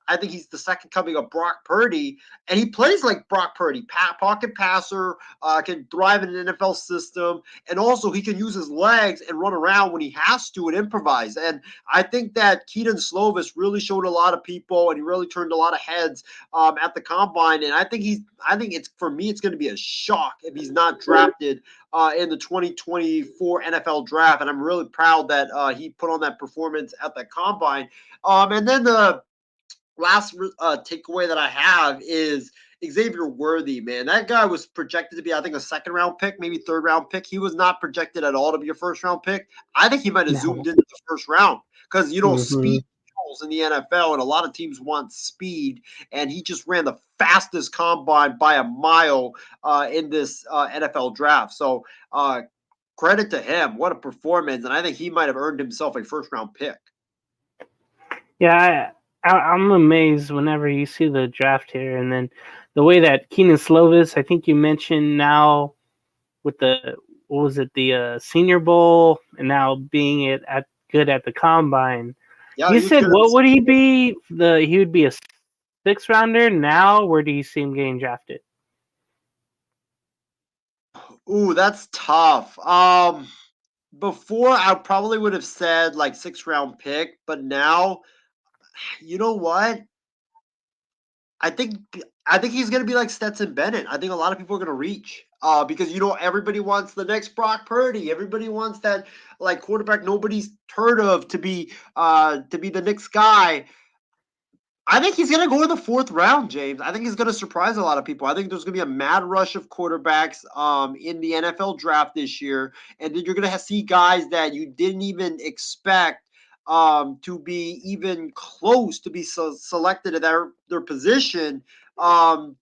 Speaker 1: I think he's the second coming of Brock Purdy, and he plays like Brock Purdy, pocket passer, can thrive in an NFL system, and also he can use his legs and run around when he has to and improvise. And I think that Keaton Slovis really showed a lot of people, and he really turned a lot of heads at the combine. And I think it's going to be a shock if he's not drafted in the 2024 NFL draft, and I'm really proud that he put on that performance at the combine. And then the last takeaway that I have is Xavier Worthy, man. That guy was projected to be, I think, a 2nd-round pick, maybe 3rd-round pick. He was not projected at all to be a 1st-round pick. I think he might have zoomed into the 1st round because, speed in the NFL, and a lot of teams want speed, and he just ran the fastest combine by a mile in this NFL draft. So credit to him. What a performance, and I think he might have earned himself a 1st-round pick.
Speaker 4: Yeah, I'm amazed whenever you see the draft here, and then the way that Keaton Slovis, I think you mentioned now with the Senior Bowl, and now being good at the combine. Yeah, you said what would he be? He would be a 6th rounder. Now, where do you see him getting drafted?
Speaker 1: Ooh, that's tough. Before I probably would have said like 6th round pick, but now, you know what? I think I think he's gonna be like Stetson Bennett. I think a lot of people are gonna reach. Because everybody wants the next Brock Purdy. Everybody wants that like quarterback nobody's heard of to be the next guy. I think he's going to go in the 4th round, James. I think he's going to surprise a lot of people. I think there's going to be a mad rush of quarterbacks in the NFL draft this year, and then you're going to see guys that you didn't even expect to be even close to be selected at their position, and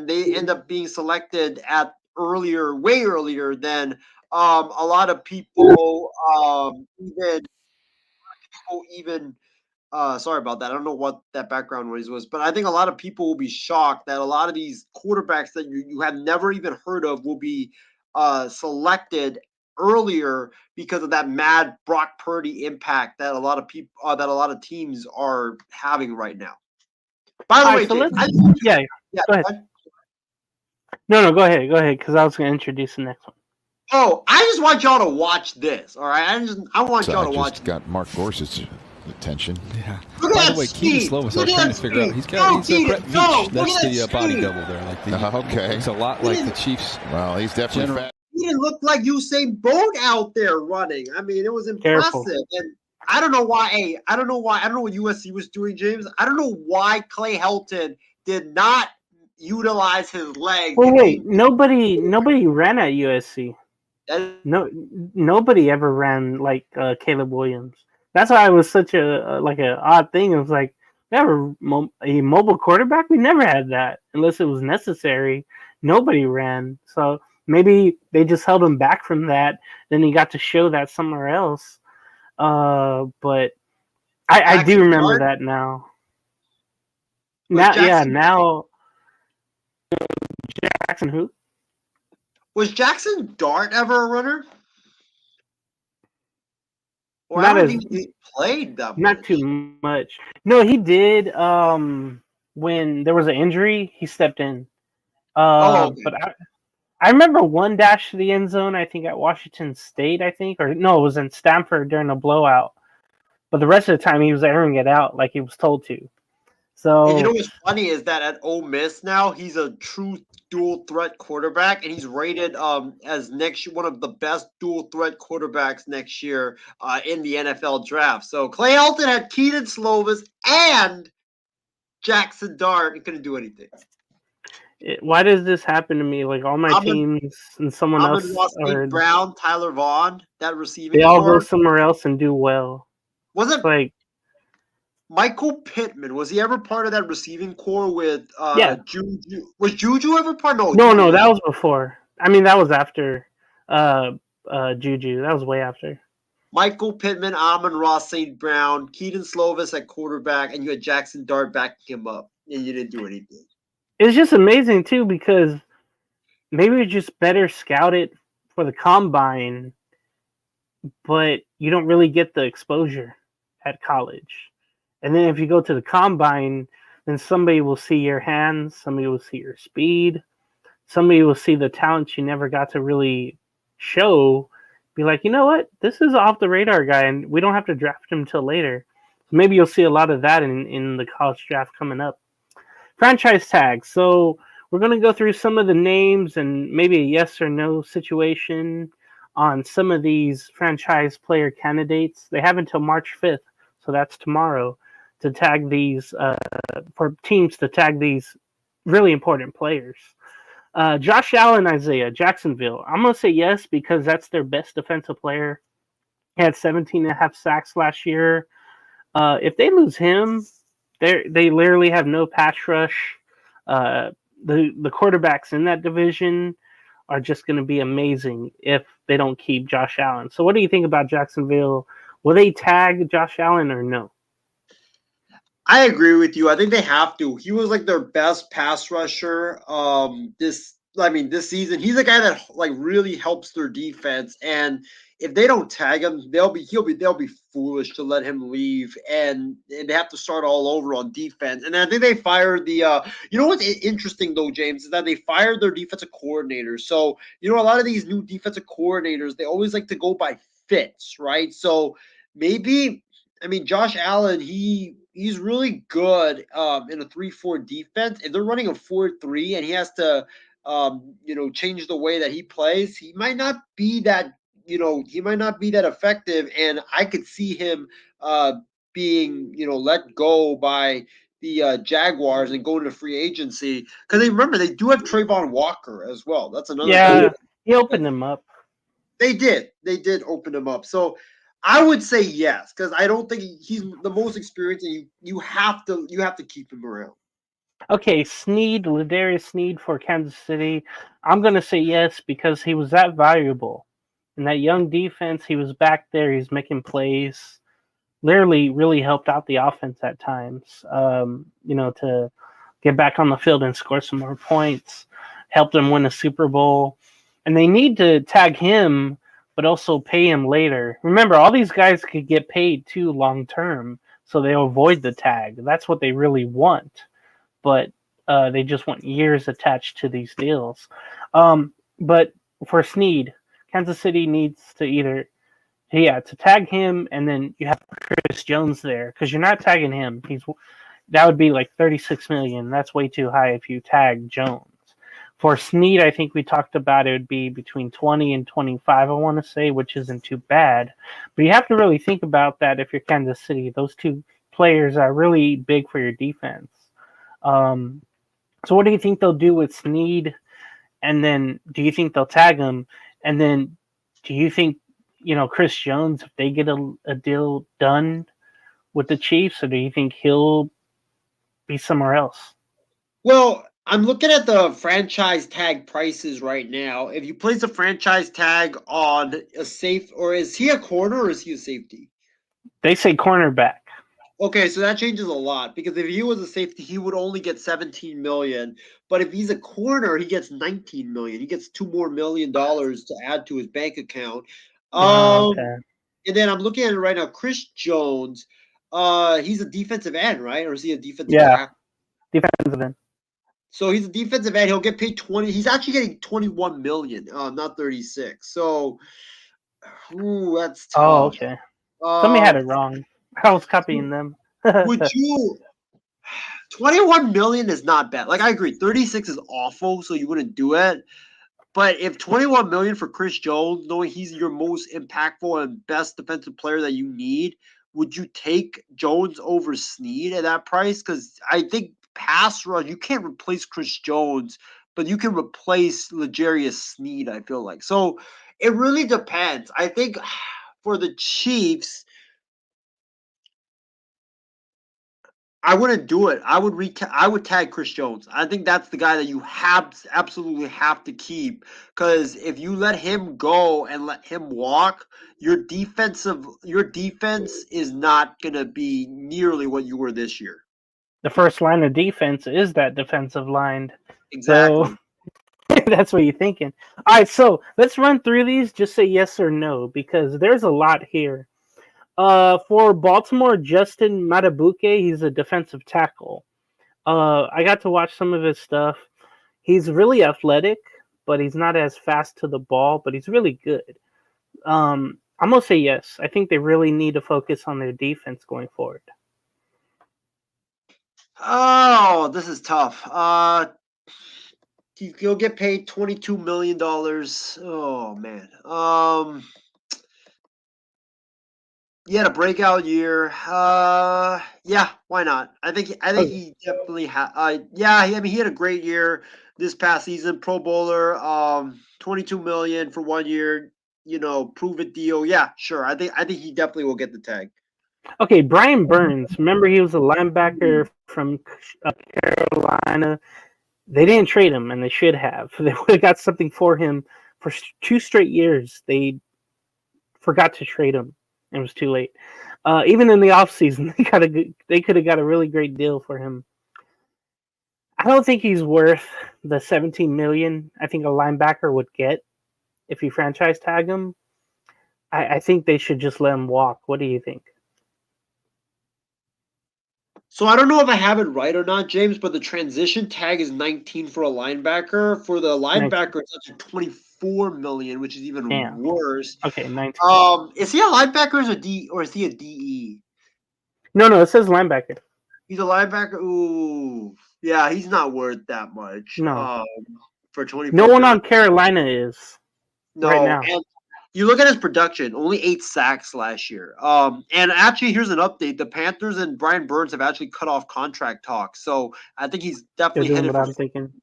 Speaker 1: they end up being selected at way earlier than a lot of people even sorry about that. I don't know what that background noise was, but I think a lot of people will be shocked that a lot of these quarterbacks that you have never even heard of will be selected earlier because of that mad Brock Purdy impact that a lot of people that a lot of teams are having right now. By the way,
Speaker 4: so
Speaker 1: James,
Speaker 4: yeah, go ahead. No, go ahead, because I was going to introduce the next one.
Speaker 1: Oh, I just want y'all to watch this. All right, I want y'all to watch.
Speaker 5: Got Mark Gorsuch's attention.
Speaker 6: Yeah.
Speaker 1: Look
Speaker 6: By
Speaker 1: at
Speaker 6: the way,
Speaker 1: that
Speaker 6: Keaton
Speaker 1: speed.
Speaker 6: Slovis, I
Speaker 1: Look
Speaker 6: was
Speaker 1: at
Speaker 6: trying
Speaker 1: that
Speaker 6: to figure out.
Speaker 1: speed.
Speaker 6: He's
Speaker 1: Go,
Speaker 6: Brett
Speaker 1: Keaton, go.
Speaker 6: Veach.
Speaker 1: Look
Speaker 6: That's
Speaker 1: at
Speaker 6: the
Speaker 1: that
Speaker 6: body
Speaker 1: speed.
Speaker 6: double there. Like
Speaker 5: Okay.
Speaker 6: Looks a lot like the Chiefs.
Speaker 5: Well, he's definitely
Speaker 6: General.
Speaker 5: fat.
Speaker 1: He didn't look like Usain Bolt out there running. I mean, it was impressive.
Speaker 4: Careful.
Speaker 1: And I don't know why. Hey, I don't know what USC was doing, James. I don't know why Clay Helton did not utilize his legs.
Speaker 4: Well, wait, nobody ran at USC. No, nobody ever ran like Caleb Williams. That's why it was such a odd thing. It was like, we have a mobile quarterback. We never had that unless it was necessary. Nobody ran, so maybe they just held him back from that. Then he got to show that somewhere else. But I do remember that now. Now Jackson who?
Speaker 1: Was Jackson Dart ever a runner? Or
Speaker 4: Not
Speaker 1: I don't
Speaker 4: as
Speaker 1: think he played that much.
Speaker 4: Not too much. No, he did. When there was an injury, he stepped in.
Speaker 1: Okay.
Speaker 4: But I remember one dash to the end zone. I think at Washington State. Or no, it was in Stanford during a blowout. But the rest of the time, he was airing it out like he was told to. So
Speaker 1: and you know what's funny is that at Ole Miss now he's a true dual threat quarterback, and he's rated as one of the best dual threat quarterbacks next year in the NFL draft. So Clay Helton had Keaton Slovis and Jackson Dart and couldn't do anything.
Speaker 4: Why does this happen to me? Like all my teams and someone else,
Speaker 1: St. Brown, Tyler Vaughn, that receiving.
Speaker 4: They all go somewhere else and do well.
Speaker 1: Was it
Speaker 4: it's like
Speaker 1: Michael Pittman? Was he ever part of that receiving core with Juju? Was Juju ever part?
Speaker 4: No, that was before. I mean, that was after Juju. That was way after.
Speaker 1: Michael Pittman, Amon-Ra St. Brown, Keaton Slovis at quarterback, and you had Jackson Dart backing him up, and you didn't do anything.
Speaker 4: It's just amazing, too, because maybe it's just better scouted for the combine, but you don't really get the exposure at college. And then if you go to the combine, then somebody will see your hands, somebody will see your speed, somebody will see the talents you never got to really show, be like, you know what, this is off the radar guy, and we don't have to draft him till later. So maybe you'll see a lot of that in the college draft coming up. Franchise tags. So we're going to go through some of the names and maybe a yes or no situation on some of these franchise player candidates. They have until March 5th, so that's tomorrow, to tag these, for teams to tag these really important players. Josh Allen, Isaiah, Jacksonville. I'm going to say yes because that's their best defensive player. He had 17.5 sacks last year. If they lose him, they literally have no pass rush. The quarterbacks in that division are just going to be amazing if they don't keep Josh Allen. So what do you think about Jacksonville? Will they tag Josh Allen or no?
Speaker 1: I agree with you. I think they have to. He was like their best pass rusher this I mean, this season, he's a guy that like really helps their defense. And if they don't tag him, they'll be foolish to let him leave, and they have to start all over on defense. And I think they fired the. You know what's interesting though, James, is that they fired their defensive coordinator. So you know, a lot of these new defensive coordinators, they always like to go by fits, right? So maybe, I mean, Josh Allen, he's really good in a 3-4 defense. If they're running a 4-3 and he has to change the way that he plays, he might not be that, he might not be that effective. And I could see him being, let go by the Jaguars and going to free agency. Because remember, they do have Trayvon Walker as well. That's another guy.
Speaker 4: Yeah, he opened him up.
Speaker 1: They did open him up. So I would say yes, because I don't think he's the most experienced, and you have to keep him around.
Speaker 4: Okay, Ladarius Sneed for Kansas City. I'm going to say yes because he was that valuable. In that young defense, he was back there. He's making plays. Literally really helped out the offense at times, to get back on the field and score some more points. Helped them win a Super Bowl. And they need to tag him, but also pay him later. Remember, all these guys could get paid too long term, so they'll avoid the tag. That's what they really want. But they just want years attached to these deals. But for Sneed, Kansas City needs to to tag him, and then you have Chris Jones there, because you're not tagging him. That would be like $36 million. That's way too high if you tag Jones. For Sneed, I think we talked about it would be between 20 and 25, I want to say, which isn't too bad. But you have to really think about that if you're Kansas City. Those two players are really big for your defense. So what do you think they'll do with Sneed? And then do you think they'll tag him? And then do you think, Chris Jones, if they get a deal done with the Chiefs, or do you think he'll be somewhere else?
Speaker 1: Well, I'm looking at the franchise tag prices right now. If you place a franchise tag on a safe, or is he a corner or is he a safety?
Speaker 4: They say cornerback.
Speaker 1: Okay, so that changes a lot, because if he was a safety, he would only get 17 million. But if he's a corner, he gets 19 million. He gets $2 more million to add to his bank account.
Speaker 4: Okay.
Speaker 1: And then I'm looking at it right now. Chris Jones, he's a defensive end, right? Or is he a defensive back?
Speaker 4: Defensive end.
Speaker 1: So he's a defensive end. He'll get paid 20. He's actually getting 21 million, not 36. So, that's tough.
Speaker 4: Oh, okay. Somebody had it wrong. I was copying them.
Speaker 1: Would you? 21 million is not bad. Like, I agree, 36 is awful, so you wouldn't do it. But if 21 million for Chris Jones, knowing he's your most impactful and best defensive player that you need, would you take Jones over Sneed at that price? Because I think pass rush, you can't replace Chris Jones, but you can replace L'Jarius Sneed, I feel like. So it really depends. I think for the Chiefs, I wouldn't do it. I would tag Chris Jones. I think that's the guy that you absolutely have to keep, because if you let him go and let him walk, your defense is not going to be nearly what you were this year.
Speaker 4: The first line of defense is that defensive line.
Speaker 1: Exactly.
Speaker 4: So that's what you're thinking. All right, so let's run through these. Just say yes or no, because there's a lot here. For Baltimore, Justin Matabuke, he's a defensive tackle. I got to watch some of his stuff. He's really athletic, but he's not as fast to the ball, but he's really good. I'm going to say yes. I think they really need to focus on their defense going forward.
Speaker 1: Oh, this is tough. He'll get paid $22 million. Oh, man. He had a breakout year. Yeah, why not? I think he definitely had. Yeah, I mean, he had a great year this past season. Pro Bowler, $22 million for 1 year. Prove it deal. Yeah, sure. I think he definitely will get the tag.
Speaker 4: Okay, Brian Burns. Remember, he was a linebacker from Carolina. They didn't trade him, and they should have. They would have got something for him for 2 straight years. They forgot to trade him. It was too late. Even in the offseason, they could have got a really great deal for him. I don't think he's worth the $17 million I think a linebacker would get if you franchise tag him. I think they should just let him walk. What do you think?
Speaker 1: So I don't know if I have it right or not, James, but the transition tag is 19 for a linebacker. For the
Speaker 4: 19.
Speaker 1: linebacker, it's actually 24 million, which is even
Speaker 4: Damn.
Speaker 1: worse.
Speaker 4: Okay, 19.
Speaker 1: Is he a linebacker or is he a DE?
Speaker 4: No, it says linebacker.
Speaker 1: He's a linebacker. Ooh, yeah, he's not worth that much.
Speaker 4: No.
Speaker 1: For 24
Speaker 4: No one
Speaker 1: million.
Speaker 4: on Carolina is right now.
Speaker 1: And you look at his production, only 8 sacks last year. And actually, here's an update: the Panthers and Brian Burns have actually cut off contract talks, so I think he's
Speaker 4: They're
Speaker 1: definitely
Speaker 4: doing
Speaker 1: headed
Speaker 4: what
Speaker 1: for.
Speaker 4: I'm thinking.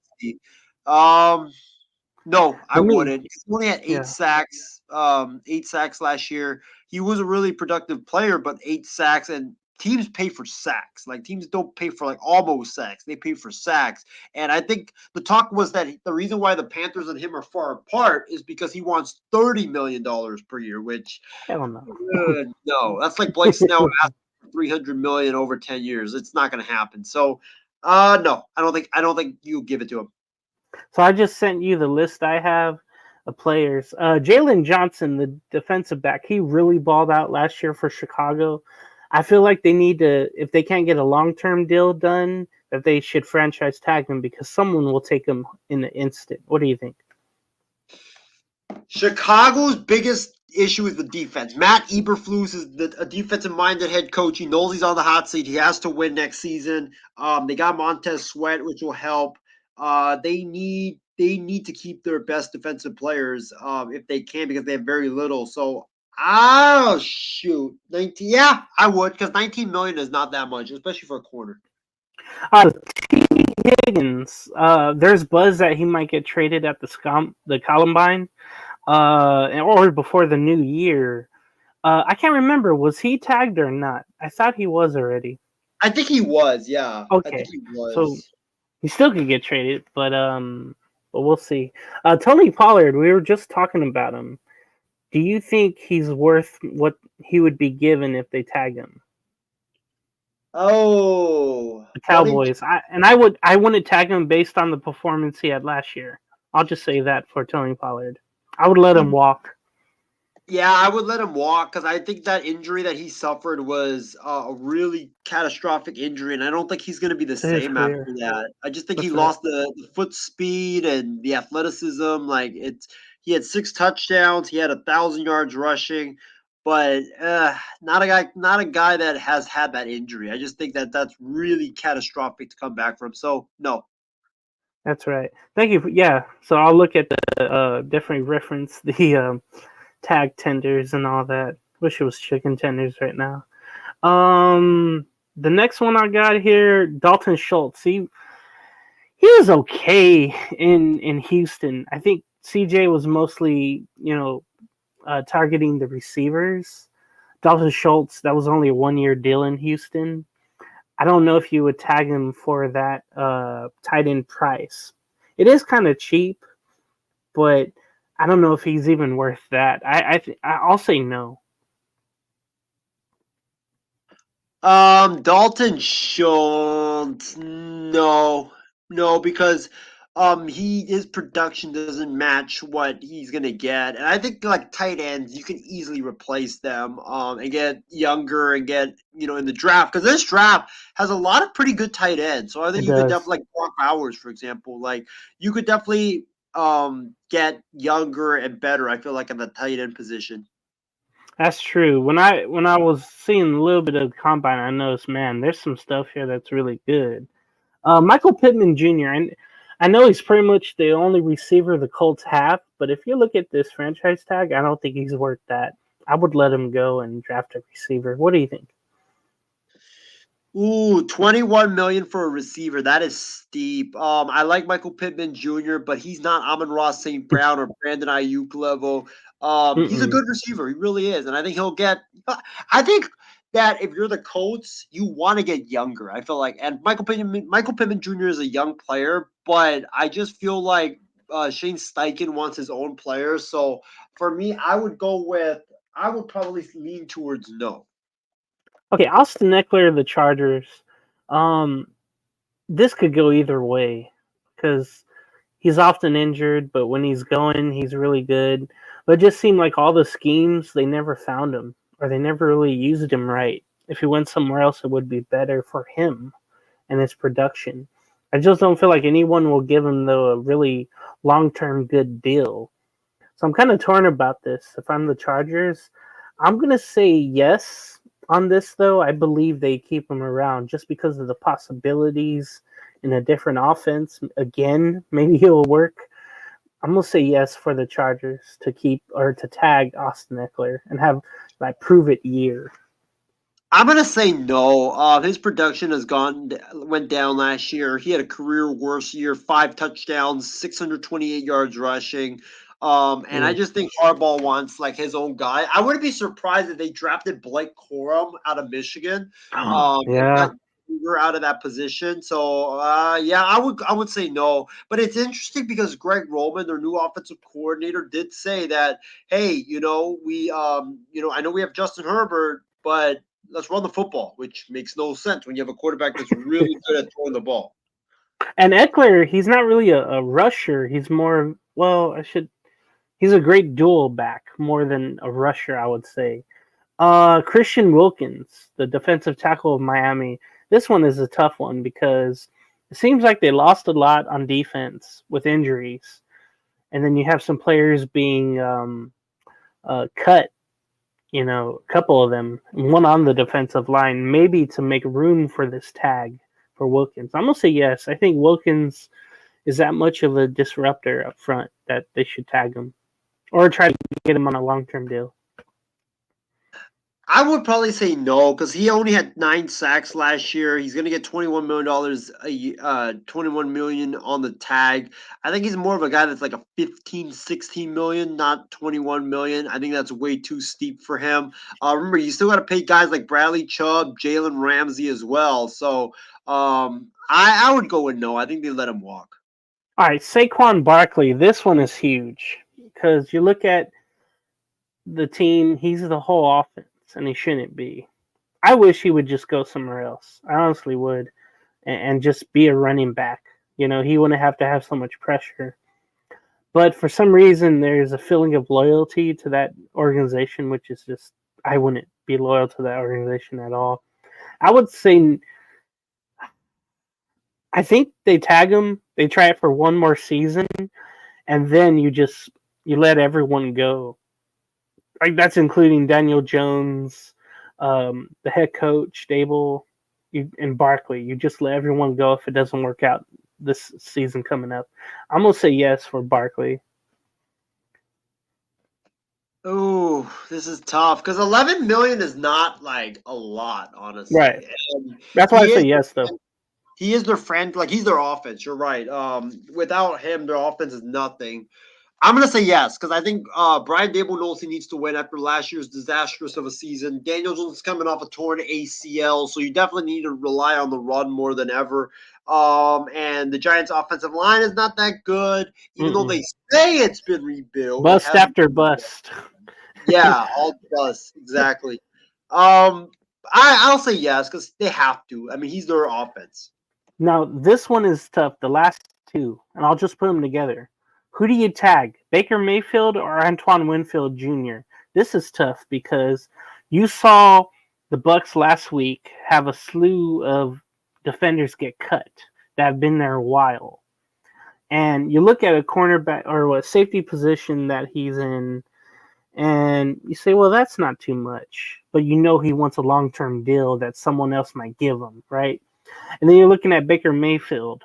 Speaker 1: No, I
Speaker 4: Let me.
Speaker 1: wouldn't. He only had 8
Speaker 4: Yeah.
Speaker 1: sacks. 8 sacks last year. He was a really productive player, but 8 sacks, and teams pay for sacks. Like teams don't pay for like almost sacks; they pay for sacks. And I think the talk was that the reason why the Panthers and him are far apart is because he wants $30 million per year, which
Speaker 4: Hell no.
Speaker 1: no, that's like Blake Snell asking for 300 million over 10 years. It's not going to happen. So, no, I don't think you'll give it to him.
Speaker 4: So I just sent you the list I have of players. Jalen Johnson, the defensive back, he really balled out last year for Chicago. I feel like they need to, if they can't get a long-term deal done, that they should franchise tag him because someone will take him in an instant. What do you think?
Speaker 1: Chicago's biggest issue is the defense. Matt Eberflus is a defensive-minded head coach. He knows he's on the hot seat. He has to win next season. They got Montez Sweat, which will help. They need to keep their best defensive players if they can because they have very little. So, oh shoot, 19. Yeah, I would because 19 million is not that much, especially for a corner.
Speaker 4: T. Higgins, there's buzz that he might get traded at the Columbine, or before the new year. I can't remember. Was he tagged or not? I thought he was already.
Speaker 1: I think he was. Yeah.
Speaker 4: Okay.
Speaker 1: I think he was.
Speaker 4: So he still could get traded, but we'll see. Tony Pollard, we were just talking about him. Do you think he's worth what he would be given if they tag him?
Speaker 1: Oh,
Speaker 4: The Cowboys. I wouldn't tag him based on the performance he had last year. I'll just say that for Tony Pollard. I would let him walk.
Speaker 1: Yeah, I would let him walk because I think that injury that he suffered was a really catastrophic injury, and I don't think he's going to be the same after that. I just think he lost the foot speed and the athleticism. Like he had 6 touchdowns, he had 1,000 yards rushing, but not a guy that has had that injury. I just think that that's really catastrophic to come back from. So no.
Speaker 4: That's right. Thank you. So I'll look at the definitely reference the tag tenders and all that. Wish it was chicken tenders right now. The next one I got here, Dalton Schultz. He was okay in Houston. I think CJ was mostly targeting the receivers. Dalton Schultz, that was only a 1-year deal in Houston. I don't know if you would tag him for that tight end price. It is kind of cheap, but I don't know if he's even worth that. I'll say no.
Speaker 1: Dalton Schultz, no, because his production doesn't match what he's gonna get, and I think like tight ends, you can easily replace them, and get younger and get in the draft because this draft has a lot of pretty good tight ends. So I think you could definitely like Brock Bowers, for example, like you could definitely get younger and better. I feel like in the tight end position.
Speaker 4: That's true. When I was seeing a little bit of the combine, I noticed, man, there's some stuff here that's really good. Michael Pittman Jr. and I know he's pretty much the only receiver the Colts have, but if you look at this franchise tag, I don't think he's worth that. I would let him go and draft a receiver. What do you think?
Speaker 1: Ooh, 21 million for a receiver. That is steep. I like Michael Pittman Jr., but he's not Amon-Ra St. Brown or Brandon Ayuk level. He's a good receiver. He really is. And I think he'll get I think that if you're the Colts, you want to get younger. I feel like, and Michael Pittman Jr. is a young player, but I just feel like Shane Steichen wants his own players. So for me, I would probably lean towards no.
Speaker 4: Okay, Austin Eckler, the Chargers. this could go either way because he's often injured, but when he's going, he's really good. But it just seemed like all the schemes, they never found him or they never really used him right. If he went somewhere else, it would be better for him and his production. I just don't feel like anyone will give him, though, a really long-term good deal. So I'm kind of torn about this. If I'm the Chargers, I'm going to say yes on this, though. I believe they keep him around just because of the possibilities in a different offense. Again, maybe he'll work. I'm going to say yes for the Chargers to keep or to tag Austin Eckler and have that prove it year.
Speaker 1: I'm gonna say no. His production went down last year. He had a career worst year, 5 touchdowns, 628 yards rushing. And I just think Harbaugh wants like his own guy. I wouldn't be surprised if they drafted Blake Corum out of Michigan. And got Hoover out of that position. So yeah, I would say no. But it's interesting because Greg Roman, their new offensive coordinator, did say that, hey, I know we have Justin Herbert, but let's run the football, which makes no sense when you have a quarterback that's really good at throwing the ball.
Speaker 4: And Eckler, he's not really a rusher. He's more, he's a great dual back more than a rusher, I would say. Christian Wilkins, the defensive tackle of Miami. This one is a tough one because it seems like they lost a lot on defense with injuries. And then you have some players being cut, a couple of them, one on the defensive line, maybe to make room for this tag for Wilkins. I'm going to say yes. I think Wilkins is that much of a disruptor up front that they should tag him or try to get him on a long-term deal.
Speaker 1: I would probably say no because he only had 9 sacks last year. He's going to get $21 million a year, $21 million on the tag. I think he's more of a guy that's like a 15, 16 million, not 21 million. I think that's way too steep for him. Remember, you still got to pay guys like Bradley Chubb, Jalen Ramsey as well. So I would go with no. I think they let him walk.
Speaker 4: All right, Saquon Barkley. This one is huge because you look at the team, he's the whole offense. And he shouldn't be. I wish he would just go somewhere else. I honestly would. And just be a running back. He wouldn't have to have so much pressure. But for some reason, there's a feeling of loyalty to that organization, which is just, I wouldn't be loyal to that organization at all. I would say, I think they tag him, they try it for one more season, and then you let everyone go. Like that's including Daniel Jones, the head coach, Dable, and Barkley. You just let everyone go if it doesn't work out this season coming up. I'm going to say yes for Barkley.
Speaker 1: Oh, this is tough because 11 million is not like a lot, honestly.
Speaker 4: Right. That's why I say yes, though.
Speaker 1: He is their friend. Like he's their offense. You're right. Without him, their offense is nothing. I'm going to say yes because I think Brian Dable knows he needs to win after last year's disastrous of a season. Daniel Jones is coming off a torn ACL, so you definitely need to rely on the run more than ever. And the Giants' offensive line is not that good, even though they say it's been rebuilt.
Speaker 4: Bust after bust.
Speaker 1: Yeah, all bust, exactly. I'll say yes because they have to. I mean, he's their offense.
Speaker 4: Now, this one is tough. The last two, and I'll just put them together. Who do you tag, Baker Mayfield or Antoine Winfield Jr.? This is tough because you saw the Bucs last week have a slew of defenders get cut that have been there a while. And you look at a cornerback or a safety position that he's in, and you say, well, that's not too much. But he wants a long-term deal that someone else might give him, right? And then you're looking at Baker Mayfield.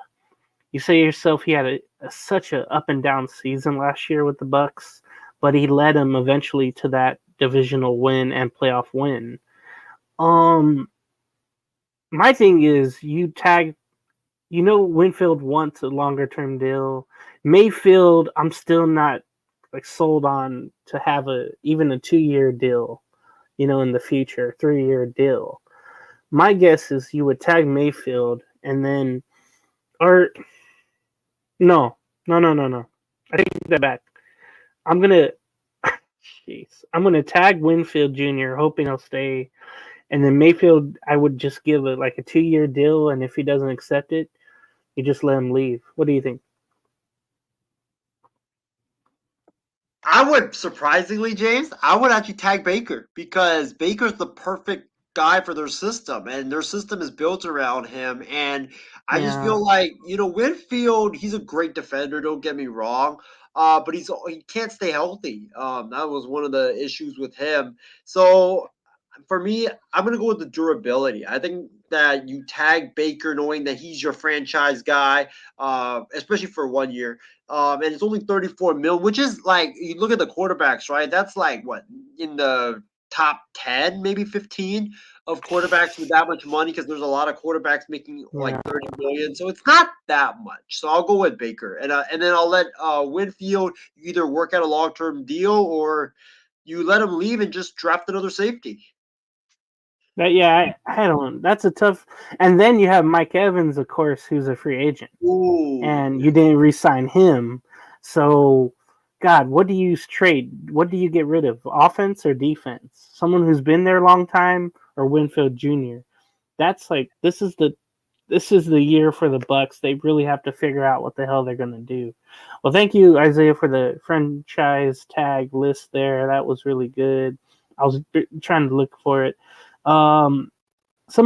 Speaker 4: You say to yourself, he had such an up and down season last year with the Bucs, but he led him eventually to that divisional win and playoff win. My thing is, you tag, Winfield wants a longer term deal. Mayfield, I'm still not sold on to have even a 2-year deal, in the future, 3-year deal. My guess is you would tag Mayfield and then, No. I take that back. I'm gonna tag Winfield Jr., hoping he'll stay, and then Mayfield I would just give a 2-year deal, and if he doesn't accept it, You just let him leave. What do you think?
Speaker 1: I would, surprisingly, James, I would actually tag Baker because Baker's the perfect guy for their system, and their system is built around him. And I just
Speaker 4: Yeah,
Speaker 1: feel like, Winfield, he's a great defender, don't get me wrong. But he can't stay healthy. That was one of the issues with him. So for me, I'm going to go with the durability. I think that you tag Baker knowing that he's your franchise guy, especially for 1 year. And it's only 34 mil, which is like, you look at the quarterbacks, right? That's like what, in the top 10, maybe 15 of quarterbacks with that much money, because there's a lot of quarterbacks making like
Speaker 4: yeah.
Speaker 1: 30 million. So it's not that much. So I'll go with Baker. And then I'll let Winfield, you either work out a long-term deal or you let him leave and just draft another safety.
Speaker 4: But yeah, I don't. That's a tough. And then you have Mike Evans, of course, who's a free agent,
Speaker 1: Ooh.
Speaker 4: and you didn't re-sign him. So, God, what do you trade? What do you get rid of? Offense or defense? Someone who's been there a long time, or Winfield Jr. That's like this is the year for the Bucks. They really have to figure out what the hell they're going to do. Well, thank you, Isaiah, for the franchise tag list there. That was really good. I was trying to look for it. Some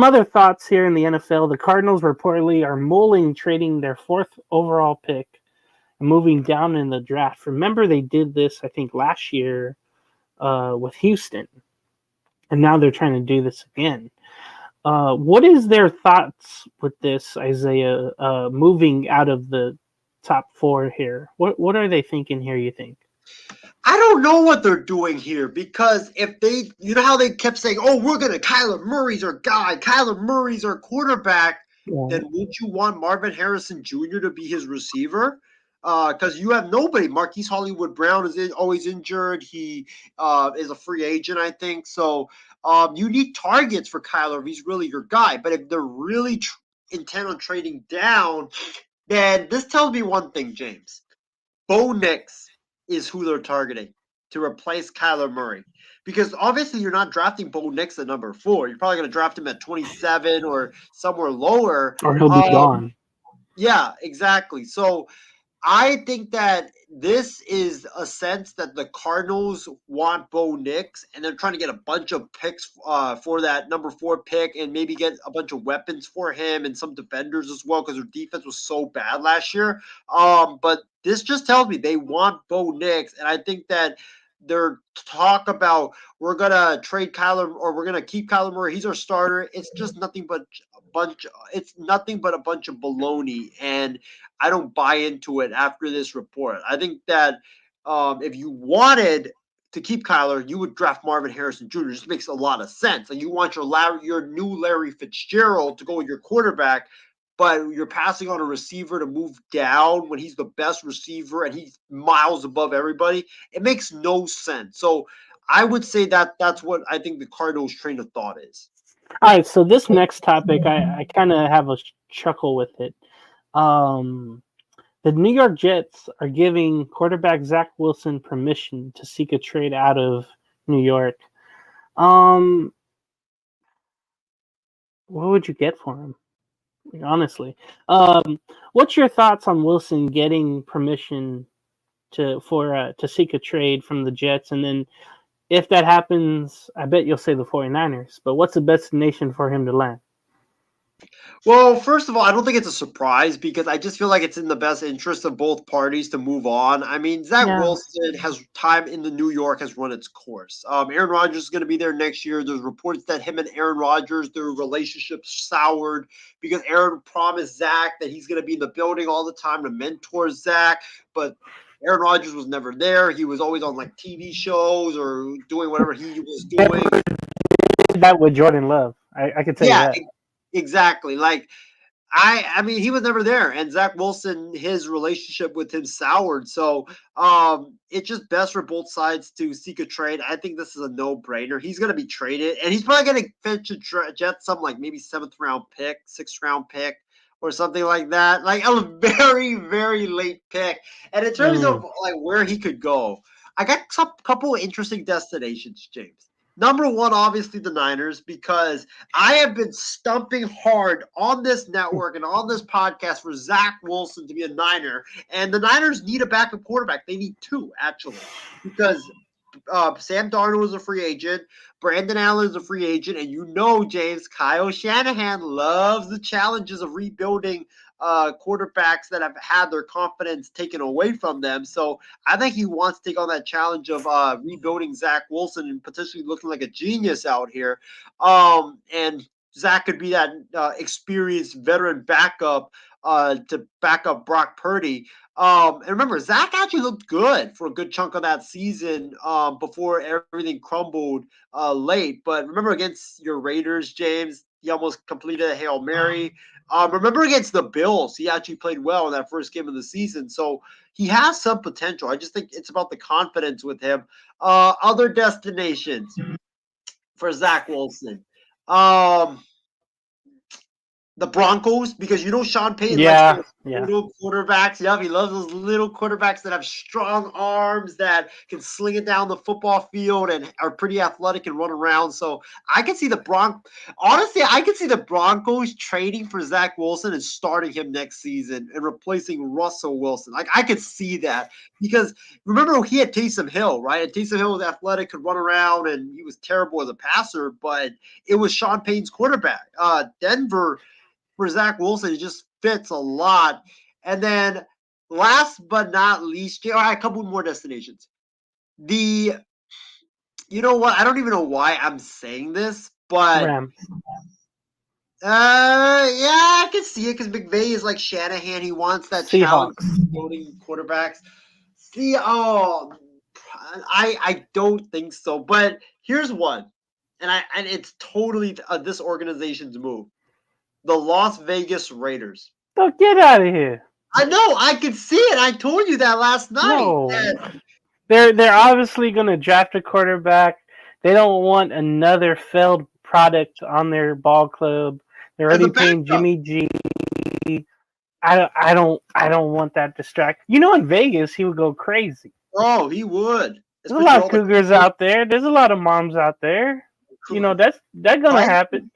Speaker 4: other thoughts here in the NFL. The Cardinals reportedly are mulling trading their 4th overall pick and moving down in the draft. Remember, they did this, I think, last year with Houston, and now they're trying to do this again. What is their thoughts with this, Isaiah, moving out of the top 4 here? What are they thinking here, you think?
Speaker 1: I don't know what they're doing here, because if they, how they kept saying, oh, Kyler Murray's our guy, Kyler Murray's our quarterback,
Speaker 4: Yeah.
Speaker 1: then wouldn't you want Marvin Harrison Jr. to be his receiver? Because you have nobody. Marquise Hollywood Brown is always injured. He is a free agent, I think. So you need targets for Kyler if he's really your guy. But if they're really intent on trading down, then this tells me one thing, James. Bo Nix is who they're targeting to replace Kyler Murray. Because obviously you're not drafting Bo Nix at number 4. You're probably going to draft him at 27 or somewhere lower.
Speaker 4: Or he'll be gone.
Speaker 1: Yeah, exactly. So I think that this is a sense that the Cardinals want Bo Nix, and they're trying to get a bunch of picks for that number 4 pick, and maybe get a bunch of weapons for him and some defenders as well, because their defense was so bad last year. But this just tells me they want Bo Nix, and I think that their talk about we're gonna trade Kyler or we're gonna keep Kyler Murray, he's our starter. It's just nothing but a bunch. It's nothing but a bunch of baloney, and I don't buy into it after this report. I think that if you wanted to keep Kyler, you would draft Marvin Harrison Jr. It just makes a lot of sense. And you want your new Larry Fitzgerald to go with your quarterback, but you're passing on a receiver to move down when he's the best receiver and he's miles above everybody. It makes no sense. So I would say that that's what I think the Cardinals' train of thought is.
Speaker 4: All right, so this next topic, I kind of have a chuckle with it. The New York Jets are giving quarterback Zach Wilson permission to seek a trade out of New York. What would you get for him? Honestly, what's your thoughts on Wilson getting permission to seek a trade from the Jets? And then if that happens, I bet you'll say the 49ers. But what's the destination for him to land?
Speaker 1: Well, first of all, I don't think it's a surprise, because I just feel like it's in the best interest of both parties to move on. I mean, Zach
Speaker 4: Yeah.
Speaker 1: Wilson has time in the New York has run its course. Aaron Rodgers is going to be there next year. There's reports that him and Aaron Rodgers, their relationship soured because Aaron promised Zach that he's going to be in the building all the time to mentor Zach, but Aaron Rodgers was never there. He was always on like TV shows or doing whatever he was doing.
Speaker 4: That with Jordan Love, I could tell you that.
Speaker 1: Exactly. Like I mean, he was never there, and Zach Wilson, his relationship with him soured. So it's just best for both sides to seek a trade. I think this is a no-brainer. He's going to be traded, and he's probably going to fetch a Jet some like maybe 7th-round pick, 6th-round pick, or something like that. Like a very, very late pick. And in terms of like where he could go, I got a couple interesting destinations, James. Number one, obviously the Niners, because I have been stumping hard on this network and on this podcast for Zach Wilson to be a Niner. And the Niners need a backup quarterback. They need two, actually, because Sam Darnold is a free agent. Brandon Allen is a free agent. And you know, James, Kyle Shanahan loves the challenges of rebuilding quarterbacks that have had their confidence taken away from them. So I think he wants to take on that challenge of rebuilding Zach Wilson and potentially looking like a genius out here. And Zach could be that experienced veteran backup to back up Brock Purdy. And remember, Zach actually looked good for a good chunk of that season before everything crumbled late. But remember, against your Raiders, James, he almost completed a Hail Mary. Remember, against the Bills, he actually played well in that first game of the season. So he has some potential. I just think it's about the confidence with him. Other destinations for Zach Wilson. The Broncos, because you know Sean Payton likes those little quarterbacks. Yep, he loves those little quarterbacks that have strong arms that can sling it down the football field and are pretty athletic and run around. So I can see honestly, I can see the Broncos trading for Zach Wilson and starting him next season and replacing Russell Wilson. Like, I could see that, because remember, he had Taysom Hill, right? And Taysom Hill was athletic, could run around, and he was terrible as a passer, but it was Sean Payton's quarterback. Denver, for Zach Wilson, it just fits a lot. And then last but not least, all right, a couple more destinations. You know what? I don't even know why I'm saying this, but
Speaker 4: Rams.
Speaker 1: yeah, I can see it because McVay is like Shanahan. He wants that challenge of building quarterbacks. I don't think so. But here's one, and it's totally this organization's move. The Las Vegas Raiders.
Speaker 4: Oh, get out of here.
Speaker 1: I know. I could see it. I told you that last night.
Speaker 4: No. They're obviously going to draft a quarterback. They don't want another failed product on their ball club. They're already paying Jimmy G. I don't want that distract. You know, in Vegas, he would go crazy.
Speaker 1: Oh, he would.
Speaker 4: There's a lot of cougars out there. There's a lot of moms out there. You know, that's gonna happen.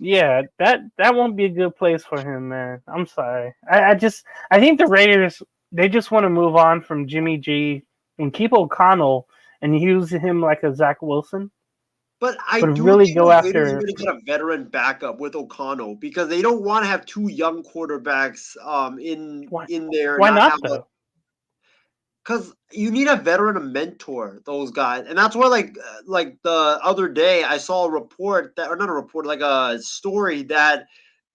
Speaker 4: Yeah, that won't be a good place for him, man. I'm sorry. I think the Raiders, they just want to move on from Jimmy G and keep O'Connell and use him like a Zach Wilson.
Speaker 1: But I do
Speaker 4: really
Speaker 1: think
Speaker 4: go
Speaker 1: the
Speaker 4: after.
Speaker 1: Raiders are going to get a veteran backup with O'Connell because they don't want to have two young quarterbacks in there.
Speaker 4: Why not though?
Speaker 1: Because you need a veteran to mentor those guys, and that's why, like the other day, I saw a report that, or not a report, like a story that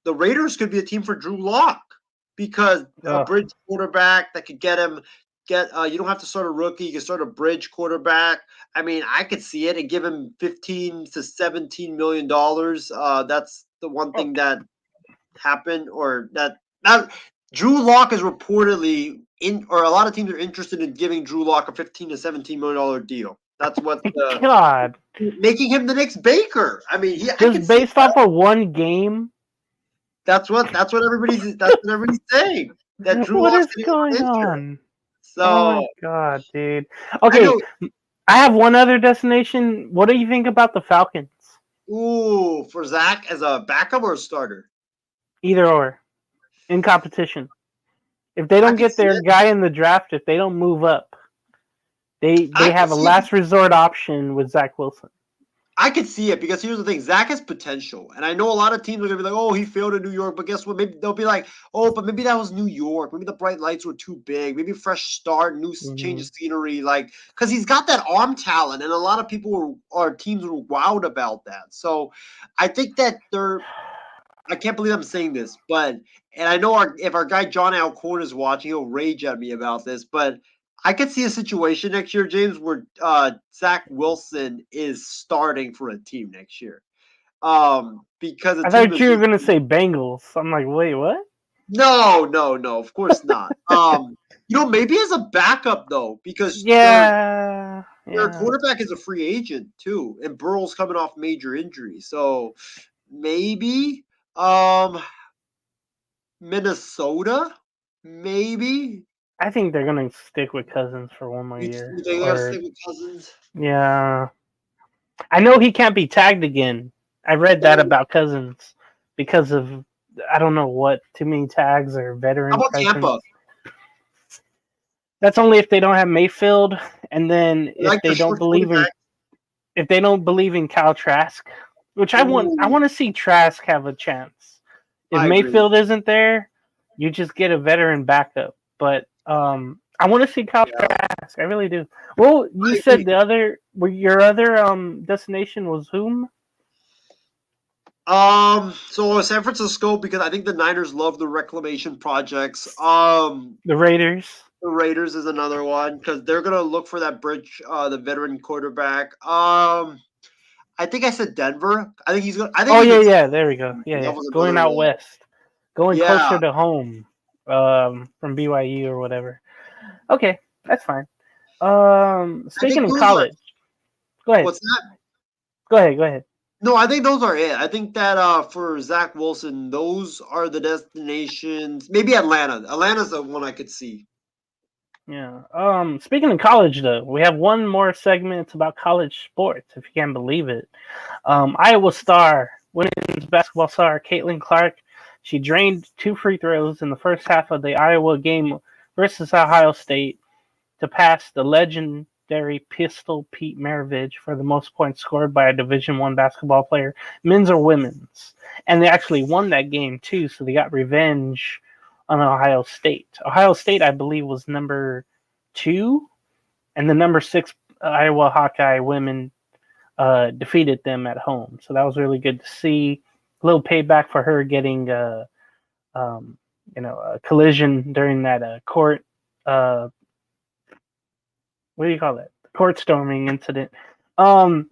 Speaker 1: the Raiders could be a team for Drew Lock because a bridge quarterback that could get him. You don't have to start a rookie. You can start a bridge quarterback. I mean, I could see it and give him $15 to $17 million. That's the one thing that happened, or that Drew Lock is reportedly or a lot of teams are interested in giving Drew Lock a $15 to $17 million deal. That's what
Speaker 4: God,
Speaker 1: making him the next Baker. I mean,
Speaker 4: just based off of one game.
Speaker 1: That's what everybody's saying. That Drew
Speaker 4: What
Speaker 1: Lock's
Speaker 4: is going on?
Speaker 1: So,
Speaker 4: oh my God, dude. Okay, I have one other destination. What do you think about the Falcons?
Speaker 1: Ooh, for Zach as a backup or a starter?
Speaker 4: Either or, in competition. If they don't get their guy in the draft, if they don't move up, they have a last resort option with Zach Wilson.
Speaker 1: I could see it because here's the thing. Zach has potential. And I know a lot of teams are going to be like, oh, he failed in New York. But guess what? Maybe they'll be like, oh, but maybe that was New York. Maybe the bright lights were too big. Maybe fresh start, new change of scenery. Like, because he's got that arm talent. And a lot of people teams were wowed about that. So I think that I can't believe I'm saying this. And I know if our guy John Alcorn is watching, he'll rage at me about this. But I could see a situation next year, James, where Zach Wilson is starting for a team next year. Because
Speaker 4: I thought you were going to say Bengals. I'm like, wait, what?
Speaker 1: No, of course not. Maybe as a backup though, because their quarterback is a free agent too, and Burrow's coming off major injury, so maybe Minnesota, maybe.
Speaker 4: I think they're going to stick with Cousins for one more year.
Speaker 1: They're going to stick with Cousins?
Speaker 4: Yeah. I know he can't be tagged again. I read that about Cousins because of I don't know what too many tags or
Speaker 1: How
Speaker 4: veteran
Speaker 1: about
Speaker 4: presence.
Speaker 1: Tampa?
Speaker 4: That's only if they don't have Mayfield, and then
Speaker 1: You like
Speaker 4: if they
Speaker 1: the
Speaker 4: don't
Speaker 1: short
Speaker 4: believe in Kyle Trask, which I want. I
Speaker 1: Ooh,
Speaker 4: want to see Trask have a chance. If
Speaker 1: I agree.
Speaker 4: Mayfield isn't there, you just get a veteran backup. But I want to see Kyle Trask. I really do. Well, you
Speaker 1: I
Speaker 4: said
Speaker 1: agree.
Speaker 4: your other destination was whom?
Speaker 1: So San Francisco, because I think the Niners love the reclamation projects.
Speaker 4: The Raiders.
Speaker 1: The Raiders is another one because they're gonna look for that bridge, the veteran quarterback. I think I said Denver. I think he's gonna. I think
Speaker 4: Oh
Speaker 1: he
Speaker 4: yeah,
Speaker 1: can.
Speaker 4: yeah. There we go. Yeah,
Speaker 1: That
Speaker 4: yeah.
Speaker 1: was
Speaker 4: Going
Speaker 1: another
Speaker 4: out
Speaker 1: one.
Speaker 4: west, going
Speaker 1: Yeah,
Speaker 4: closer to home, from BYU or whatever. Okay, that's fine.
Speaker 1: I
Speaker 4: Speaking
Speaker 1: think
Speaker 4: of
Speaker 1: those are.
Speaker 4: college, go ahead.
Speaker 1: What's that?
Speaker 4: Go ahead. Go ahead.
Speaker 1: No, I think those are it. I think that for Zach Wilson, those are the destinations. Maybe Atlanta. Atlanta's the one I could see.
Speaker 4: Yeah. Speaking of college, though, we have one more segment. It's about college sports, if you can believe it. Iowa star, women's basketball star, Caitlyn Clark. She drained 2 free throws in the first half of the Iowa game versus Ohio State to pass the legendary Pistol Pete Maravich for the most points scored by a Division I basketball player, men's or women's. And they actually won that game too, so they got revenge on Ohio State. Ohio State, I believe, was number 2, and the number 6 Iowa Hawkeye women defeated them at home. So that was really good to see. A little payback for her getting a collision during that court. What do you call it? Court storming incident. Um,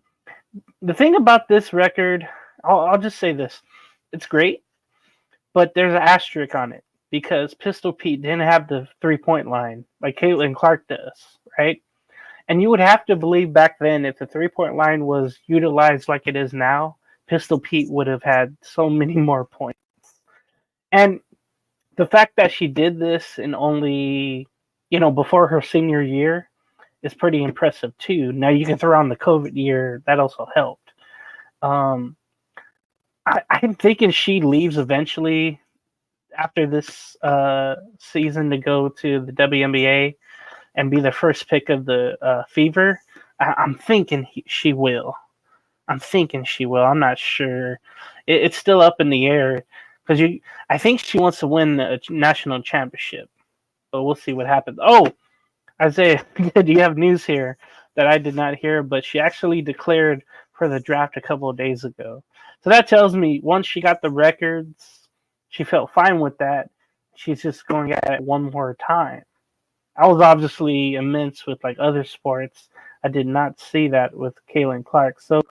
Speaker 4: the thing about this record, I'll just say this: it's great, but there's an asterisk on it because Pistol Pete didn't have the 3-point line like Caitlyn Clark does, right? And you would have to believe back then if the 3-point line was utilized like it is now, Pistol Pete would have had so many more points. And the fact that she did this in only, before her senior year is pretty impressive too. Now you can throw on the COVID year, that also helped. I'm thinking she leaves eventually after this season to go to the WNBA and be the first pick of the Fever. I'm thinking she will. I'm thinking she will. I'm not sure. It's still up in the air because I think she wants to win the national championship, but we'll see what happens. Oh, Isaiah, do you have news here that I did not hear? But she actually declared for the draft a couple of days ago. So that tells me once she got the records, she felt fine with that. She's just going at it one more time. I was obviously immense with like other sports. I did not see that with Caitlyn Clark. So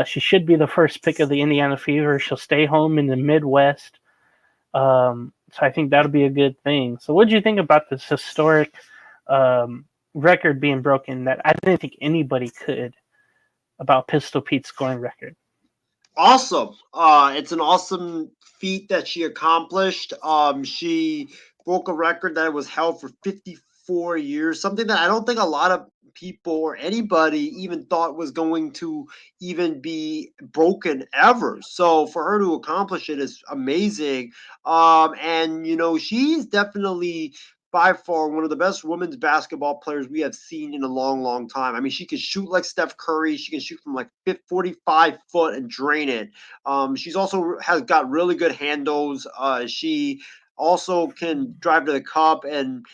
Speaker 4: she should be the first pick of the Indiana Fever. She'll stay home in the Midwest. So I think that'll be a good thing. So what do you think about this historic record being broken that I didn't think anybody could about Pistol Pete's scoring record?
Speaker 1: Awesome. It's an awesome feat that she accomplished. She broke a record that was held for 54 years, something that I don't think a lot of people or anybody even thought was going to even be broken ever. So for her to accomplish it is amazing. And she's definitely by far one of the best women's basketball players we have seen in a long, long time. I mean, she can shoot like Steph Curry. She can shoot from like 45 foot and drain it. She's also has got really good handles. She also can drive to the cup and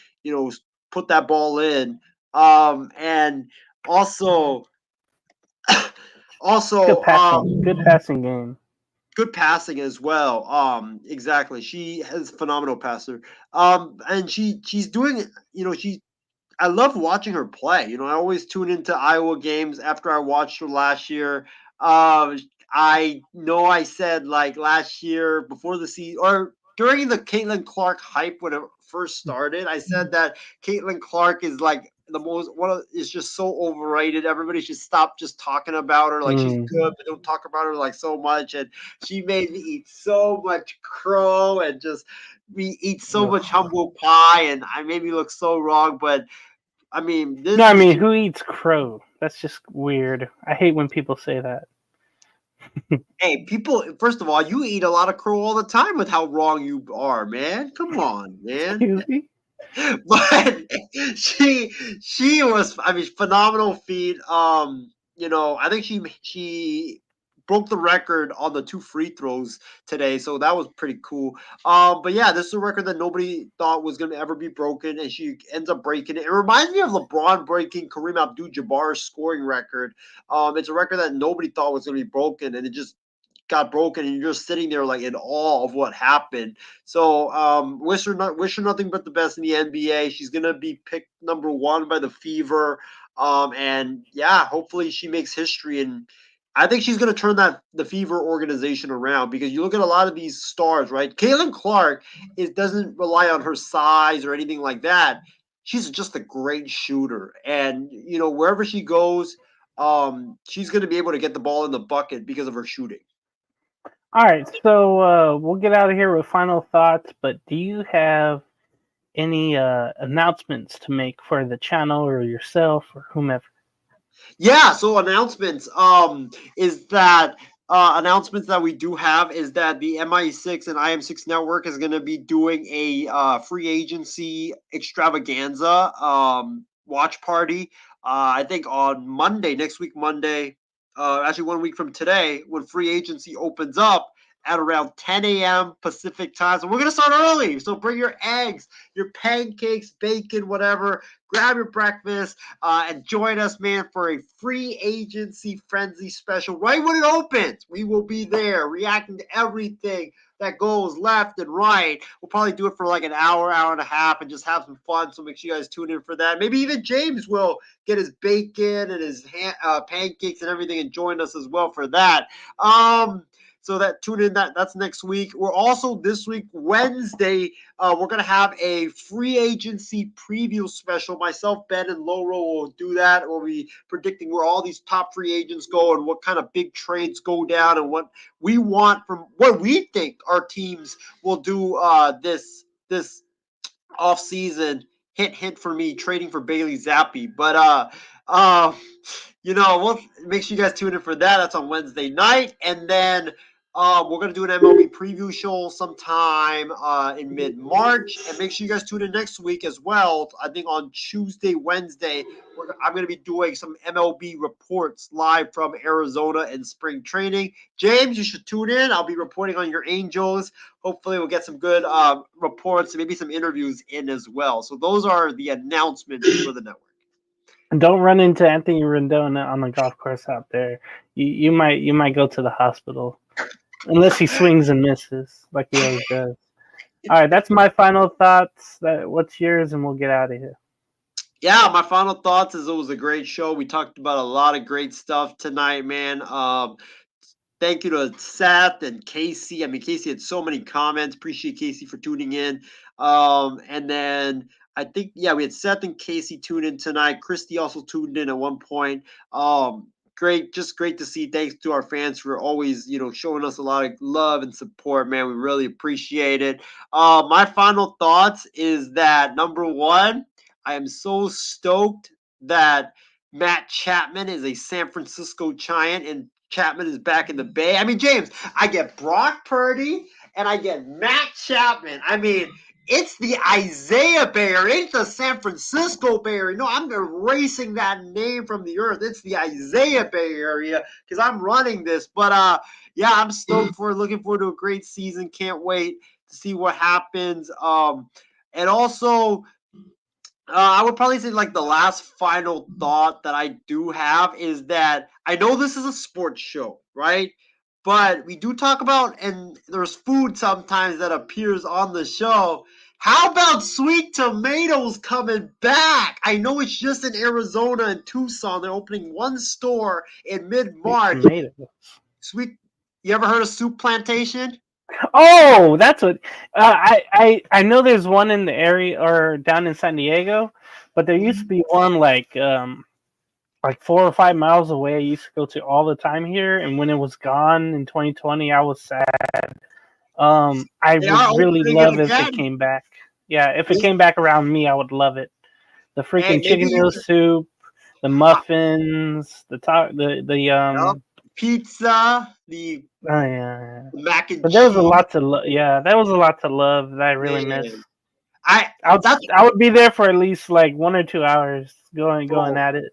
Speaker 1: put that ball in. And also,
Speaker 4: Good
Speaker 1: also,
Speaker 4: passing game.
Speaker 1: good passing as well. Exactly. She has phenomenal passer. And she's doing. I love watching her play. I always tune into Iowa games after I watched her last year. I know I said like last year before the season or during the Caitlyn Clark hype when it first started, I said that Caitlyn Clark is like is just so overrated. Everybody should stop just talking about her like she's good, but don't talk about her like so much. And she made me eat so much crow and just we eat so much humble pie, and I made me look so wrong. But I mean, this
Speaker 4: No, I
Speaker 1: is
Speaker 4: mean,
Speaker 1: just,
Speaker 4: who eats crow? That's just weird. I hate when people say that.
Speaker 1: Hey, people, first of all, you eat a lot of crow all the time with how wrong you are, man. Come on, man.
Speaker 4: Excuse me?
Speaker 1: But she was, I mean, phenomenal feat. I think she broke the record on the 2 free throws today, so that was pretty cool. But yeah, this is a record that nobody thought was gonna ever be broken, and she ends up breaking it. It reminds me of LeBron breaking Kareem Abdul-Jabbar's scoring record. It's a record that nobody thought was gonna be broken, and it just got broken, and you're just sitting there like in awe of what happened. So wish her nothing but the best in the NBA. She's gonna be picked number 1 by the Fever. And yeah, hopefully she makes history, and I think she's gonna turn the Fever organization around, because you look at a lot of these stars, right? Caitlyn Clark doesn't rely on her size or anything like that. She's just a great shooter, and wherever she goes, she's gonna be able to get the ball in the bucket because of her shooting.
Speaker 4: All right, so we'll get out of here with final thoughts. But do you have any announcements to make for the channel or yourself or whomever?
Speaker 1: Yeah, so announcements announcements that we do have is that the MI6 and IM6 network is going to be doing a free agency extravaganza watch party. I think on Monday, next week Monday, actually 1 week from today, when free agency opens up at around 10 a.m. Pacific time. So we're going to start early. So bring your eggs, your pancakes, bacon, whatever. Grab your breakfast and join us, man, for a free agency frenzy special. Right when it opens, we will be there reacting to everything that goes left and right. We'll probably do it for like an hour, hour and a half, and just have some fun. So make sure you guys tune in for that. Maybe even James will get his bacon and his pancakes and everything and join us as well for that. So that tune in. That's next week. We're also this week, Wednesday, we're gonna have a free agency preview special. Myself, Ben, and Loro will do that. We'll be predicting where all these top free agents go and what kind of big trades go down and what we want from what we think our teams will do this off season. Hint for me, trading for Bailey Zappi. But we'll make sure you guys tune in for that. That's on Wednesday night, and then we're going to do an MLB preview show sometime in mid-March. And make sure you guys tune in next week as well. I think on Tuesday, Wednesday, I'm going to be doing some MLB reports live from Arizona in spring training. James, you should tune in. I'll be reporting on your Angels. Hopefully we'll get some good reports and maybe some interviews in as well. So those are the announcements for the network.
Speaker 4: And don't run into Anthony Rendon on the golf course out there. You might go to the hospital. Unless he swings and misses, like he always does. All right, that's my final thoughts. What's yours, and we'll get out of here.
Speaker 1: Yeah, my final thoughts is it was a great show. We talked about a lot of great stuff tonight, man. Thank you to Seth and Casey. I mean, Casey had so many comments. Appreciate Casey for tuning in. And then I think, we had Seth and Casey tune in tonight. Christy also tuned in at one point. Great to see. Thanks to our fans for always, showing us a lot of love and support, man. We really appreciate it. My final thoughts is that, number one, I am so stoked that Matt Chapman is a San Francisco Giant and Chapman is back in the Bay. I mean, James, I get Brock Purdy and I get Matt Chapman. I mean, it's the Isaiah Bay Area. It's the San Francisco Bay Area. No, I'm erasing that name from the earth. It's the Isaiah Bay Area because I'm running this. But, I'm stoked looking forward to a great season. Can't wait to see what happens. And also, I would probably say like the last final thought that I do have is that I know this is a sports show, right? But we do talk about, and there's food sometimes that appears on the show. How about Sweet Tomatoes coming back? I know it's just in Arizona and Tucson. They're opening one store in mid-March. You ever heard of Soup Plantation?
Speaker 4: Oh, that's what I know. There's one in the area or down in San Diego, but there used to be one like 4 or 5 miles away. I used to go to all the time here, and when it was gone in 2020, I was sad. I would really love if it came back. Yeah, if it came back around me, I would love it. The freaking chicken noodle soup, the the muffins,
Speaker 1: Yup. Pizza, the
Speaker 4: oh yeah.
Speaker 1: mac and
Speaker 4: But there was a
Speaker 1: cheese.
Speaker 4: lot to love. Yeah, that was a lot to love that I really miss.
Speaker 1: Man, that's
Speaker 4: I would be there for at least like 1 or 2 hours going
Speaker 1: bro.
Speaker 4: at it.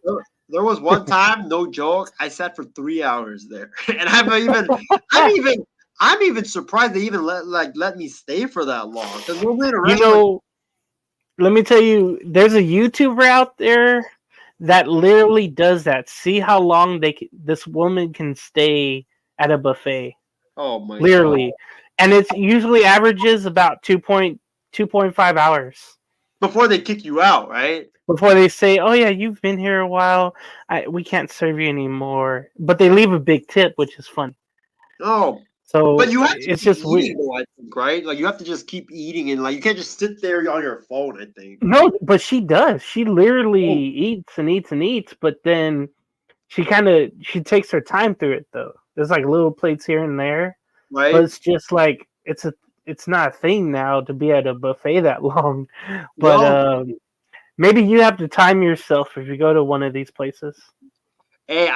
Speaker 1: There was one time, no joke, I sat for 3 hours there, and I'm even surprised they even let me stay for that long. Because normally the
Speaker 4: You
Speaker 1: restaurant,
Speaker 4: know, let me tell you, there's a YouTuber out there that literally does that. See how long this woman can stay at a buffet.
Speaker 1: oh my god,
Speaker 4: Literally. And it's usually averages about 2.5 hours
Speaker 1: before they kick you out, right?
Speaker 4: before they say, "Oh yeah, you've been here a while. We can't serve you anymore." But they leave a big tip, which is fun.
Speaker 1: Oh, but
Speaker 4: So
Speaker 1: you have to
Speaker 4: it's
Speaker 1: keep
Speaker 4: just weird.
Speaker 1: eating, though, I think, right? Like you have to just keep eating, and like you can't just sit there on your phone. I think.
Speaker 4: No, but she does. She literally
Speaker 1: Oh,
Speaker 4: eats and eats and eats, but then she takes her time through it though. There's like little plates here and there, but
Speaker 1: right?
Speaker 4: it's just like it's not a thing now to be at a buffet that long. But
Speaker 1: No.
Speaker 4: maybe you have to time yourself if you go to one of these places.
Speaker 1: Hey,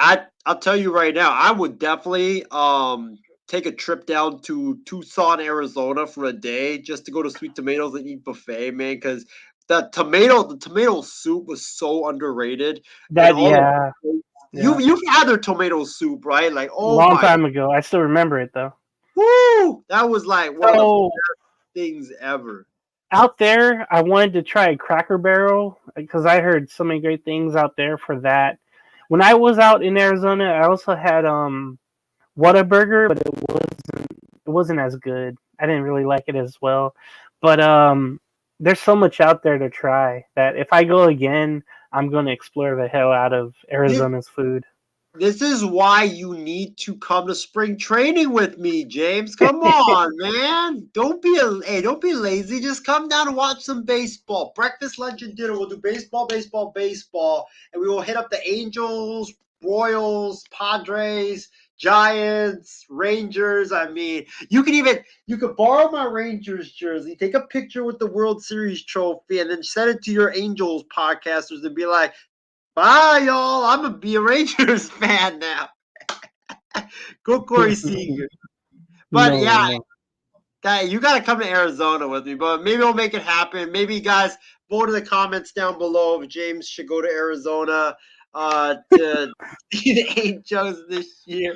Speaker 1: I'll tell you right now, I would definitely take a trip down to Tucson, Arizona for a day just to go to Sweet Tomatoes and eat buffet, man. Because the tomato soup was so underrated, and
Speaker 4: That
Speaker 1: all the
Speaker 4: yeah, yeah.
Speaker 1: you've had their tomato soup, right? Like, oh
Speaker 4: Long
Speaker 1: my,
Speaker 4: time ago. I still remember it though.
Speaker 1: woo, that was like one of the
Speaker 4: So
Speaker 1: things ever.
Speaker 4: out there, I wanted to try Cracker Barrel because I heard so many great things out there for that. When I was out in Arizona, I also had Whataburger, but it wasn't as good. I didn't really like it as well. But there's so much out there to try that if I go again, I'm going to explore the hell out of Arizona's food.
Speaker 1: This is why you need to come to spring training with me, James. Come on, man. Don't be lazy. Just come down and watch some baseball. Breakfast, lunch, and dinner. We'll do baseball, baseball, baseball, and we will hit up the Angels, Royals, Padres, Giants, Rangers. I mean, you could borrow my Rangers jersey, take a picture with the World Series trophy, and then send it to your Angels podcasters and be like, bye, y'all. I'm gonna be a Rangers fan now. Go Corey Seager. But
Speaker 4: No,
Speaker 1: yeah,
Speaker 4: no.
Speaker 1: you gotta come to Arizona with me. But maybe we'll make it happen. Maybe guys vote in the comments down below if James should go to Arizona to see the Angels this year.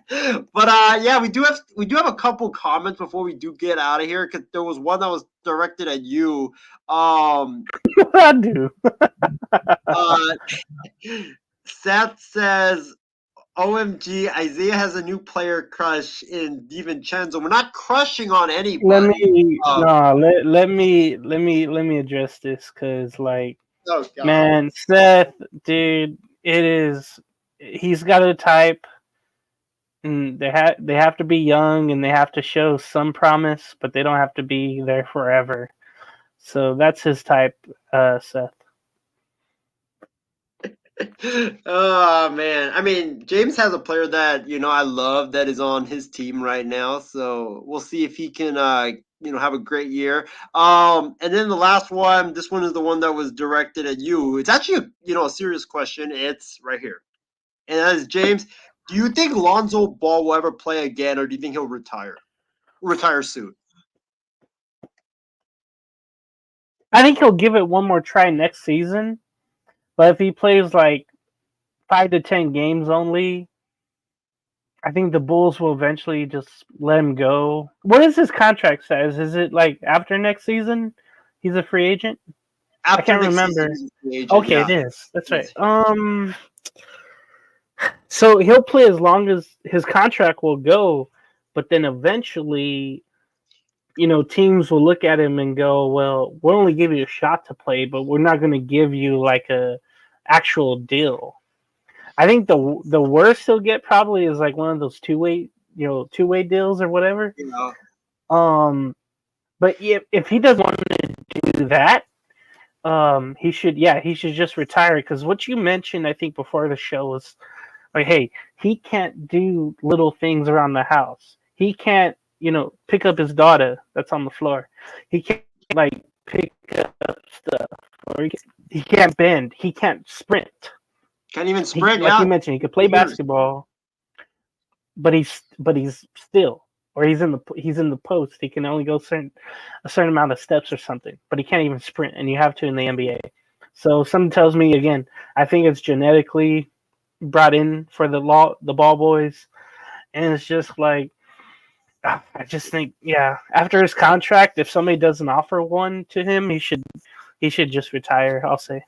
Speaker 1: But yeah, we do have a couple comments before we do get out of here because there was one that was directed at you.
Speaker 4: I do.
Speaker 1: Uh, Seth says, OMG, Isaiah has a new player crush in DiVincenzo. We're not crushing on
Speaker 4: Let
Speaker 1: anybody.
Speaker 4: me no, let me address this because like
Speaker 1: Oh God.
Speaker 4: man, Seth, dude, he's got a type. And they have to be young and they have to show some promise, but they don't have to be there forever. So that's his type, Seth.
Speaker 1: Oh man. I mean, James has a player that, I love that is on his team right now. So we'll see if he can have a great year. And then the last one, this one is the one that was directed at you. It's actually a serious question. It's right here. And that is, James, do you think Lonzo Ball will ever play again, or do you think he'll retire? Retire soon.
Speaker 4: I think he'll give it one more try next season. But if he plays like 5 to 10 games only, I think the Bulls will eventually just let him go. What is his contract says? Is it like after next season he's a free agent?
Speaker 1: After
Speaker 4: I can't
Speaker 1: next
Speaker 4: remember.
Speaker 1: season, he's a free agent,
Speaker 4: Okay,
Speaker 1: yeah.
Speaker 4: it is. That's right. So he'll play as long as his contract will go, but then eventually, teams will look at him and go, "Well, we'll only give you a shot to play, but we're not going to give you like a actual deal." I think the worst he'll get probably is like one of those two-way deals or whatever.
Speaker 1: Yeah.
Speaker 4: But if he doesn't want to do that, he should just retire because what you mentioned, I think before the show was like, hey, he can't do little things around the house. He can't, pick up his daughter that's on the floor. He can't like pick up stuff, or he can't bend. He can't sprint.
Speaker 1: Can't even
Speaker 4: He,
Speaker 1: sprint.
Speaker 4: like
Speaker 1: Yeah,
Speaker 4: you mentioned, he could play
Speaker 1: years.
Speaker 4: basketball, but he's still, or he's in the post. He can only go a certain amount of steps or something, but he can't even sprint, and you have to in the NBA. So something tells me again, I think it's genetically brought in for the ball boys, and it's just like I just think, yeah, after his contract, if somebody doesn't offer one to him, he should just retire. I'll say.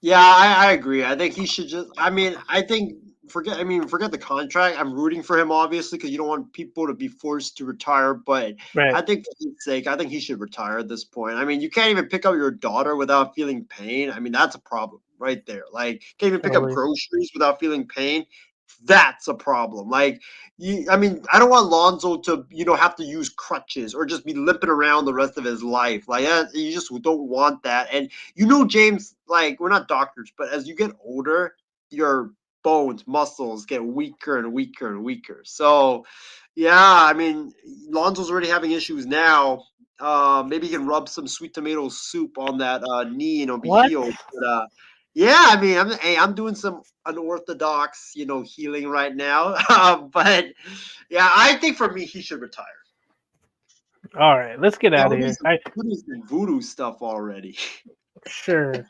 Speaker 1: Yeah, I agree. I think he should just. I mean, I think forget the contract. I'm rooting for him obviously because you don't want people to be forced to retire. But
Speaker 4: Right.
Speaker 1: I think for his sake, I think he should retire at this point. I mean, you can't even pick up your daughter without feeling pain. I mean, that's a problem right there. Like, can't even pick up
Speaker 4: Totally.
Speaker 1: groceries without feeling pain. That's a problem. Like, I mean, I don't want Lonzo to, have to use crutches or just be limping around the rest of his life. Like, you just don't want that. And James, like, we're not doctors, but as you get older, your bones, muscles get weaker and weaker and weaker. So, yeah, I mean, Lonzo's already having issues now. Maybe he can rub some sweet tomato soup on that knee and it'll be
Speaker 4: What?
Speaker 1: healed. But yeah, I mean, I'm doing some unorthodox, healing right now. But yeah, I think for me, he should retire.
Speaker 4: All right, let's get
Speaker 1: Yeah,
Speaker 4: out of here.
Speaker 1: we're doing some voodoo stuff already.
Speaker 4: Sure.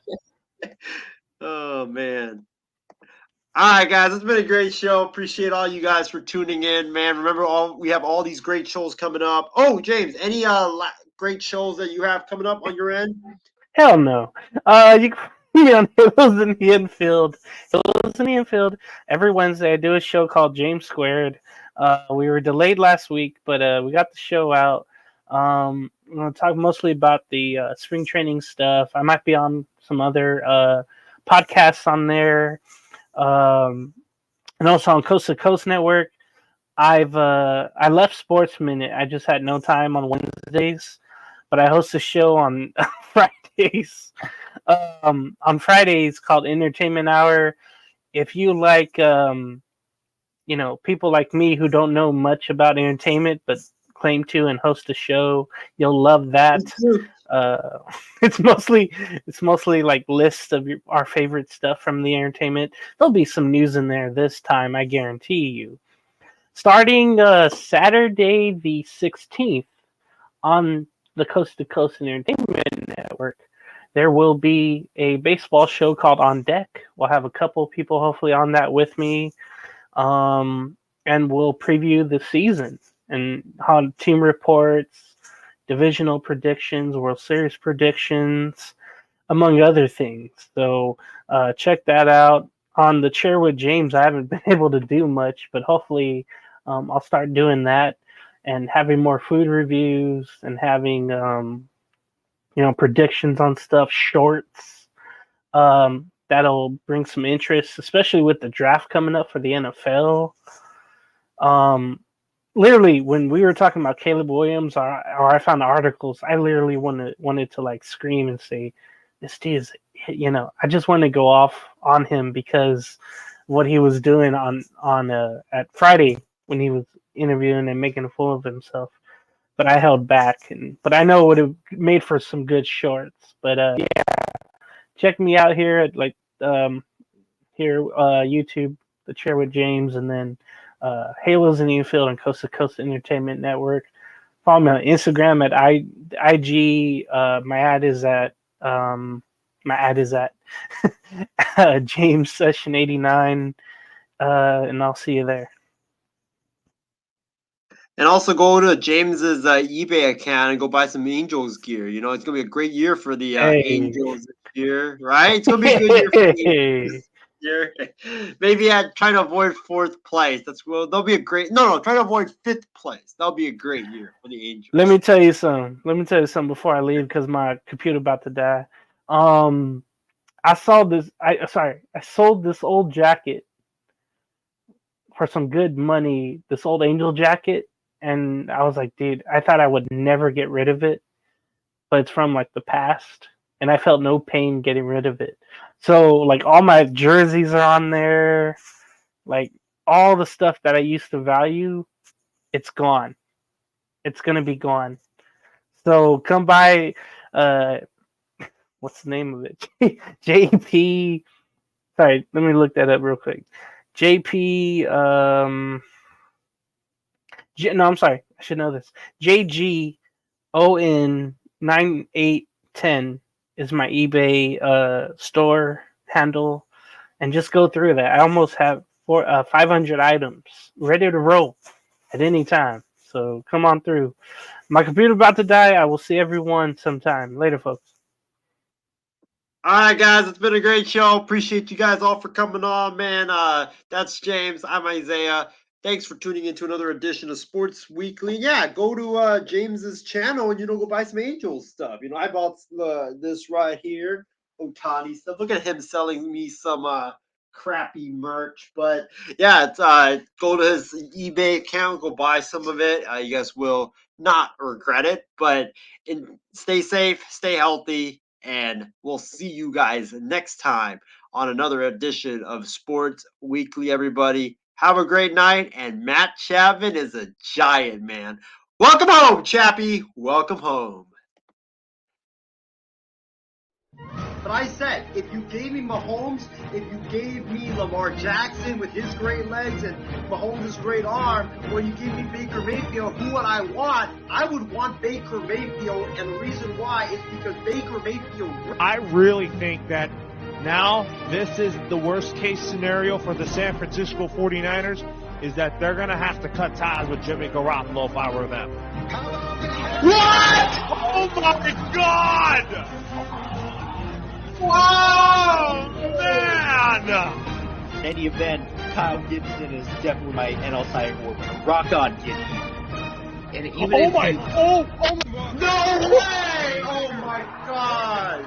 Speaker 1: Oh man. All right, guys, it's been a great show. Appreciate all you guys for tuning in, man. Remember, we have all these great shows coming up. Oh, James, any great shows that you have coming up on your end?
Speaker 4: Hell no. You can find me on Hills in the Infield. Hills in the Infield. Every Wednesday, I do a show called James Squared. We were delayed last week, but we got the show out. I'm going to talk mostly about the spring training stuff. I might be on some other podcasts on there, and also on Coast to Coast Network. I left Sports Minute. I just had no time on Wednesdays, but I host a show on Fridays. On Fridays called Entertainment Hour. If you like, people like me who don't know much about entertainment but claim to and host a show, you'll love that. Uh, it's mostly like lists of our favorite stuff from the entertainment. There'll be some news in there this time, I guarantee you. Starting Saturday the 16th on the Coast to Coast Entertainment Network, there will be a baseball show called On Deck. We'll have a couple people hopefully on that with me, and we'll preview the season and how team reports, divisional predictions, World Series predictions, among other things. So check that out. On the chair with James, I haven't been able to do much, but hopefully I'll start doing that and having more food reviews and having predictions on stuff, shorts. That'll bring some interest, especially with the draft coming up for the NFL. Literally, when we were talking about Caleb Williams, or I found articles, I literally wanted to like scream and say, "This dude is," I just wanted to go off on him because what he was doing on at Friday when he was interviewing and making a fool of himself. But I held back, but I know it would have made for some good shorts. But yeah, check me out here at YouTube, The Chair with James, and then Halos in the Infield and Coast to Coast Entertainment Network. Follow me on Instagram at IG. My ad is at James Session 89, and I'll see you there.
Speaker 1: And also go to James's eBay account and go buy some Angels gear. It's gonna be a great year for the Angels this year, right? It's gonna be a good year for the Angels this year. Maybe trying to avoid fourth place. They'll be a great. No, try to avoid fifth place. That'll be a great year for the Angels.
Speaker 4: Let me tell you something before I leave because my computer about to die. I sold this old jacket for some good money. This old Angel jacket. And I was like, dude, I thought I would never get rid of it, but it's from like the past, and I felt no pain getting rid of it. So like all my jerseys are on there, like all the stuff that I used to value, it's gone. It's gonna be gone. So come by. What's the name of it? JP Sorry, let me look that up real quick. JP, no, I'm sorry. I should know this. JGON9810 is my eBay store handle. And just go through that. I almost have 500 items ready to roll at any time. So come on through. My computer's about to die. I will see everyone sometime. Later, folks.
Speaker 1: All right, guys, it's been a great show. Appreciate you guys all for coming on, man. That's James. I'm Isaiah. Thanks for tuning into another edition of Sports Weekly. Yeah, go to James's channel and go buy some Angels stuff. I bought this right here, Otani stuff. Look at him selling me some crappy merch, but yeah, it's go to his eBay account, go buy some of it. You guys will not regret it. But stay safe, stay healthy. And we'll see you guys next time on another edition of Sports Weekly, everybody. Have a great night. And Matt Chapman is a giant, man. Welcome home, Chappy. Welcome home. But I said, if you gave me Mahomes, if you gave me Lamar Jackson with his great legs and Mahomes' great arm, or you give me Baker Mayfield, who would I want? I would want Baker Mayfield, and the reason why is because Baker Mayfield...
Speaker 2: I really think that now this is the worst case scenario for the San Francisco 49ers, is that they're going to have to cut ties with Jimmy Garoppolo if I were them. What? Oh my God! Whoa, man!
Speaker 3: In any event, Kyle Gibson is definitely my NL Cy Young Award winner. Rock on, Gibson.
Speaker 1: And even no way! Oh my God!